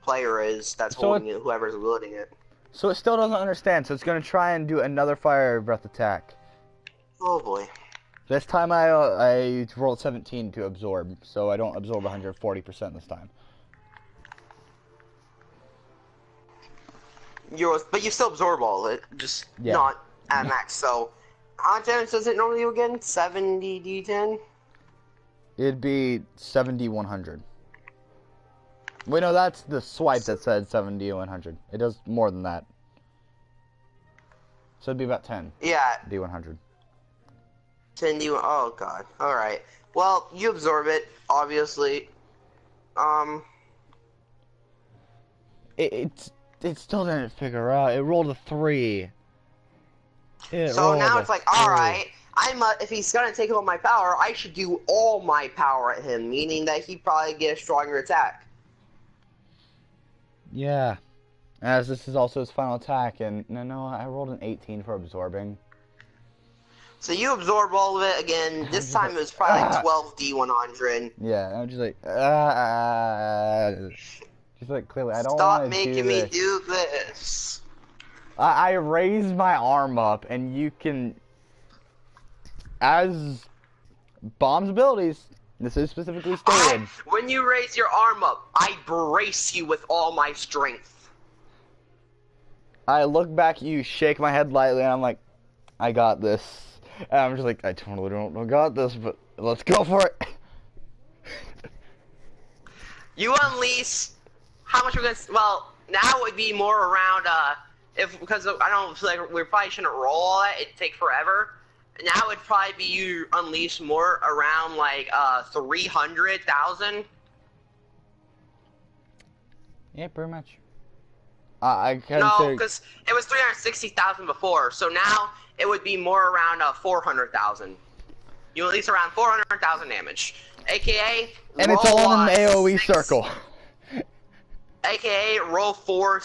player is that's holding it, whoever's wielding it. So it still doesn't understand, so it's going to try and do another fire breath attack. Oh boy. This time I rolled 17 to absorb, so I don't absorb 140% this time. But you still absorb all of it, just not at max. So, how much damage does it normally do again? 70 d10? It'd be 70-100. Wait, no, that's the swipe that said 70-100. It does more than that. So it'd be about 10. Yeah. D100. 10 D1. Oh god. All right. Well, you absorb it, obviously. It still didn't figure out. It rolled a 3. So now it's like, alright, if he's gonna take all my power, I should do all my power at him, meaning that he'd probably get a stronger attack. Yeah. As this is also his final attack, and no, I rolled an 18 for absorbing. So you absorb all of it again. This time it was probably like 12 D100. Yeah, I'm just like, just like, clearly, I don't want Stop to making me do this. I raised my arm up, and you can, as Bomb's abilities, this is specifically stated. When you raise your arm up, I brace you with all my strength. I look back at you, shake my head lightly, and I'm like, I got this. And I'm just like, I totally don't got this, but let's go for it. You unleash. How much we're gonna? Well, now it would be more around because I don't feel like we probably shouldn't roll all that. It'd take forever. Now it'd probably be you unleash more around like 300,000. Yeah, pretty much. I can't No, because it was 360,000 before, so now it would be more around 400,000. You at least around 400,000 damage, aka. And it's all in an AOE circle. AKA roll 4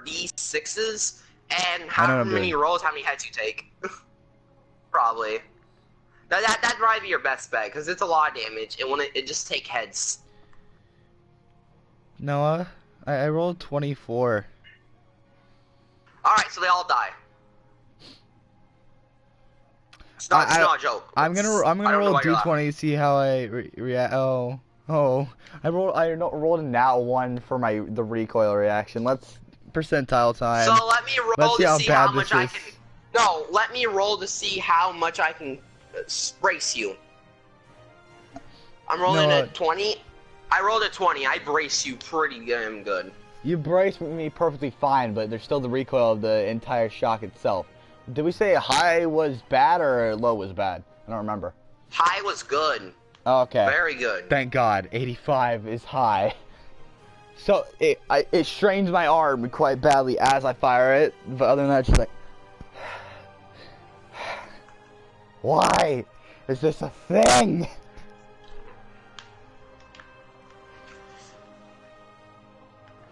d6s, and how many rolls, how many heads you take. Probably. That'd probably be your best bet, because it's a lot of damage. It just take heads. Noah, I rolled 24. Alright, so they all die. It's not a joke. I'm gonna roll d20 to see how I react. Oh, I rolled a nat 1 for the recoil reaction. Let's percentile time. So let me roll to see how much I can. is. No, let me roll to see how much I can brace you. I'm rolling a 20. I rolled a 20. I brace you pretty damn good. You brace me perfectly fine, but there's still the recoil of the entire shock itself. Did we say high was bad or low was bad? I don't remember. High was good. Okay. Very good. Thank God. 85 is high. So it strains my arm quite badly as I fire it, but other than that, it's just like, why is this a thing?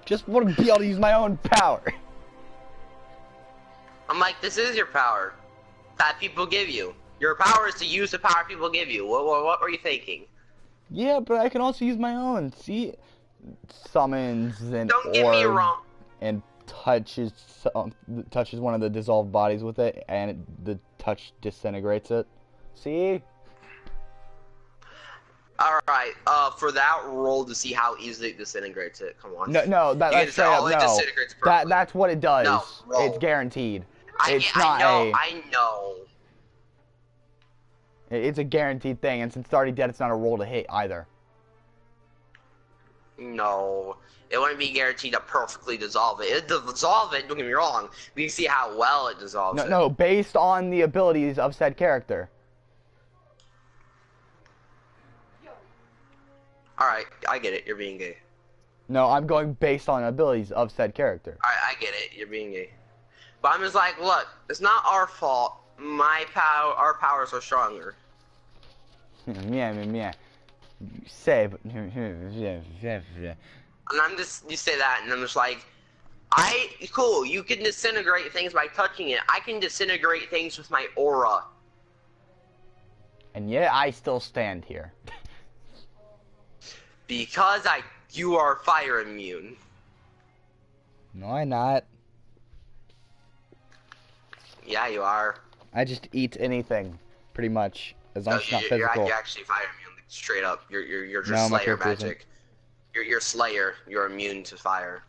Just want to be able to use my own power. I'm like, this is your power that people give you. Your power is to use the power people give you. What were you thinking? Yeah, but I can also use my own. See, summons and Don't get me wrong. And touches one of the dissolved bodies with it, and the touch disintegrates it. See? Alright, for that, roll to see how easily it disintegrates it. Come on. No, that's straight up, no. That's what it does. No, roll. It's guaranteed. I know. It's a guaranteed thing, and since it's already dead, it's not a roll to hit either. No. It wouldn't be guaranteed to perfectly dissolve it. It'd dissolve it, don't get me wrong. We can see how well it dissolves it. No, based on the abilities of said character. Alright, I get it. You're being gay. No, I'm going based on abilities of said character. Alright, I get it. You're being gay. But I'm just like, look, it's not our fault. Our powers are stronger. Yeah. Say, but And I'm just, you say that, and I'm just like, cool, you can disintegrate things by touching it. I can disintegrate things with my aura. And yet I still stand here. Because you are fire immune. No, I'm not. Yeah, you are. I just eat anything, pretty much, as long as it's not physical. You're actually fire immune, like, straight up. You're just Slayer magic. You're Slayer. You're immune to fire.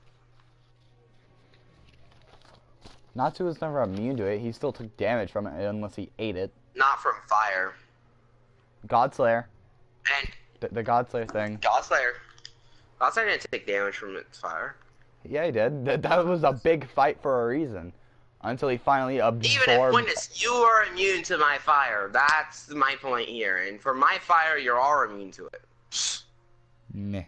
Natsu was never immune to it. He still took damage from it unless he ate it. Not from fire. Godslayer. And the Godslayer thing. Godslayer didn't take damage from its fire. Yeah, he did. That was a big fight for a reason. Until he finally absorbed... Even if, Witness, you are immune to my fire. That's my point here. And for my fire, you are immune to it. Meh.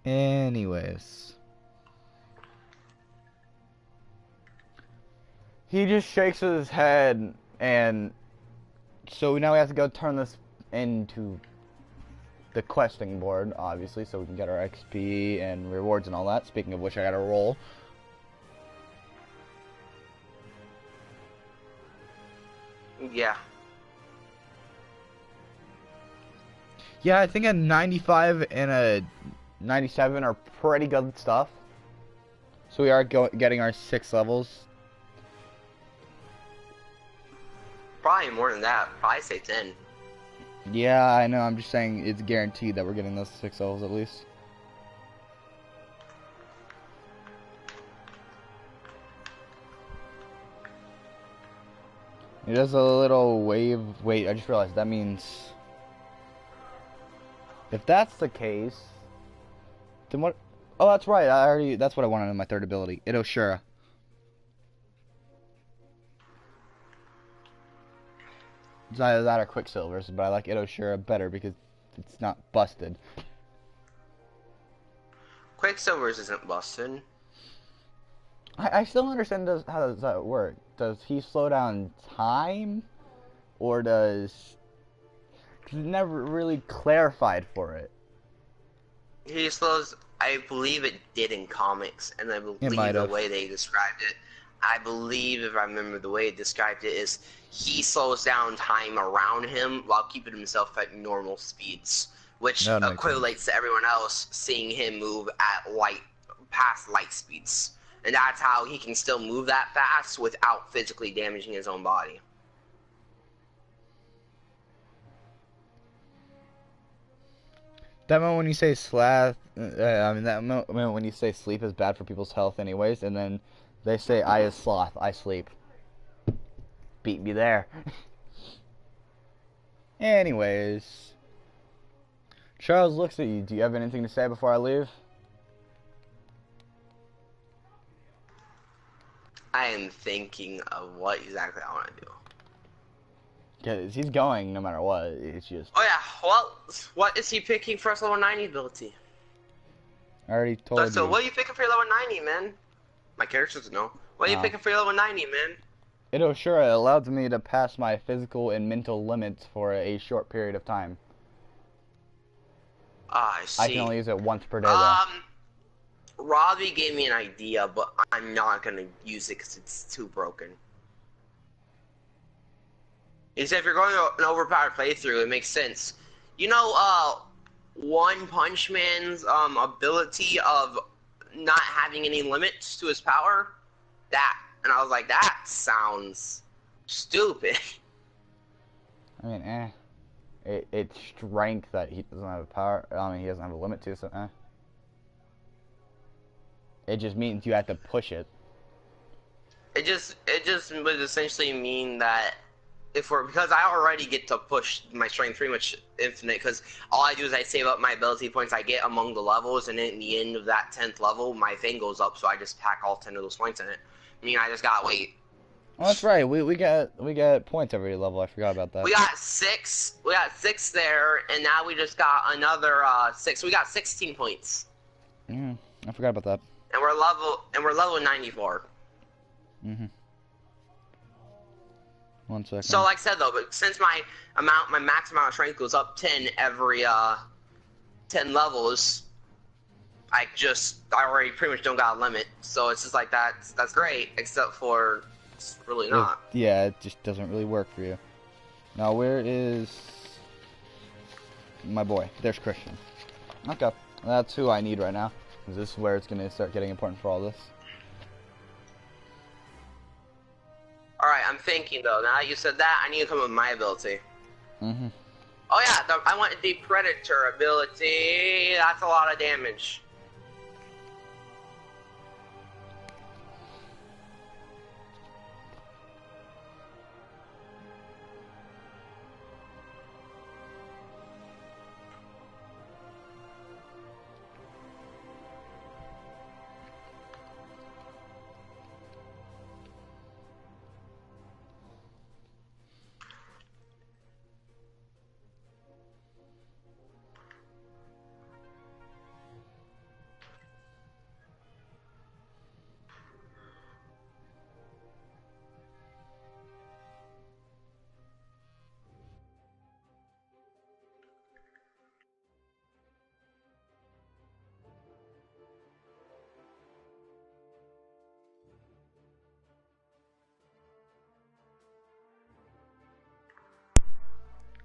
Anyways. He just shakes his head, and so now we have to go turn this into the questing board, obviously, so we can get our XP and rewards and all that. Speaking of which, I gotta roll. Yeah. Yeah, I think a 95 and a 97 are pretty good stuff. So we are getting our 6 levels. Probably more than that. Probably say 10. Yeah, I know. I'm just saying it's guaranteed that we're getting those 6 levels at least. It does a little wave. Wait, I just realized that means if that's the case, then what? Oh, that's right. That's what I wanted in my third ability. Itoshura. It's either that or Quicksilver's, but I like Itoshura better because it's not busted. Quicksilver's isn't busted. I still don't understand how does that work. Does he slow down time? Or does... Cause it never really clarified for it. He slows... I believe it did in comics, and I believe the way they described it. I believe, if I remember the way it described it, is he slows down time around him while keeping himself at normal speeds, which equates to everyone else seeing him move at past light speeds. And that's how he can still move that fast without physically damaging his own body. That moment when you say that moment when you say sleep is bad for people's health anyways, and then they say I is sloth, I sleep. Beat me there. Anyways. Charles looks at you. Do you have anything to say before I leave? I am thinking of what exactly I want to do. Because he's going no matter what. It's just... Oh yeah, well, what is he picking for his level 90 ability? I already told you. So what are you picking for your level 90, man? My character doesn't know. What are you picking for your level 90, man? Itoshura allowed me to pass my physical and mental limits for a short period of time. I see. I can only use it once per day, though. Robbie gave me an idea, but I'm not going to use it because it's too broken. He said if you're going to an overpowered playthrough, it makes sense. You know, One Punch Man's ability of not having any limits to his power? That. And I was like, that sounds stupid. I mean, It's strength that he doesn't have a power. I mean, he doesn't have a limit to, so It just means you have to push it. It just would essentially mean that because I already get to push my strength pretty much infinite, because all I do is I save up my ability points I get among the levels, and then at the end of that 10th level, my thing goes up, so I just pack all 10 of those points in it. I mean, I just gotta wait. Oh, that's right. We got points every level. I forgot about that. We got 6. We got 6 there, and now we just got another 6. We got 16 points. I forgot about that. And we're level 94. One second. So like I said though, but since my max amount of strength goes up 10 every 10 levels, I already pretty much don't got a limit. So it's just like that's great, except for it's really not. It just doesn't really work for you. Now where is my boy? There's Christian. Okay, that's who I need right now. This is where it's gonna start getting important for all this. Alright, I'm thinking though, now that you said that, I need to come up with my ability. Oh yeah, I want the Predator ability. That's a lot of damage.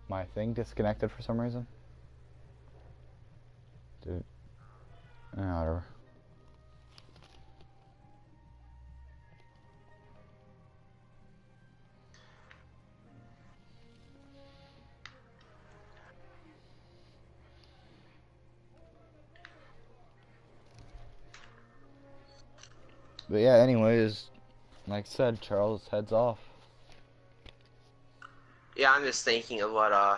My thing disconnected for some reason. Dude. Whatever. But yeah, anyways, like I said, Charles heads off. Yeah, I'm just thinking of what, I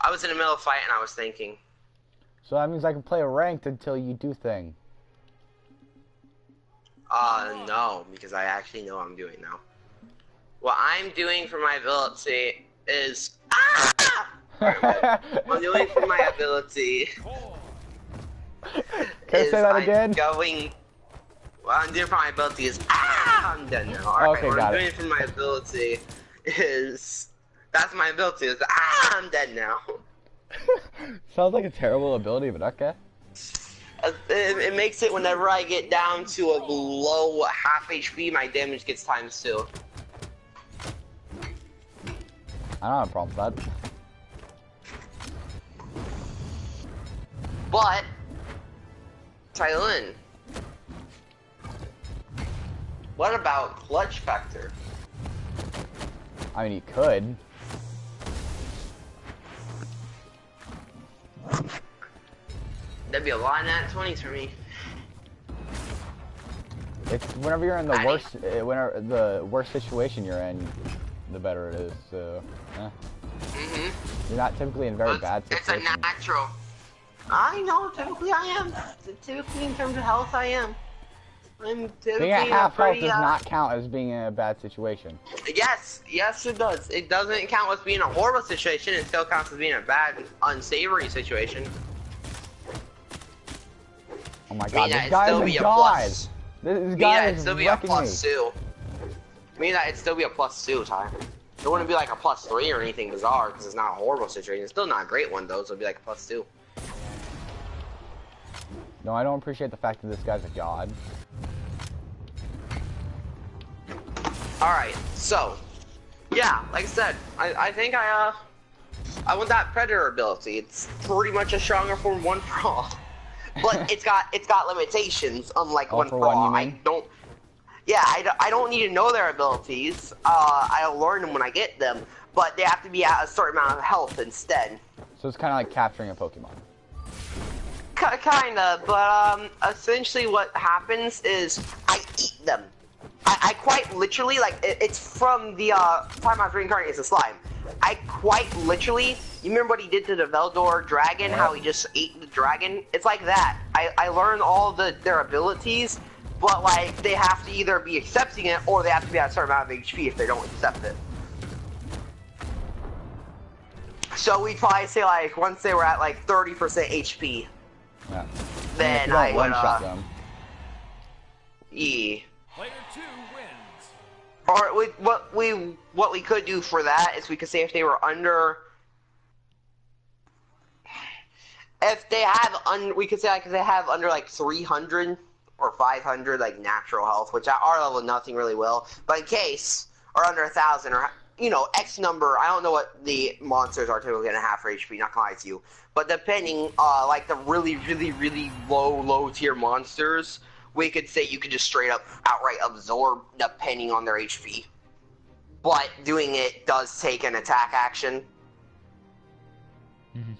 was in the middle of a fight and I was thinking. So that means I can play a ranked until you do thing. No, because I actually know what I'm doing now. What I'm doing for my ability is... Ah! What I'm doing for my ability Can I say that again? What I'm doing for my ability is... Ah! I'm done now. Alright, Okay, what got I'm it. doing for my ability is... That's my ability is... Ah! I'm dead now. Sounds like a terrible ability, but okay. It makes it whenever I get down to a below half HP, my damage gets times 2. I don't have a problem with that. But, Tylin, what about clutch factor? I mean, you could. That'd be a lot of nat 20s for me. It's whenever you're in the whenever the worst situation you're in, the better it is. So, you're not typically in very bad situations. It's a natural. I know, typically I am. Typically in terms of health, I am. I'm typically Being at half health pretty, does not count as being in a bad situation. Yes, it does. It doesn't count as being a horrible situation. It still counts as being a bad, unsavory situation. Oh my god, this guy is a god! This guy is wrecking me. Meaning that it'd still be a +2, Ty. It wouldn't be like a +3 or anything bizarre, because it's not a horrible situation. It's still not a great one, though, so it'd be like a +2. No, I don't appreciate the fact that this guy's a god. Alright, so, yeah, like I said, I think I want that Predator ability. It's pretty much a stronger form 1 for all. But it's got limitations, unlike All 1 for for one, all. you mean? I don't need to know their abilities. I'll learn them when I get them, but they have to be at a certain amount of health instead. So it's kind of like capturing a Pokemon. Kinda, but essentially what happens is I eat them. I quite literally, like, it's from the time I was reincarnated as a slime. I quite literally, you remember what he did to the Veldor dragon, how he just ate the dragon? It's like that. I learned all their abilities, but like, they have to either be accepting it, or they have to be at a certain amount of HP if they don't accept it. So we'd probably say, like, once they were at like 30% HP, Yeah. then I I one would, shot them. yeah. Player 2 wins. Or what we could do for that is we could say if they were under, we could say like if they have under like 300 or 500 like natural health, which at our level nothing really will, but in case, or under 1,000 or X number. I don't know what the monsters are typically gonna have for HP. Not gonna lie to you, but depending, like the really low tier monsters, we could say you could just straight up outright absorb depending on their HP. But doing it does take an attack action. Mm-hmm.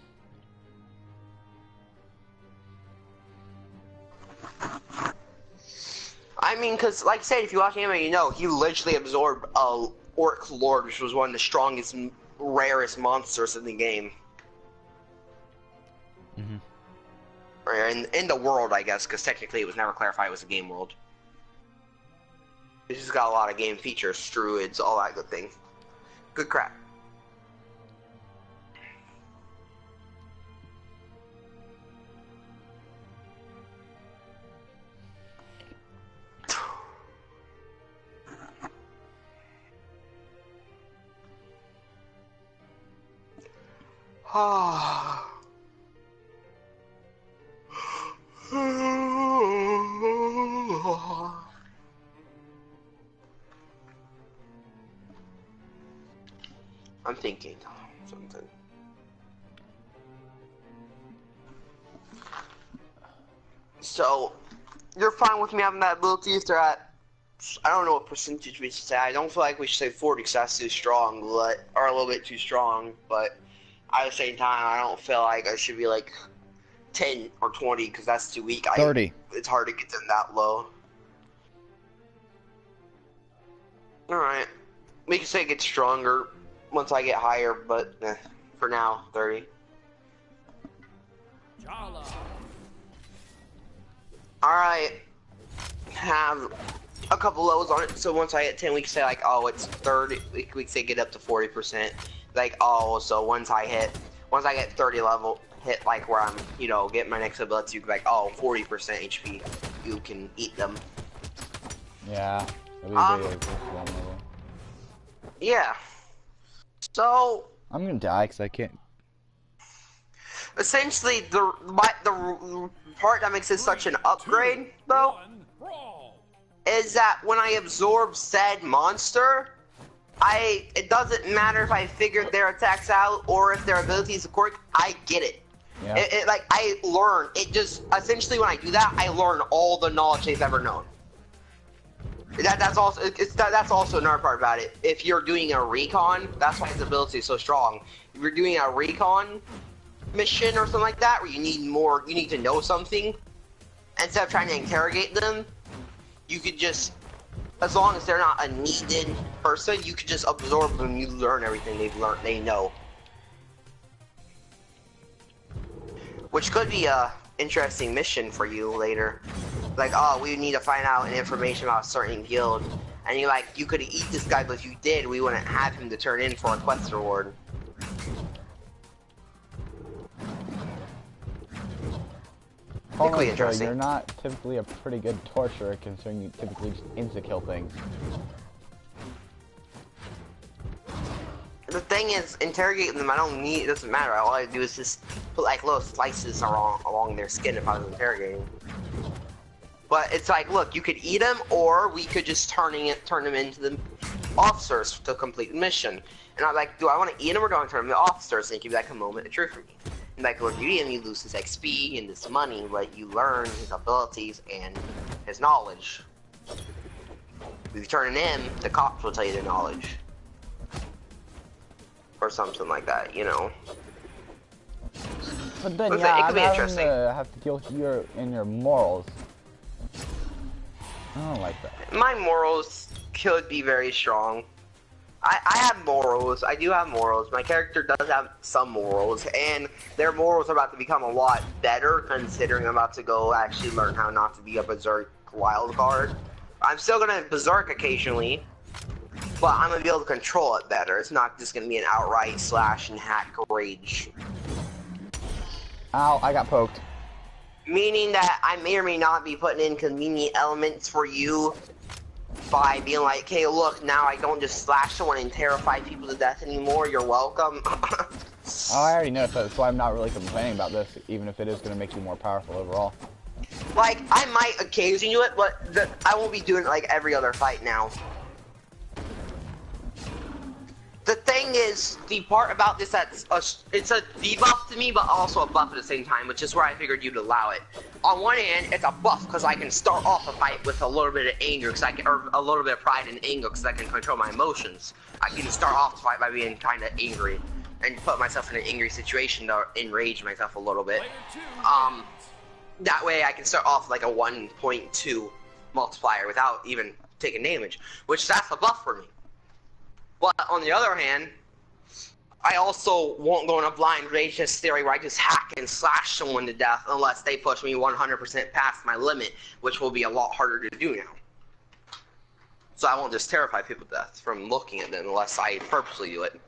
I mean, because like I said, if you watch anime, you know he literally absorbed Orc Lord, which was one of the strongest, rarest monsters in the game. Mm-hmm. Or in the world, I guess, because technically it was never clarified it was a game world. It's just got a lot of game features, druids, all that good thing. Good crap. I'm thinking something. So, you're fine with me having that ability if they're at, I don't know what percentage we should say. I don't feel like we should say 40 because that's too strong, or a little bit too strong, but at the same time, I don't feel like I should be like 10 or 20 because that's too weak. 30. It's hard to get them that low. Alright. We can say it gets stronger. once I get higher, but for now, 30. Jala. Alright. Have a couple lows on it, so once I hit 10, we can say like, oh, it's 30. We can say get up to 40%. Like, oh, so once I get 30 level, hit like where I'm, you know, getting my next ability, you can be like, oh, 40% HP. You can eat them. Yeah. Yeah. So I'm gonna die because I can't. essentially, the part that makes it such an upgrade, though, is that when I absorb said monster, it doesn't matter if I figured their attacks out or if their abilities are quirk, I get it. Yeah. Like, I learn. It just, essentially when I do that, I learn all the knowledge they've ever known. That's also another part about it. If you're doing a recon, that's why his ability is so strong. If you're doing a recon mission or something like that, where you need to know something, instead of trying to interrogate them, you could just, as long as they're not a needed person, you could just absorb them. You learn everything they know, which could be a interesting mission for you later. Like, oh, we need to find out information about a certain guild, and you're like, you could eat this guy, but if you did, we wouldn't have him to turn in for a quest reward. It could be interesting. You're not typically a pretty good torturer, considering you typically just insta-kill things. The thing is, interrogating them, it doesn't matter. All I do is just put like little slices along their skin if I was interrogating. But it's like, look, you could eat them, or we could just turn them into the officers to complete the mission. And I'm like, do I want to eat them or do I want to turn them into officers? And it could be like a moment of truth for me. And like, when you eat him, you lose his XP and this money, but you learn his abilities and his knowledge. If you turn him in, the cops will tell you the knowledge. Or something like that, you know. But then, it yeah, could be interesting. Have to deal with your morals. I don't like that. My morals could be very strong. I have morals. I do have morals. My character does have some morals, and their morals are about to become a lot better, considering I'm about to go actually learn how not to be a berserk wild card. I'm still gonna berserk occasionally, but I'm gonna be able to control it better. It's not just gonna be an outright slash and hack rage. Ow, I got poked. Meaning that I may or may not be putting in convenient elements for you by being like, hey, look, now I don't just slash someone and terrify people to death anymore. You're welcome. Oh, I already know, so that's why I'm not really complaining about this, even if it is going to make you more powerful overall. Like, I might occasionally do it, but I won't be doing it like every other fight now. The thing is, the part about this it's a debuff to me, but also a buff at the same time, which is where I figured you'd allow it. On one hand, it's a buff because I can start off a fight with a little bit of anger, or a little bit of pride and anger, because I can control my emotions. I can start off the fight by being kind of angry and put myself in an angry situation to enrage myself a little bit. That way, I can start off like a 1.2 multiplier without even taking damage, which that's a buff for me. But on the other hand, I also won't go in a blind rage theory where I just hack and slash someone to death unless they push me 100% past my limit, which will be a lot harder to do now. So I won't just terrify people to death from looking at them unless I purposely do it.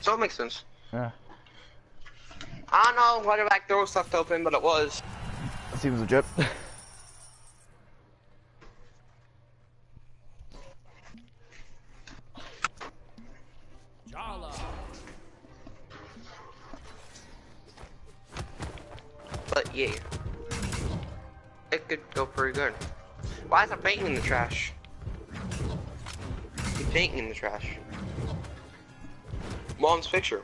So it makes sense. Yeah. I don't know why the back door was left open, but it was. Seems legit. Jala. But yeah. It could go pretty good. Why is a painting in the trash? Keep painting in the trash. Mom's picture.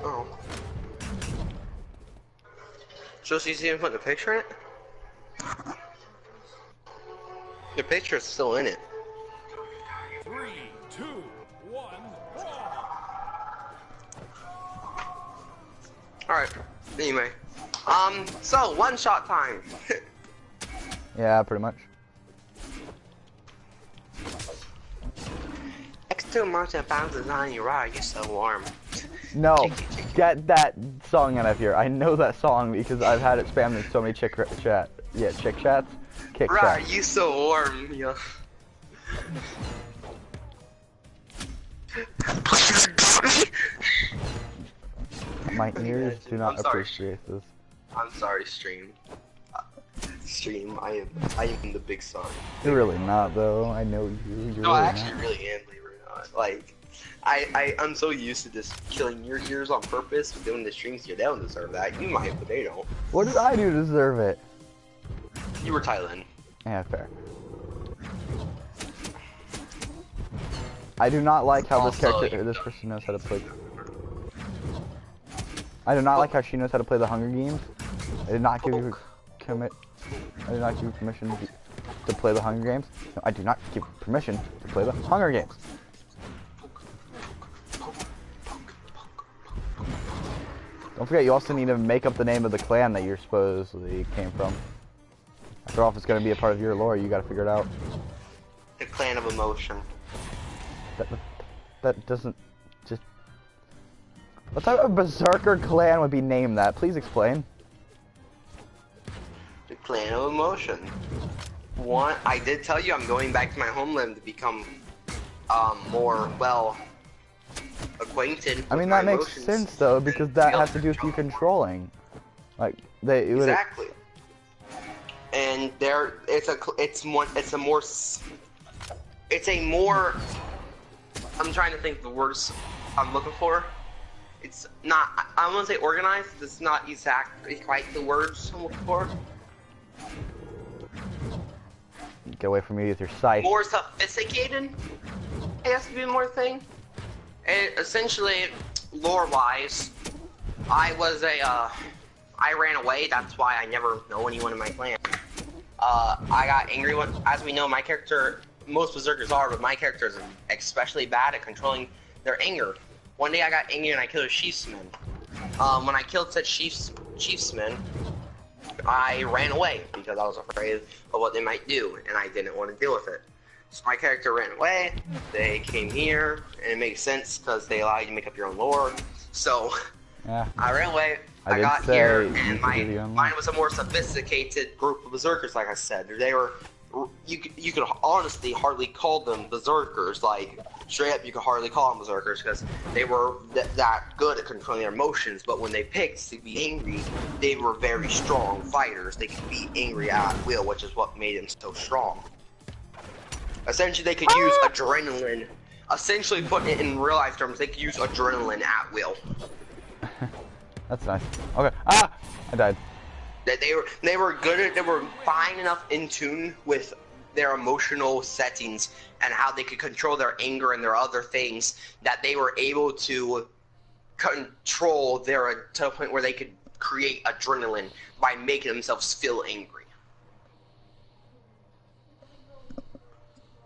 Oh. So she's even putting a picture in it? The picture is still in it. 3, 2, 1, brawl. Alright. Anyway. So one shot time. Yeah, pretty much. X2 Martin bounces on you, right? You're so warm. No, get that song out of here. I know that song because I've had it spammed in so many chick chats. Yeah, chick chats? Kick Right, chats. you so warm, yeah. My ears do not appreciate this. I'm sorry, stream. Stream, I am the big son. You're really not, though. I know you. You're No, really I actually not. really am, believe it or not. Like, I'm so used to just killing your ears on purpose, doing the streams. You don't deserve that. You might, but they don't. What did I do to deserve it? You were Thailand. Yeah, fair. I do not like how this Also, character, this person knows how to play. I do not like how she knows how to play the Hunger Games. I did not give you I did not give you permission to play the Hunger Games. No, I do not give permission to play the Hunger Games. Don't forget, you also need to make up the name of the clan that you're supposedly came from. After all, if it's going to be a part of your lore, you got to figure it out. The clan of emotion. That doesn't just... What type of berserker clan would be named that? Please explain. The clan of emotion. One, I did tell you I'm going back to my homeland to become more, well, acquainted I mean, with that my makes emotions. sense, though, because that has to do with you controlling. Like, it would... Exactly. And it's a more, I'm trying to think of the words I'm looking for. It's not, I want to say organized, it's not exactly quite the words I'm looking for. Get away from me with your sight. More sophisticated, it has to be more thing. And essentially, lore-wise, I ran away, that's why I never know anyone in my clan. I got angry when, as we know, my character, most berserkers are, but my character is especially bad at controlling their anger. One day I got angry and I killed a chiefsman. When I killed said chiefsman, I ran away because I was afraid of what they might do, and I didn't want to deal with it. So my character ran away, they came here, and it makes sense because they allow you to make up your own lore. So, Yeah. I ran away, I did got say here, you and could do your own mine was a more sophisticated group of berserkers, like I said. They were, you could honestly hardly call them berserkers, like, straight up you could hardly call them berserkers, because they were that good at controlling their emotions, but when they picked to be angry, they were very strong fighters. They could be angry at will, which is what made them so strong. Essentially, they could use adrenaline. Essentially, putting it in real life terms, they could use adrenaline at will. That's nice. Okay. Ah! I died. That they were good at, they were fine enough in tune with their emotional settings and how they could control their anger and their other things, that they were able to control their, to a point where they could create adrenaline by making themselves feel angry.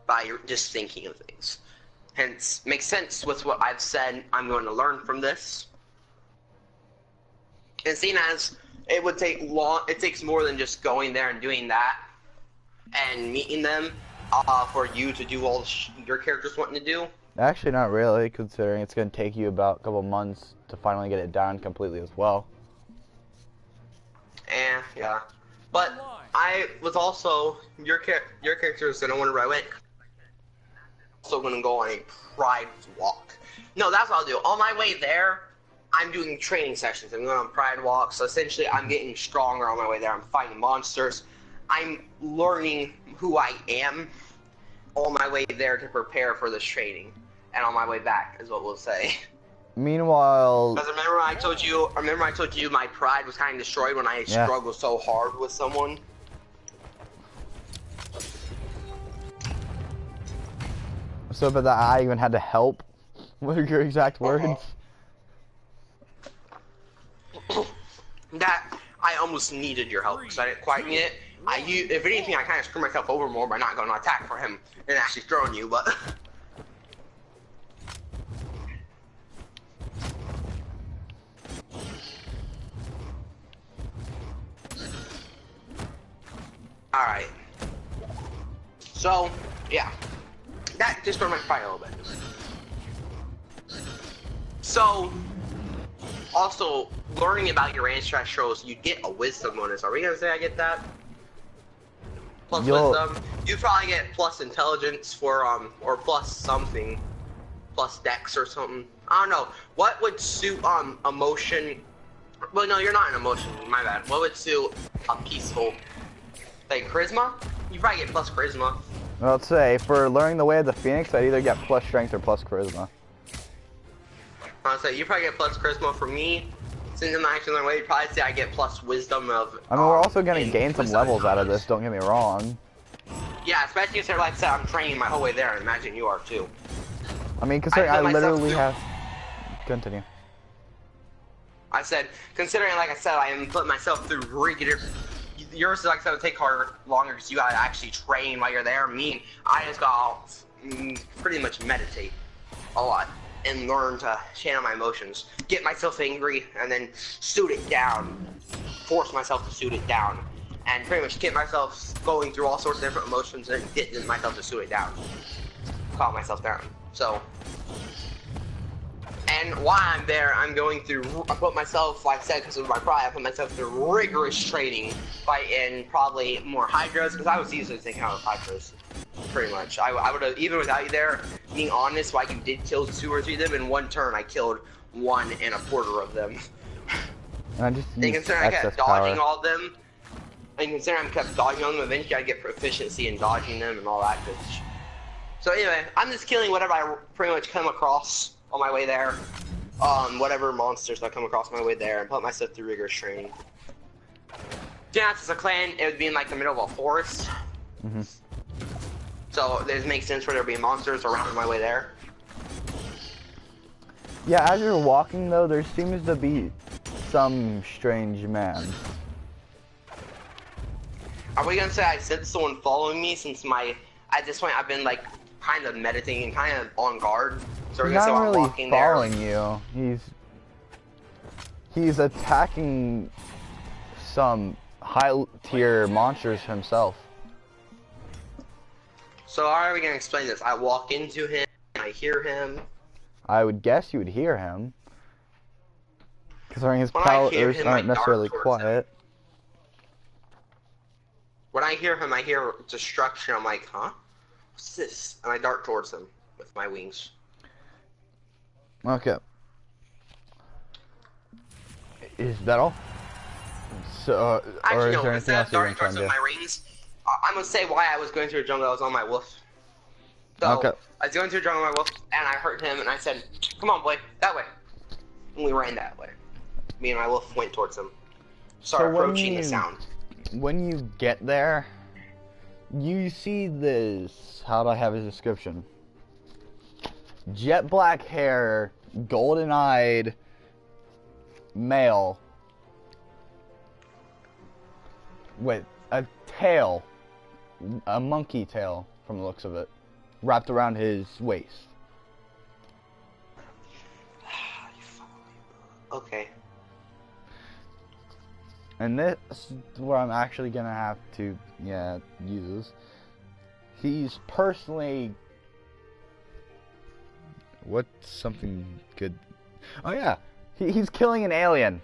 By just thinking of things. Hence, makes sense with what I've said I'm going to learn from this. And seeing as it would take it takes more than just going there and doing that and meeting them for you to do all your characters wanting to do. Actually, not really, considering it's going to take you about a couple months to finally get it down completely as well. Yeah. But I was also, your character is going to wonder where I went. Also going to go on a pride walk. No, that's what I'll do. On my way there, I'm doing training sessions. I'm going on pride walks. So essentially, I'm getting stronger on my way there. I'm fighting monsters. I'm learning who I am on my way there to prepare for this training. And on my way back is what we'll say. Meanwhile... Because remember I told you my pride was kind of destroyed when I struggled so hard with someone? So, but that I even had to help? What are your exact words? That I almost needed your help because I didn't quite need it. If anything, I kind of screwed myself over more by not going to attack for him and actually throwing you, but... Alright. So, yeah. That just turned my fire a little bit. So, also, learning about your ancestors, you get a wisdom bonus. Are we gonna say I get that? Plus wisdom. You probably get plus intelligence for, or plus something. Plus dex or something. I don't know. What would suit, emotion? Well, no, you're not an emotion. My bad. What would suit a peaceful? Like charisma? You probably get plus charisma. Well, let's say for learning the way of the Phoenix, I'd either get plus strength or plus charisma. I'll say you probably get plus charisma. For me, since I'm not actually learning the way, you'd probably say I get plus wisdom of. I mean, we're also gonna gain some levels out of this. Don't get me wrong. Yeah, especially since, like I said, I'm training my whole way there, and imagine you are too. I mean, considering I literally have. Continue. I said, considering, like I said, I am putting myself through rigorous. Yours, like I said, would take longer because you gotta actually train while you're there. Me, I just gotta pretty much meditate a lot and learn to channel my emotions, get myself angry, and then suit it down, force myself to suit it down, and pretty much get myself going through all sorts of different emotions and get myself to suit it down, calm myself down. So. And while I'm there, I'm going through, I put myself, like I said, because of my pride, I put myself through rigorous training, fighting probably more Hydras, because I was easily taking out Hydras, pretty much. I would have, even without you there, being honest, like you did kill 2 or 3 of them, in one turn I killed 1 1/4 of them. And considering I kept dodging all of them, and considering I kept dodging on them, eventually I get proficiency in dodging them and all that good shit. So anyway, I'm just killing whatever I pretty much come across on my way there, whatever monsters I come across on my way there, and put myself through rigorous training. Yeah, as a clan, it would be in like the middle of a forest. So it makes sense for there being monsters around my way there. Yeah, as you're walking though, there seems to be some strange man. Are we gonna say I sense someone following me since at this point I've been like kind of meditating and kind of on guard? So He's not really following you. He's attacking some high-tier monsters himself. So how are we gonna explain this? I walk into him, I hear him. I would guess you would hear him, considering his powers aren't necessarily quiet. When I hear him, I hear destruction. I'm like, huh? What's this? And I dart towards him with my wings. Okay. Is that all? So, actually, or is no, there anything else you're darting towards my rings, I'm gonna say why I was going through a jungle. I was on my wolf. So, okay. I was going through a jungle on my wolf, and I heard him, and I said, "Come on, boy, that way." And we ran that way. Me and my wolf went towards him. Started approaching the sound. When you get there, you see this. How do I have his description? Jet black hair, golden-eyed male with a tail, a monkey tail from the looks of it, wrapped around his waist. Okay. And this is where I'm actually gonna have to, use. He's personally. What's something good? Oh yeah, he's killing an alien.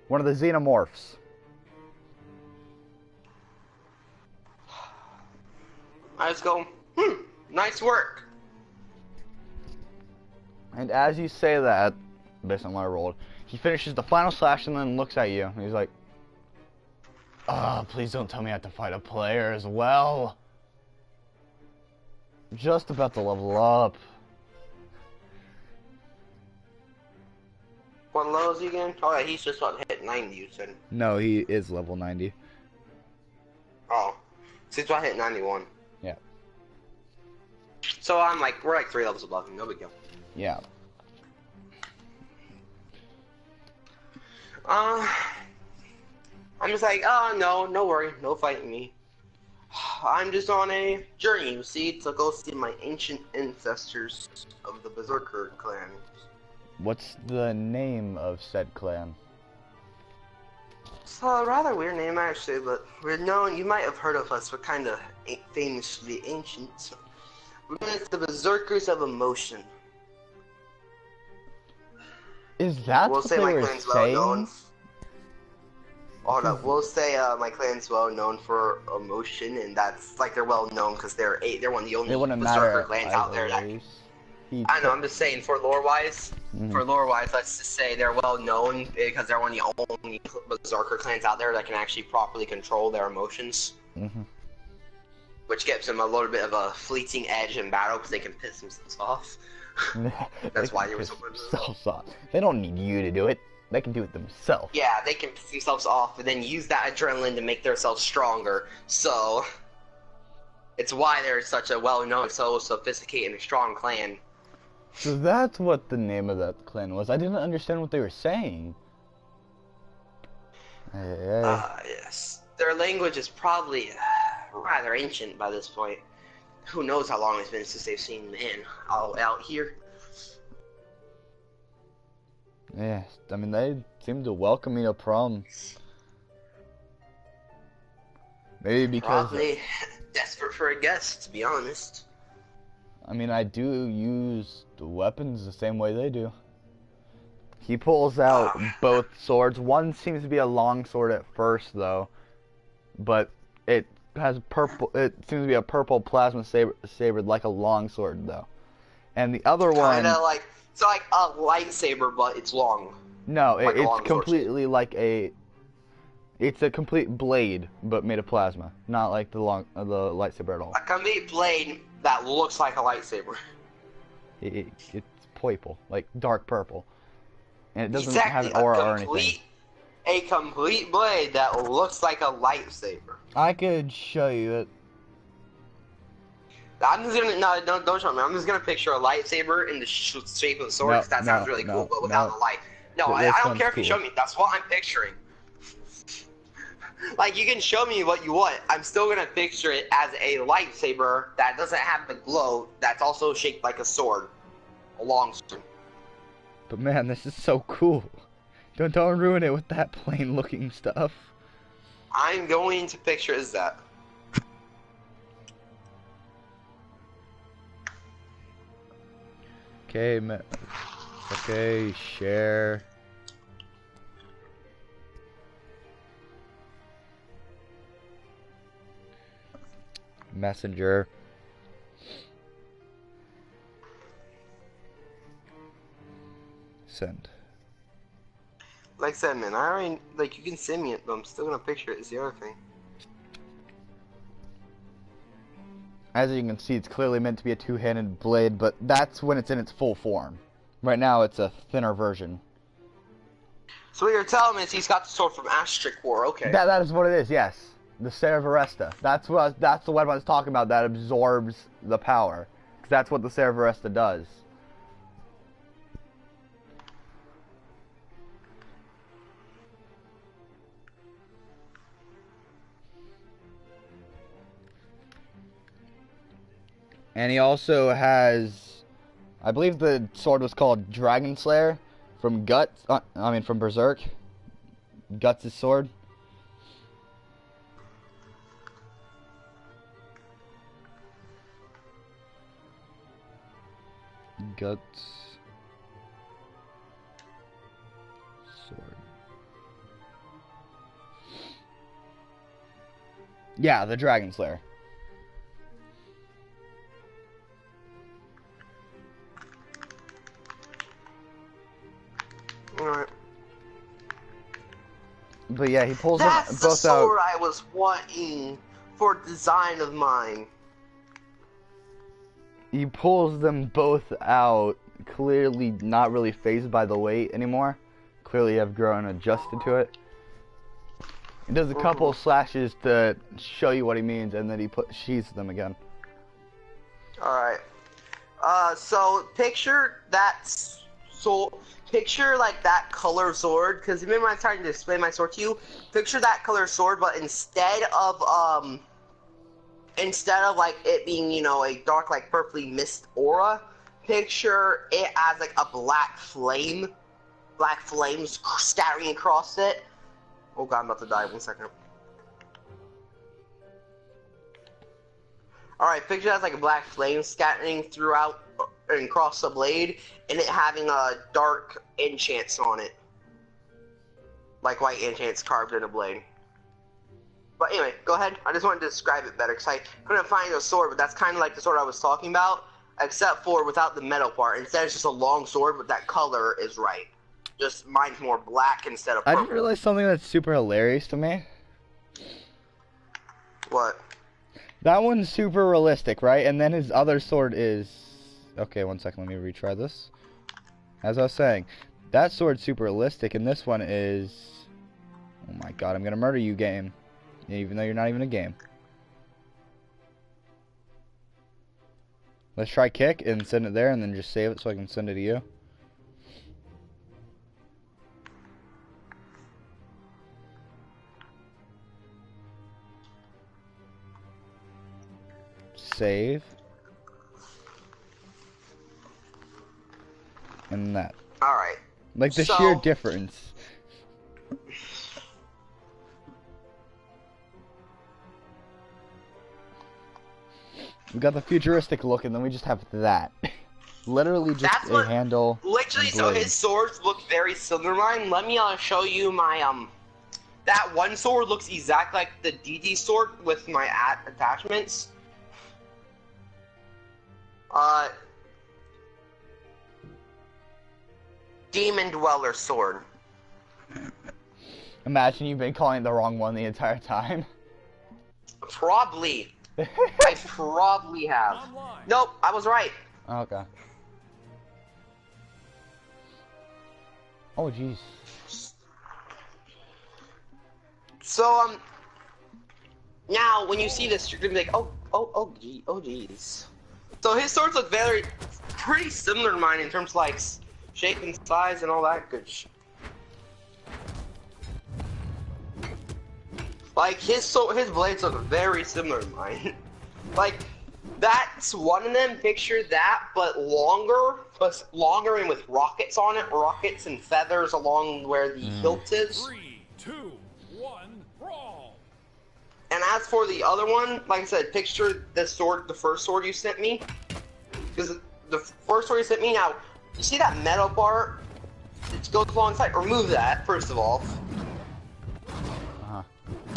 One of the xenomorphs. I just go, nice work. And as you say that, based on what I rolled, he finishes the final slash and then looks at you. And he's like, please don't tell me I have to fight a player as well. Just about to level up. What level is he again? Oh yeah, he's just about to hit 90, you said. No, he is level 90. Oh. Since I hit 91. Yeah. So we're like 3 levels above him, no big deal. Yeah. I'm just like, no worry, no fighting me. I'm just on a journey, you see, to go see my ancient ancestors of the Berserker clan. What's the name of said clan? It's a rather weird name actually, but we're known. You might have heard of us. We're kind of famously ancient. We're known as the Berserkers of Emotion. Is that We'll what say they my were clan's saying? well known. Hold up. We'll say my clan's well known for emotion, and that's like they're well known because they're one of the only It wouldn't Berserker matter clans out there that. either. I know. I'm just saying for lore wise. For lore wise, let's just say they're well known because they're one of the only Berserker clans out there that can actually properly control their emotions. Which gives them a little bit of a fleeting edge in battle because they can piss themselves off. That's why they were so good. They don't need you to do it. They can do it themselves. Yeah, they can piss themselves off and then use that adrenaline to make themselves stronger. So, it's why they're such a well-known, so sophisticated and strong clan. So that's what the name of that clan was. I didn't understand what they were saying. Yes. Their language is probably rather ancient by this point. Who knows how long it's been since they've seen man all out here. Yeah, I mean, they seem to welcome me no problem. Maybe because... Probably desperate for a guest, to be honest. I mean, I do use the weapons the same way they do. He pulls out both swords. One seems to be a long sword at first, though. But it has purple... It seems to be a purple plasma saber like a long sword, though. And the other one... Kinda like... It's like a lightsaber, but it's long. No, like it's completely like a... It's a complete blade, but made of plasma. Not like the lightsaber at all. A complete blade that looks like a lightsaber. It's purple, like dark purple. And it doesn't have an aura or anything. A complete blade that looks like a lightsaber. I could show you it. I'm just gonna don't show me. I'm just gonna picture a lightsaber in the shape of a sword. No, that sounds really cool, but without the light. No, I don't care if you show me. That's what I'm picturing. Like, you can show me what you want. I'm still gonna picture it as a lightsaber that doesn't have the glow. That's also shaped like a sword, a long sword. But man, this is so cool. Don't ruin it with that plain looking stuff. I'm going to picture as that. Okay, share. Messenger. Send. Like I said, man, I already, like, you can send me it, but I'm still gonna picture it, is the other thing. As you can see, it's clearly meant to be a two-handed blade, but that's when it's in its full form. Right now, it's a thinner version. So what you're telling me is he's got the sword from Aztec War, okay. That is what it is, yes. The Seravaresta. That's the weapon I was talking about that absorbs the power. 'Cause that's what the Seravaresta does. And he also has, I believe the sword was called Dragon Slayer from Guts. From Berserk. Guts' sword. Guts sword. Yeah, the Dragon Slayer. Alright. But yeah, he pulls That's them the both sword out. I was wanting for design of mine. He pulls them both out, clearly not really fazed by the weight anymore. Clearly have grown adjusted to it. He does a couple slashes to show you what he means, and then he sheathes them again. Alright. So picture that picture like that color sword, because remember I tried to display my sword to you? Picture that color sword, but instead of like it being, you know, a dark like purpley mist aura, picture it as like a black flames scattering across it. Oh god, I'm about to die. 1 second. Alright, picture that as like a black flame scattering throughout and across the blade, and it having a dark enchants on it. Like white enchants carved in a blade. But anyway, go ahead. I just wanted to describe it better because I couldn't find a sword, but that's kind of like the sword I was talking about, except for without the metal part. Instead, it's just a long sword, but that color is right. Just mine's more black instead of purple. I didn't realize something that's super hilarious to me. What? That one's super realistic, right? And then his other sword is... Okay, 1 second, let me retry this. As I was saying, that sword's super realistic, and this one is... Oh my god, I'm gonna murder you, game. Even though you're not even a game. Let's try kick and send it there, and then just save it so I can send it to you. Save. And that. Alright. Like the sheer difference. We got the futuristic look, and then we just have that. Literally just a handle. Literally, so his swords look very similar to mine. Let me show you my that one sword looks exactly like the DD sword with my attachments. Demon Dweller sword. Imagine you've been calling the wrong one the entire time. Probably. I probably have. Nope, I was right. Okay. Oh, jeez. So, now, when you see this, you're gonna be like, oh, geez. So his swords look pretty similar to mine in terms of, like, shape and size and all that good shit. Like, his blades look very similar to mine. Like, that's one of them, picture that, but longer and with rockets on it, rockets and feathers along where the hilt is. 3, 2, 1, brawl. And as for the other one, like I said, picture the sword, the first sword you sent me. Because the first sword you sent me, now, you see that metal part? It goes alongside, remove that, first of all.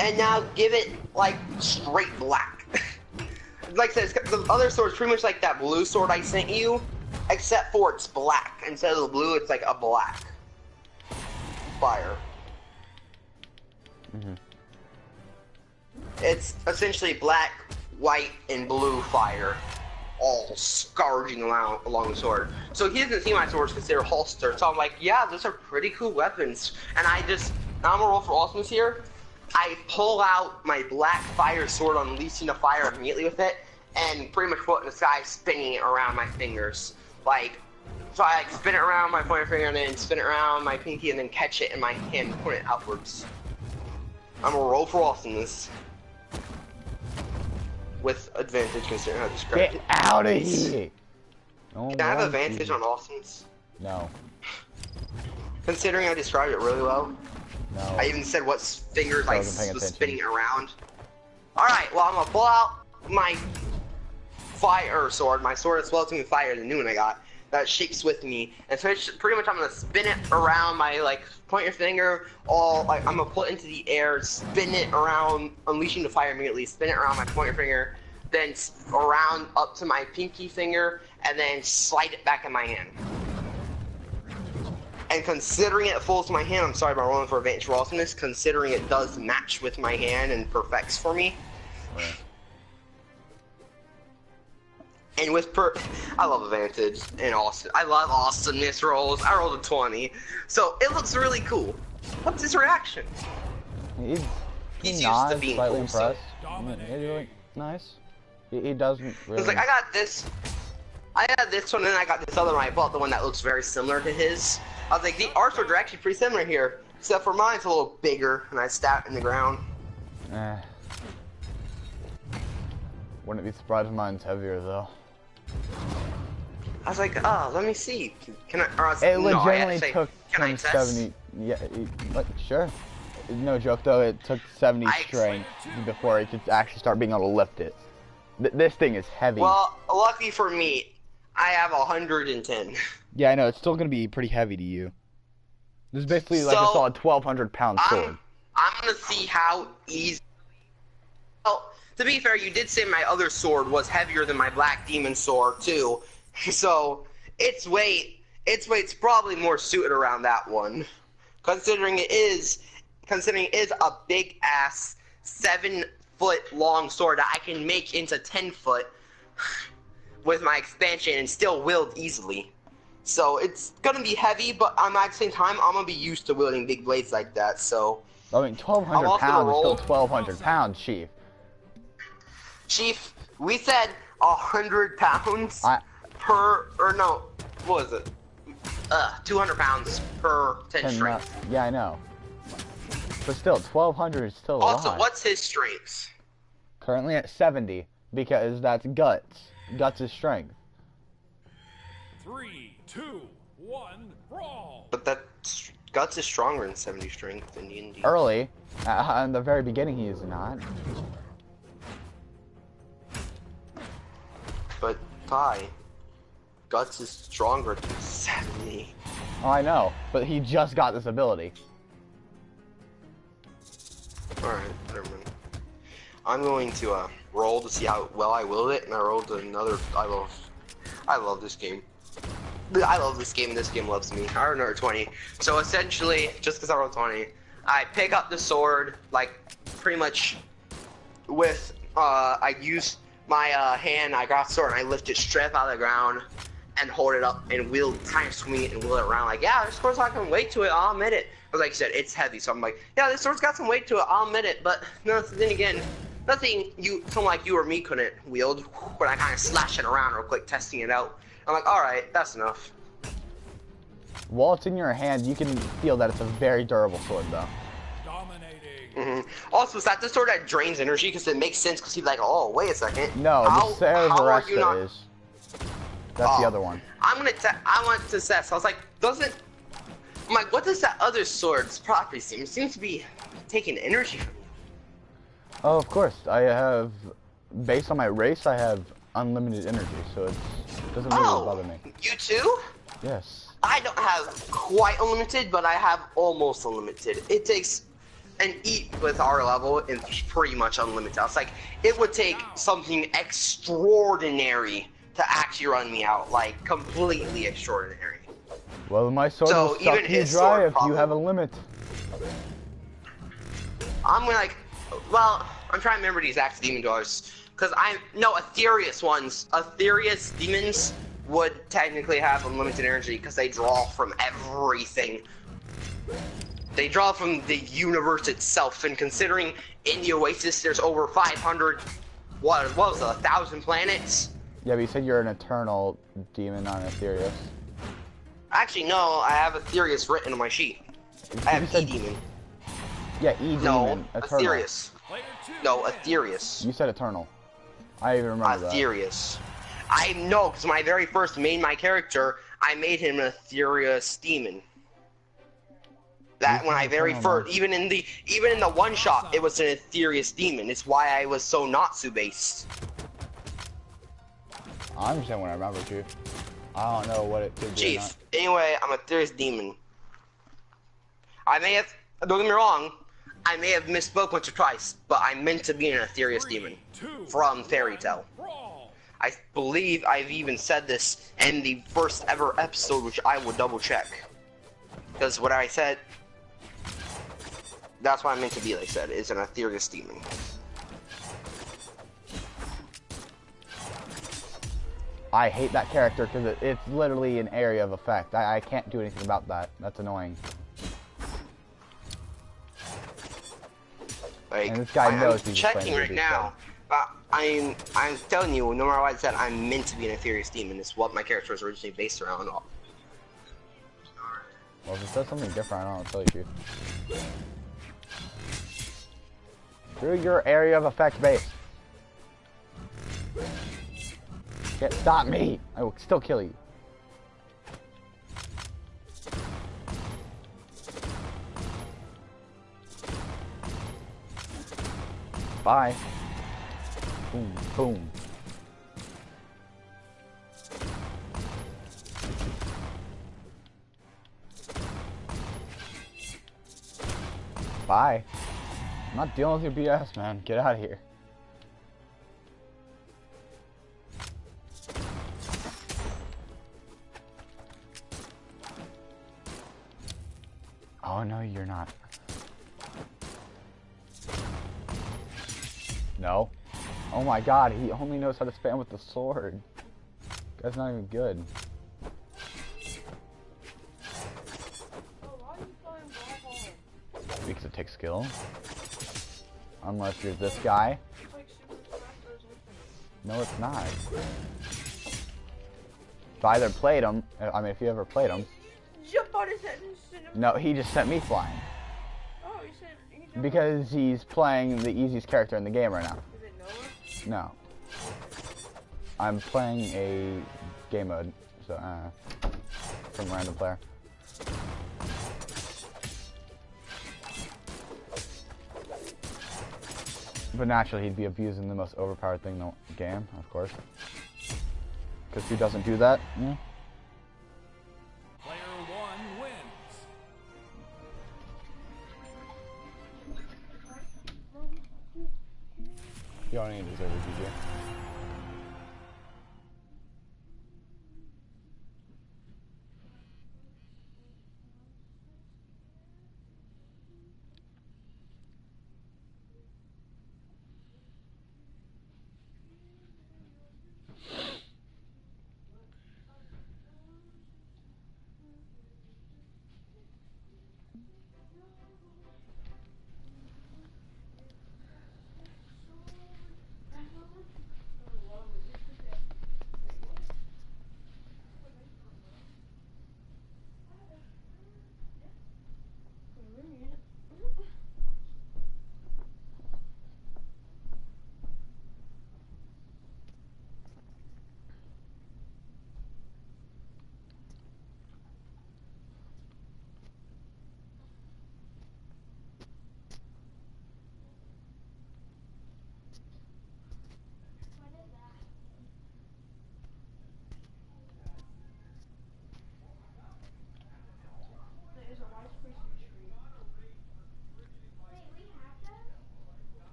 And now give it, like, straight black. Like I said, the other sword's pretty much like that blue sword I sent you, except for it's black. Instead of the blue, it's like a black fire. It's essentially black, white, and blue fire, all scourging along the sword. So he doesn't see my swords because they're holstered. So I'm like, yeah, those are pretty cool weapons. And now I'm gonna roll for awesomeness here. I pull out my black fire sword, unleashing the fire immediately with it, and pretty much put it in the sky, spinning it around my fingers. Like, so I like spin it around my pointer finger, and then spin it around my pinky, and then catch it in my hand and point it outwards. I'm gonna roll for awesomeness. With advantage, considering how I described it. Get out of here! Can I have advantage on awesomeness? No. Considering I described it really well. No. I even said what fingers I was spinning it around. Alright, well, I'm gonna pull out my fire sword, my sword that's well to me fire, the new one I got, that shakes with me. And so it's pretty much I'm gonna spin it around my, like, point your finger, I'm gonna put it into the air, spin it around, unleashing the fire immediately, spin it around my pointer finger, then around up to my pinky finger, and then slide it back in my hand. And considering it falls to my hand, I'm sorry about rolling for advantage for awesomeness, considering it does match with my hand and perfects for me. Right. And with I love advantage and awesome. I love awesomeness rolls. I rolled a 20. So it looks really cool. What's his reaction? He's used not to being slightly cool, impressed. so. He's really nice. He doesn't really... It's like, I got this one, and I got this other one. I bought the one that looks very similar to his. I was like, the art swords are actually pretty similar here, except for mine's a little bigger, and I stab it in the ground. Wouldn't be surprised if mine's heavier, though. I was like, oh, let me see. Can I? Or I was, It no, legitimately took can I him test? 70... Yeah, like, sure. No joke though, it took 70 I- strength before it could actually start being able to lift it. This thing is heavy. Well, lucky for me, I have 110. Yeah, I know, it's still gonna be pretty heavy to you. This is basically like a So, solid 1,200-pound sword. I'm gonna see how easy. Well, to be fair, you did say my other sword was heavier than my Black Demon sword too, so its weight's probably more suited around that one, considering it is a big ass 7-foot long sword that I can make into 10-foot with my expansion and still wield easily. So it's gonna be heavy, but at the same time, I'm gonna be used to wielding big blades like that. So I mean, 1,200 pounds is still 1,200 pounds, Chief. Chief, we said 100 pounds per, or no, what was it? 200 pounds per 10 strength. Yeah, I know. But still, 1,200 is still a lot. Also, what's his strength? Currently at 70, because that's Guts. Guts is strength. 3, 2, 1, brawl! But that Guts is stronger than 70 strength in D&D. Early, in the very beginning, he is not. But Ty, Guts is stronger than 70. Oh, I know, but he just got this ability. Alright, never mind. I'm going to roll to see how well I willed it, and I rolled another. I love this game. I love this game, and this game loves me. I rolled another 20. So essentially, just because I rolled 20, I pick up the sword, like, pretty much with, I use my hand, I got the sword, and I lift it straight up out of the ground, and hold it up, and kind of swing it and wheel it around, like, yeah, this sword's got some weight to it, I'll admit it. But like you said, it's heavy, so I'm like, yeah, this sword's got some weight to it, I'll admit it, but no, then again, nothing someone like you or me couldn't wield, when I kind of slash it around real quick, testing it out. I'm like, alright, that's enough. While it's in your hand, you can feel that it's a very durable sword, though. Dominating. Also, is that the sword that drains energy? Because it makes sense, because he's like, oh, wait a second. No, the Cerberus not... is. That's the other one. I went to Seth, so I was like, I'm like, what does that other sword's property seem? It seems to be taking energy from you. Oh, of course. I have, based on my race, I have unlimited energy, so it doesn't really bother me. You too? Yes. I don't have quite unlimited, but I have almost unlimited. It takes an eat with our level, and it's pretty much unlimited. I was like, it would take something extraordinary to actually run me out, like completely extraordinary. Well, my sword will suck you dry if you have a limit. I'm like, well, I'm trying to remember the exact demon doors, because Aetherius demons would technically have unlimited energy because they draw from everything. They draw from the universe itself, and considering in the Oasis there's over 500, what was it, 1,000 planets? Yeah, but you said you're an eternal demon on Aetherius. Actually, no, I have Aetherius written on my sheet. I have E-Demon. Yeah, E-Demon. No, eternal. Aetherius. No, Aetherius. You said eternal. I even remember Aetherius. I know, because when I very first made my character, I made him an Aetherius demon. That when I very first, even in the one shot, it was an Aetherius demon. It's why I was so Natsu based. I understand what I remember, Chief. I don't know what it could be. Chief, anyway, I'm a Aetherius demon. I may have, don't get me wrong, I may have misspoke once or twice, but I meant to be an Aetherius demon from Fairy Tail. I believe I've even said this in the first ever episode, which I would double check. Because what I said, that's what I meant to be, like I said, is an Aetherius demon. I hate that character because it's literally an area of effect. I can't do anything about that. That's annoying. Like, and this guy knows he's checking right now. I'm telling you, no matter what I said, I'm meant to be an Aetherius demon. It's what my character was originally based around. Well, if it says something different, I don't know what to tell you. Through your area of effect base. Can't stop me! I will still kill you. Bye. Boom, boom. Bye. I'm not dealing with your BS, man. Get out of here. Oh, no, you're not. No. Oh my god, he only knows how to spam with the sword. That's not even good. Because it takes skill. Unless you're this guy. No, it's not. If I either played him, I mean, if you ever played him. Jump on his head and send him. No, he just sent me flying. Oh, he said. Because he's playing the easiest character in the game right now. Is it Noah? No. I'm playing a game mode, so, from a random player. But naturally, he'd be abusing the most overpowered thing in the game, of course. Because who doesn't do that? Yeah. Player one wins. You don't even deserve it, DJ.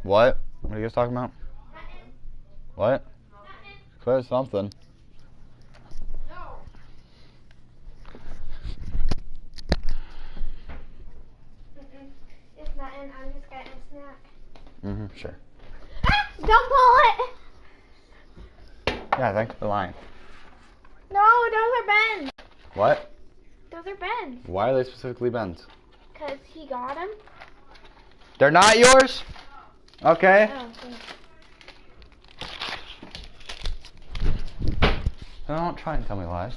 What? What are you guys talking about? What? Clear something. No. It's nothing. I'm just getting a snack. Sure. Ah! Don't pull it! Yeah, thanks for lying. No, those are Ben's. What? Those are Ben's. Why are they specifically Ben's? Because he got them. They're not yours? Okay. Oh, thanks. Don't try and tell me lies.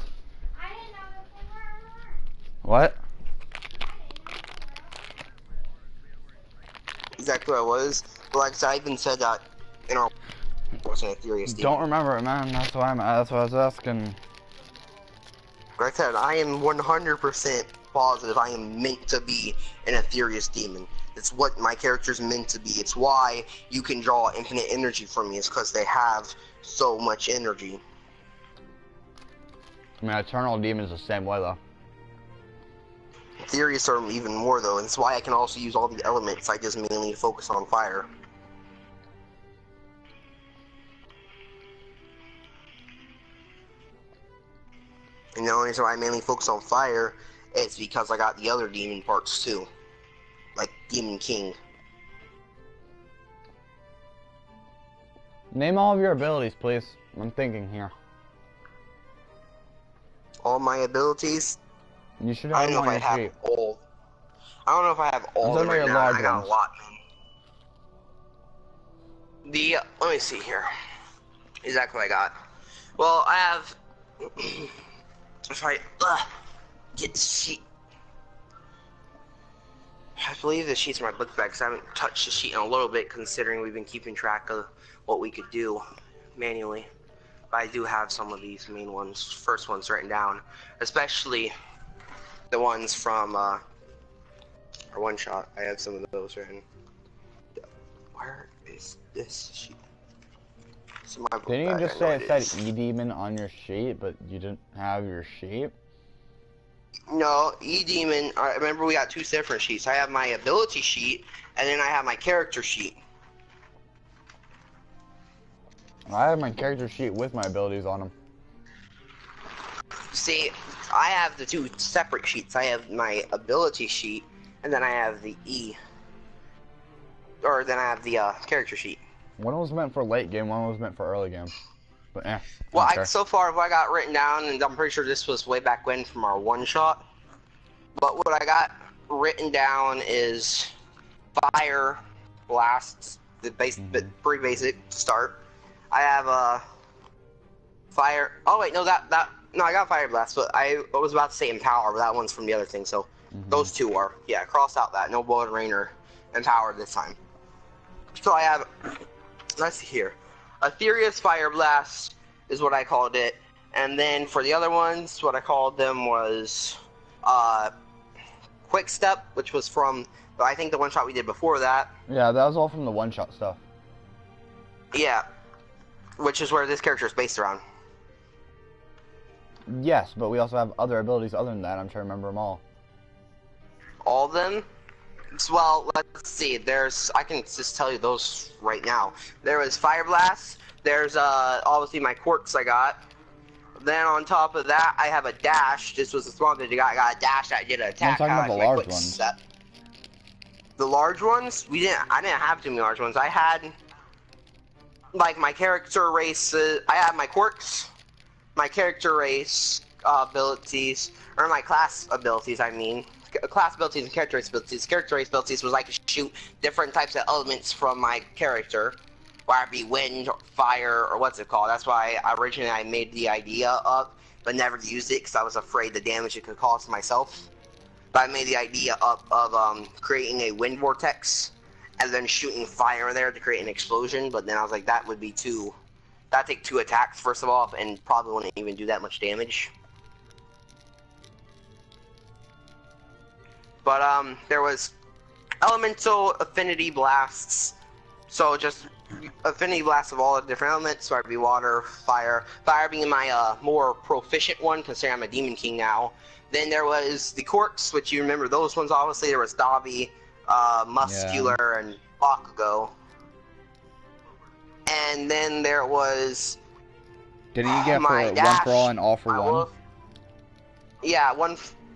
I didn't know that they were. What? Exactly what I was. But like I said, I even said that in our wasn't a Furious Demon. Don't remember it, man. That's why that's what I was asking. Like I said, I am 100% positive I am meant to be an Aetherius Demon. It's what my character's meant to be. It's why you can draw infinite energy from me. It's because they have so much energy. I mean, Eternal Demon's the same way, though. Aetherius are even more, though, and it's why I can also use all the elements. I just mainly focus on fire. And the only reason why I mainly focus on fire is because I got the other demon parts, too. Like Demon King. Name all of your abilities, please. I'm thinking here. All my abilities? You should I have don't know them if on I your have sheet. all. I don't know if I have all of them talking right about your now. large I got ones. a lot, man. Let me see here. Exactly what I got. Well, I have. If I get the sheet. I believe the sheet's in my book bag because I haven't touched the sheet in a little bit, considering we've been keeping track of what we could do manually. But I do have some of these main ones, first ones written down, especially the ones from our one shot. I have some of those written. Where is this sheet? It's in my book Didn't you bag. just say it said E-Demon on your sheet, but you didn't have your sheet? No, E-Demon, I remember we got two different sheets. I have my ability sheet, and then I have my character sheet. I have my character sheet with my abilities on them. See, I have the two separate sheets. I have my ability sheet, and then I have the then I have the character sheet. One was meant for late game, one was meant for early game. But Well, so far what I got written down, and I'm pretty sure this was way back when from our one shot. But what I got written down is fire, blasts, the pretty basic start. I have fire. Oh wait, no, no, I got fire blast, but I was about to say empower, but that one's from the other thing. So those two are cross out that no blood rain or empower this time. So I have, let's see here, Ethereus Fire Blast is what I called it, and then for the other ones, what I called them was Quick Step, which was from I think the one shot we did before that. Yeah, that was all from the one shot stuff. Yeah, which is where this character is based around. Yes, but we also have other abilities other than that. I'm trying to remember them all. All of them? Well, let's see. I can just tell you those right now. There was Fire Blast. There's obviously my quirks I got. Then on top of that, I have a dash. This was the small that I got a dash that did an attack. I'm talking about the large ones. The large ones? I didn't have too many large ones. I had like my character race. I had my quirks, my character race abilities, or my class abilities. I mean. Class abilities and character race abilities. Character race abilities was like to shoot different types of elements from my character, whether it be wind, or fire, or what's it called. That's why originally I made the idea up, but never used it because I was afraid the damage it could cause to myself. But I made the idea up of creating a wind vortex and then shooting fire in there to create an explosion. But then I was like, that would be that'd take 2 attacks first of all, and probably wouldn't even do that much damage. But there was elemental affinity blasts, so just affinity blasts of all the different elements. So it'd be water, fire being my more proficient one, considering I'm a demon king now. Then there was the quirks, which you remember those ones. Obviously, there was Dobby, Muscular, and Bakugo. And then there was. Didn't you get for one for all and all for one? Yeah,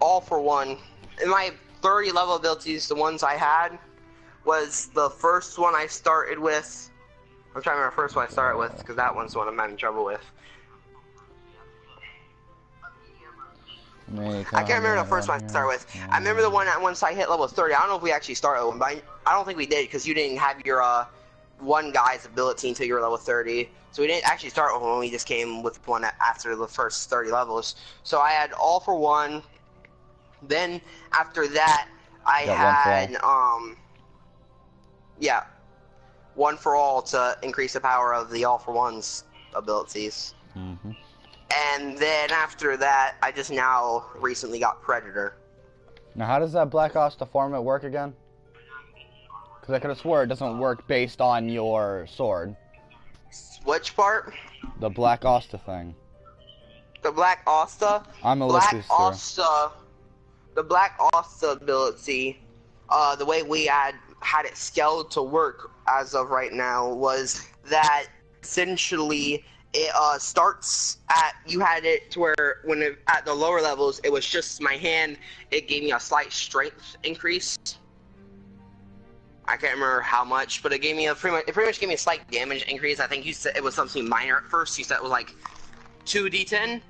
all for one. In my 30 level abilities, the ones I had was the first one I started with. I'm trying to remember the first one I started with because that one's the one I'm having trouble with. I can't remember the first one I started with. I remember the one that once I hit level 30. I don't know if we actually started with one, but I don't think we did because you didn't have your one guy's ability until you were level 30. So we didn't actually start with one. We just came with one after the first 30 levels. So I had all for one. Then after that, I had one for all to increase the power of the all for one's abilities. And then after that, I just now recently got Predator. Now, how does that Black Asta format work again? Because I could have swore it doesn't work based on your sword. Which part? The Black Asta thing. The Black Asta? I'm a Black Asta. The Black Asta ability, the way we had it scaled to work as of right now was that essentially it starts at, you had it to where at the lower levels it was just my hand, it gave me a slight strength increase. I can't remember how much, but it gave me it pretty much gave me a slight damage increase. I think you said it was something minor at first. You said it was like 2d10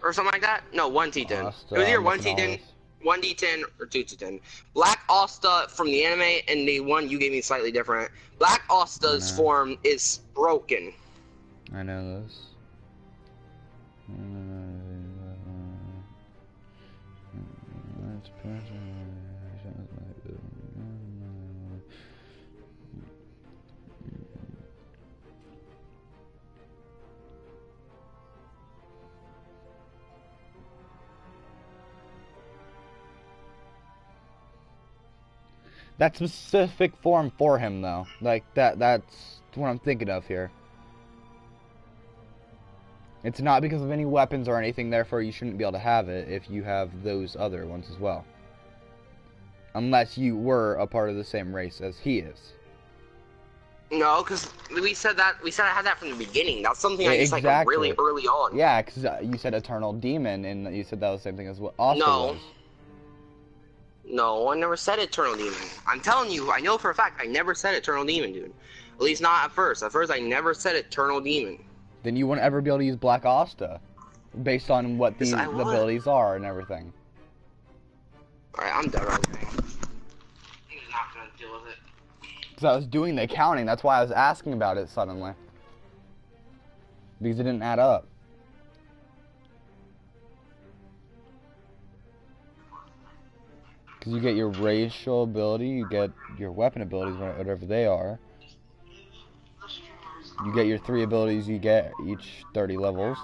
or something like that. No, 1d10. It was either 1d10 or 2d10. Black Asta from the anime and the one you gave me slightly different. Black Asta's form is broken. I know this. That specific form for him, though. Like, that's what I'm thinking of here. It's not because of any weapons or anything, therefore you shouldn't be able to have it if you have those other ones as well. Unless you were a part of the same race as he is. No, because we said I had that from the beginning. That's something I used, like, Exactly. really early on. Yeah, because you said Eternal Demon, and you said that was the same thing as what Asta was. No, I never said Eternal Demon. I'm telling you, I know for a fact I never said Eternal Demon, dude. At least not at first. At first, I never said Eternal Demon. Then you wouldn't ever be able to use Black Asta, based on what the abilities are and everything. Alright, I'm done right now. He's not gonna deal with it. Because I was doing the accounting, that's why I was asking about it suddenly. Because it didn't add up. Because you get your racial ability, you get your weapon abilities, whatever they are. You get your 3 abilities you get each 30 levels.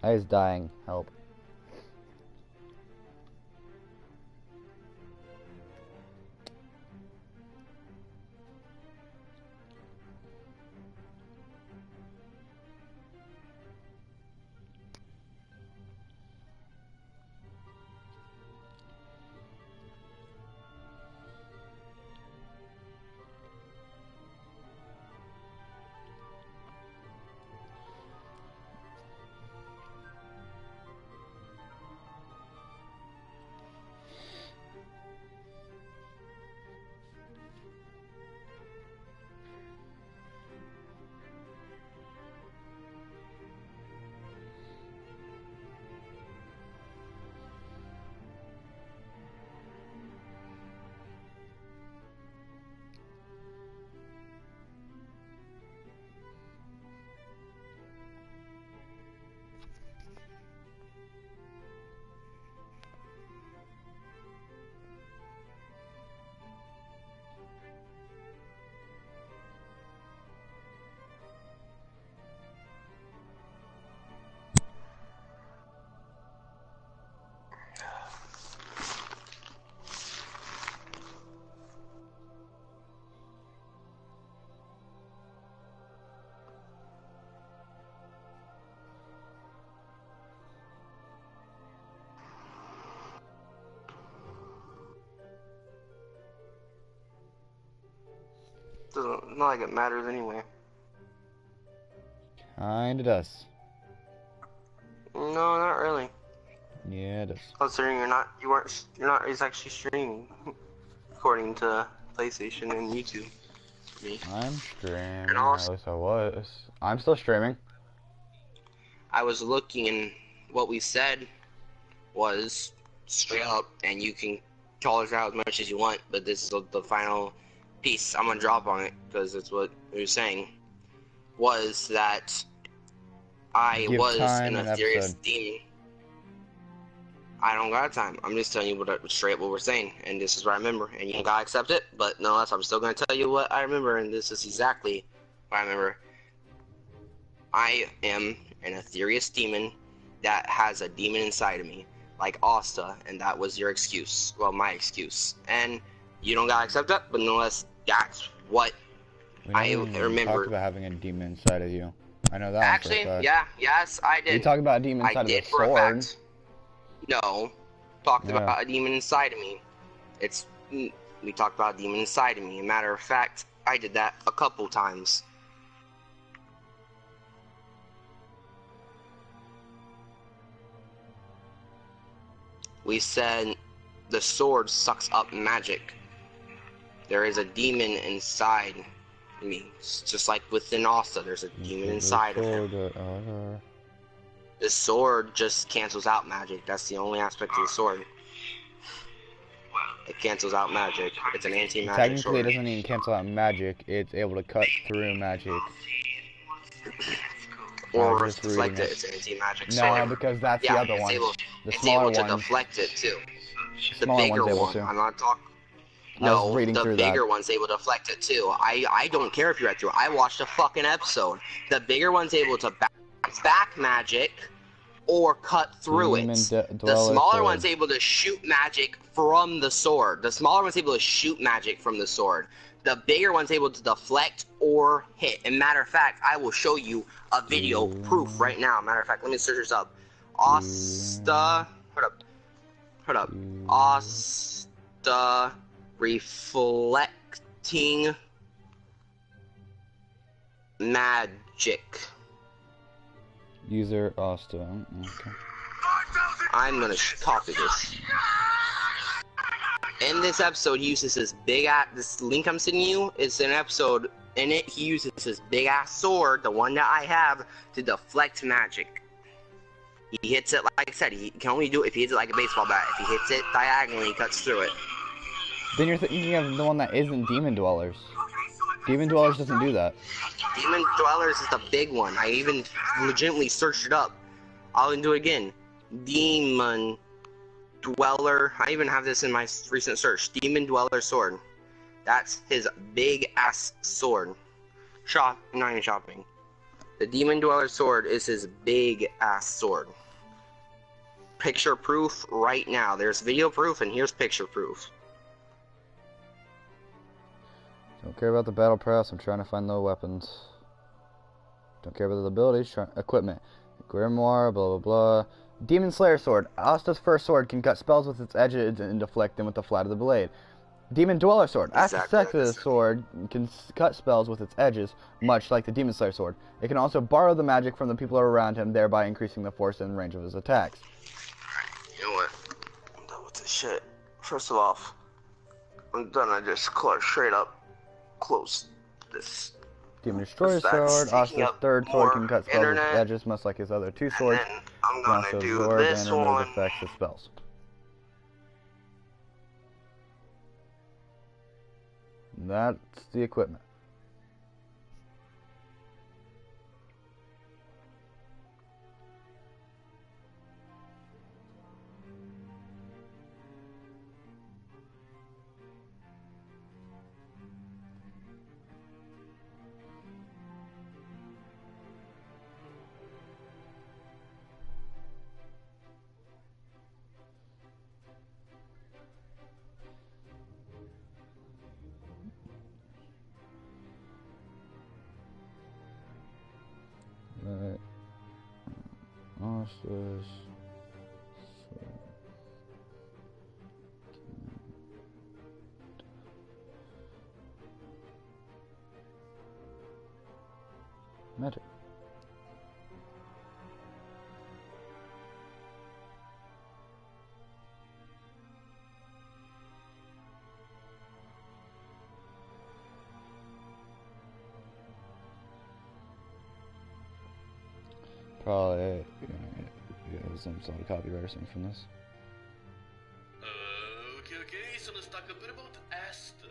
I was dying. Help. Doesn't, not like it matters anyway. Kinda does. No, not really. Yeah, it does. Considering you're not actually streaming, according to PlayStation and YouTube. Me. I'm streaming. And also, At least I was. I'm still streaming. I was looking, and what we said was straight up, and you can call us out as much as you want, but this is the final piece I'm gonna drop on it because it's what we were saying. Was that I Give was time an and ethereal episode. demon. I don't got time. I'm just telling you straight up what we're saying, and this is what I remember, and you don't gotta accept it. But nonetheless, I'm still gonna tell you what I remember, and this is exactly what I remember. I am an ethereal demon that has a demon inside of me, like Asta, and that was your excuse. Well, my excuse, and you don't gotta accept that. But nonetheless, that's what We I never even remember. talked about having a demon inside of you. I know that. Actually, yes, I did. You talked about a demon I inside of did the for a sword. fact. No, talked Yeah. about a demon inside of me. We talked about a demon inside of me. Matter of fact, I did that a couple times. We said the sword sucks up magic. There is a demon inside me, just like within Asta. There's a demon inside of him. The sword just cancels out magic. That's the only aspect of the sword. It cancels out magic. It's an anti-magic Technically, sword. it doesn't even cancel out magic. It's able to cut through magic. Or just deflect reading it. it. It's an anti-magic No, sword. because that's Yeah, the other it's one. able, The it's smaller able to one. deflect it too. The Smaller bigger one's able one. to. I'm not talking. I was No, reading the through bigger that. one's able to deflect it too. I don't care if you read through. I watched a fucking episode. The bigger one's able to back magic or cut through Demon it. The Dweller smaller sword. one's able to shoot magic from the sword. The smaller one's able to shoot magic from the sword. The bigger one's able to deflect or hit. And matter of fact, I will show you a video proof right now. Matter of fact, let me search this up. Asta. Hold up. Asta reflecting magic. User Asta. Okay. I'm gonna copy this. In this episode, he uses this big ass. This link I'm sending you is an episode. In it, he uses this big ass sword, the one that I have, to deflect magic. He hits it, like I said, he can only do it if he hits it like a baseball bat. If he hits it diagonally, he cuts through it. Then you're thinking of the one that isn't Demon Dwellers. Demon Dwellers doesn't do that. Demon Dwellers is the big one. I even legitimately searched it up. I'll do it again. Demon Dweller. I even have this in my recent search. Demon Dweller sword. That's his big ass sword. Not even shopping. The Demon Dweller sword is his big ass sword. Picture proof right now. There's video proof and here's picture proof. Don't care about the battle pass. I'm trying to find the weapons. Don't care about the abilities. Equipment. Grimoire. Blah blah blah. Demon Slayer sword. Asta's first sword can cut spells with its edges and deflect them with the flat of the blade. Demon Dweller sword. Asta's second sword can cut spells with its edges, much like the Demon Slayer sword. It can also borrow the magic from the people around him, thereby increasing the force and range of his attacks. You know what? I'm done with this shit. First of all, I'm done. I just straight up close this. Demon Destroyer That's sword. taking Asta's up third sword can more cut spells with internet. its edges, much like his other two swords. And then I'm Can gonna also do absorb this and remove one. effects of spells. That's the equipment. Right. Asta's sword. Magic. Probably some sort of copyright or something from this. Okay, so let's talk a bit about Asta.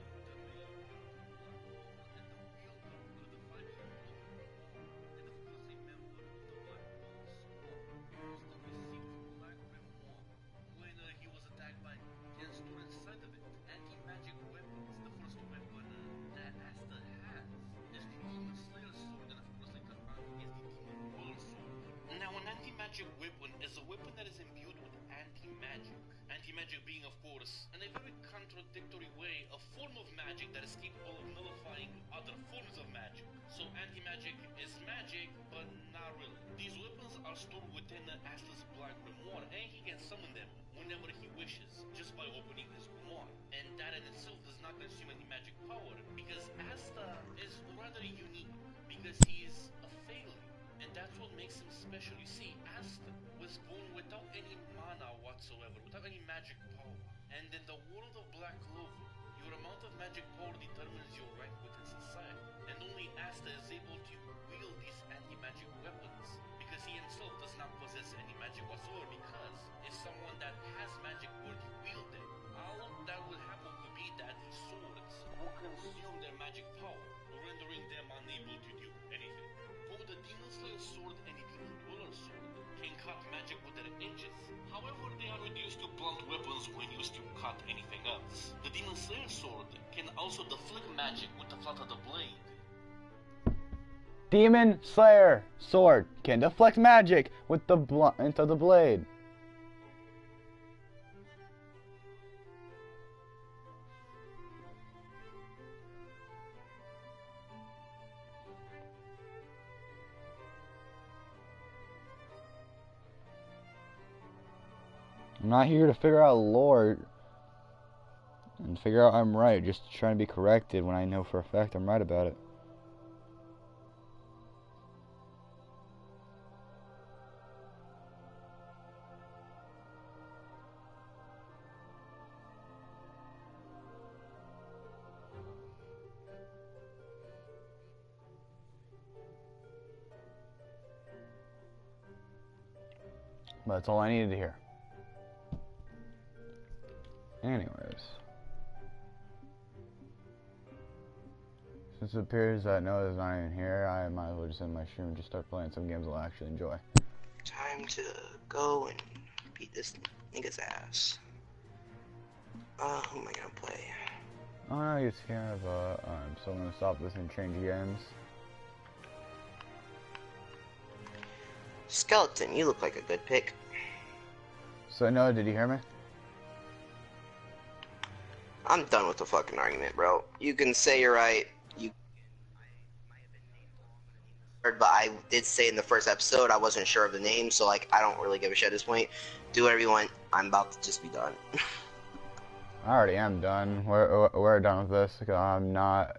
When he was attacked by 10 students inside of it, anti-magic weapons, the first weapon that Asta has, is the Demon Slayer sword, and of course later on is the Demon Ruler sword. Now an anti-magic weapon is a weapon that is imbued with anti-magic. Anti-magic being, of course, in a very contradictory way, a form of magic that is capable of nullifying other forms of magic. So anti-magic is magic, but not really. These weapons are stored within Asta's Black Grimoire, and he can summon them whenever he wishes, just by opening his grimoire. And that in itself does not consume any magic power, because Asta is rather unique, because he is a failing, and that's what makes him special. You see, Asta was born without any mana whatsoever, without any magic power. And in the world of Black Clover, your amount of magic power determines your rank within society. And only Asta is able to wield these anti-magic weapons, because he himself does not possess any magic whatsoever, because if someone that has magic were to wield it, all that would happen would be that these swords will consume their magic power, rendering them unable to do anything. Both the Demon Slayer sword and the Demon Ruler sword can cut magic with their edges. However, they are reduced to blunt weapons when used to cut anything else. The Demon Slayer sword can also deflect magic with the flat of the blade. Demon Slayer sword can deflect magic with the blunt into the blade. I'm not here to figure out lore and figure out I'm right, just trying to be corrected when I know for a fact I'm right about it. But that's all I needed to hear. Anyways. Since it appears that Noah's not even here, I might as well just end my stream and just start playing some games I'll actually enjoy. Time to go and beat this nigga's ass. Who am I gonna play? Oh no, he's here, but I'm still gonna stop this and change games. Skeleton, you look like a good pick. So Noah, did you hear me? I'm done with the fucking argument, bro. You can say you're right. But I did say in the first episode I wasn't sure of the name, so like I don't really give a shit at this point. Do whatever you want. I'm about to just be done. I already am done. We're done with this. I'm not.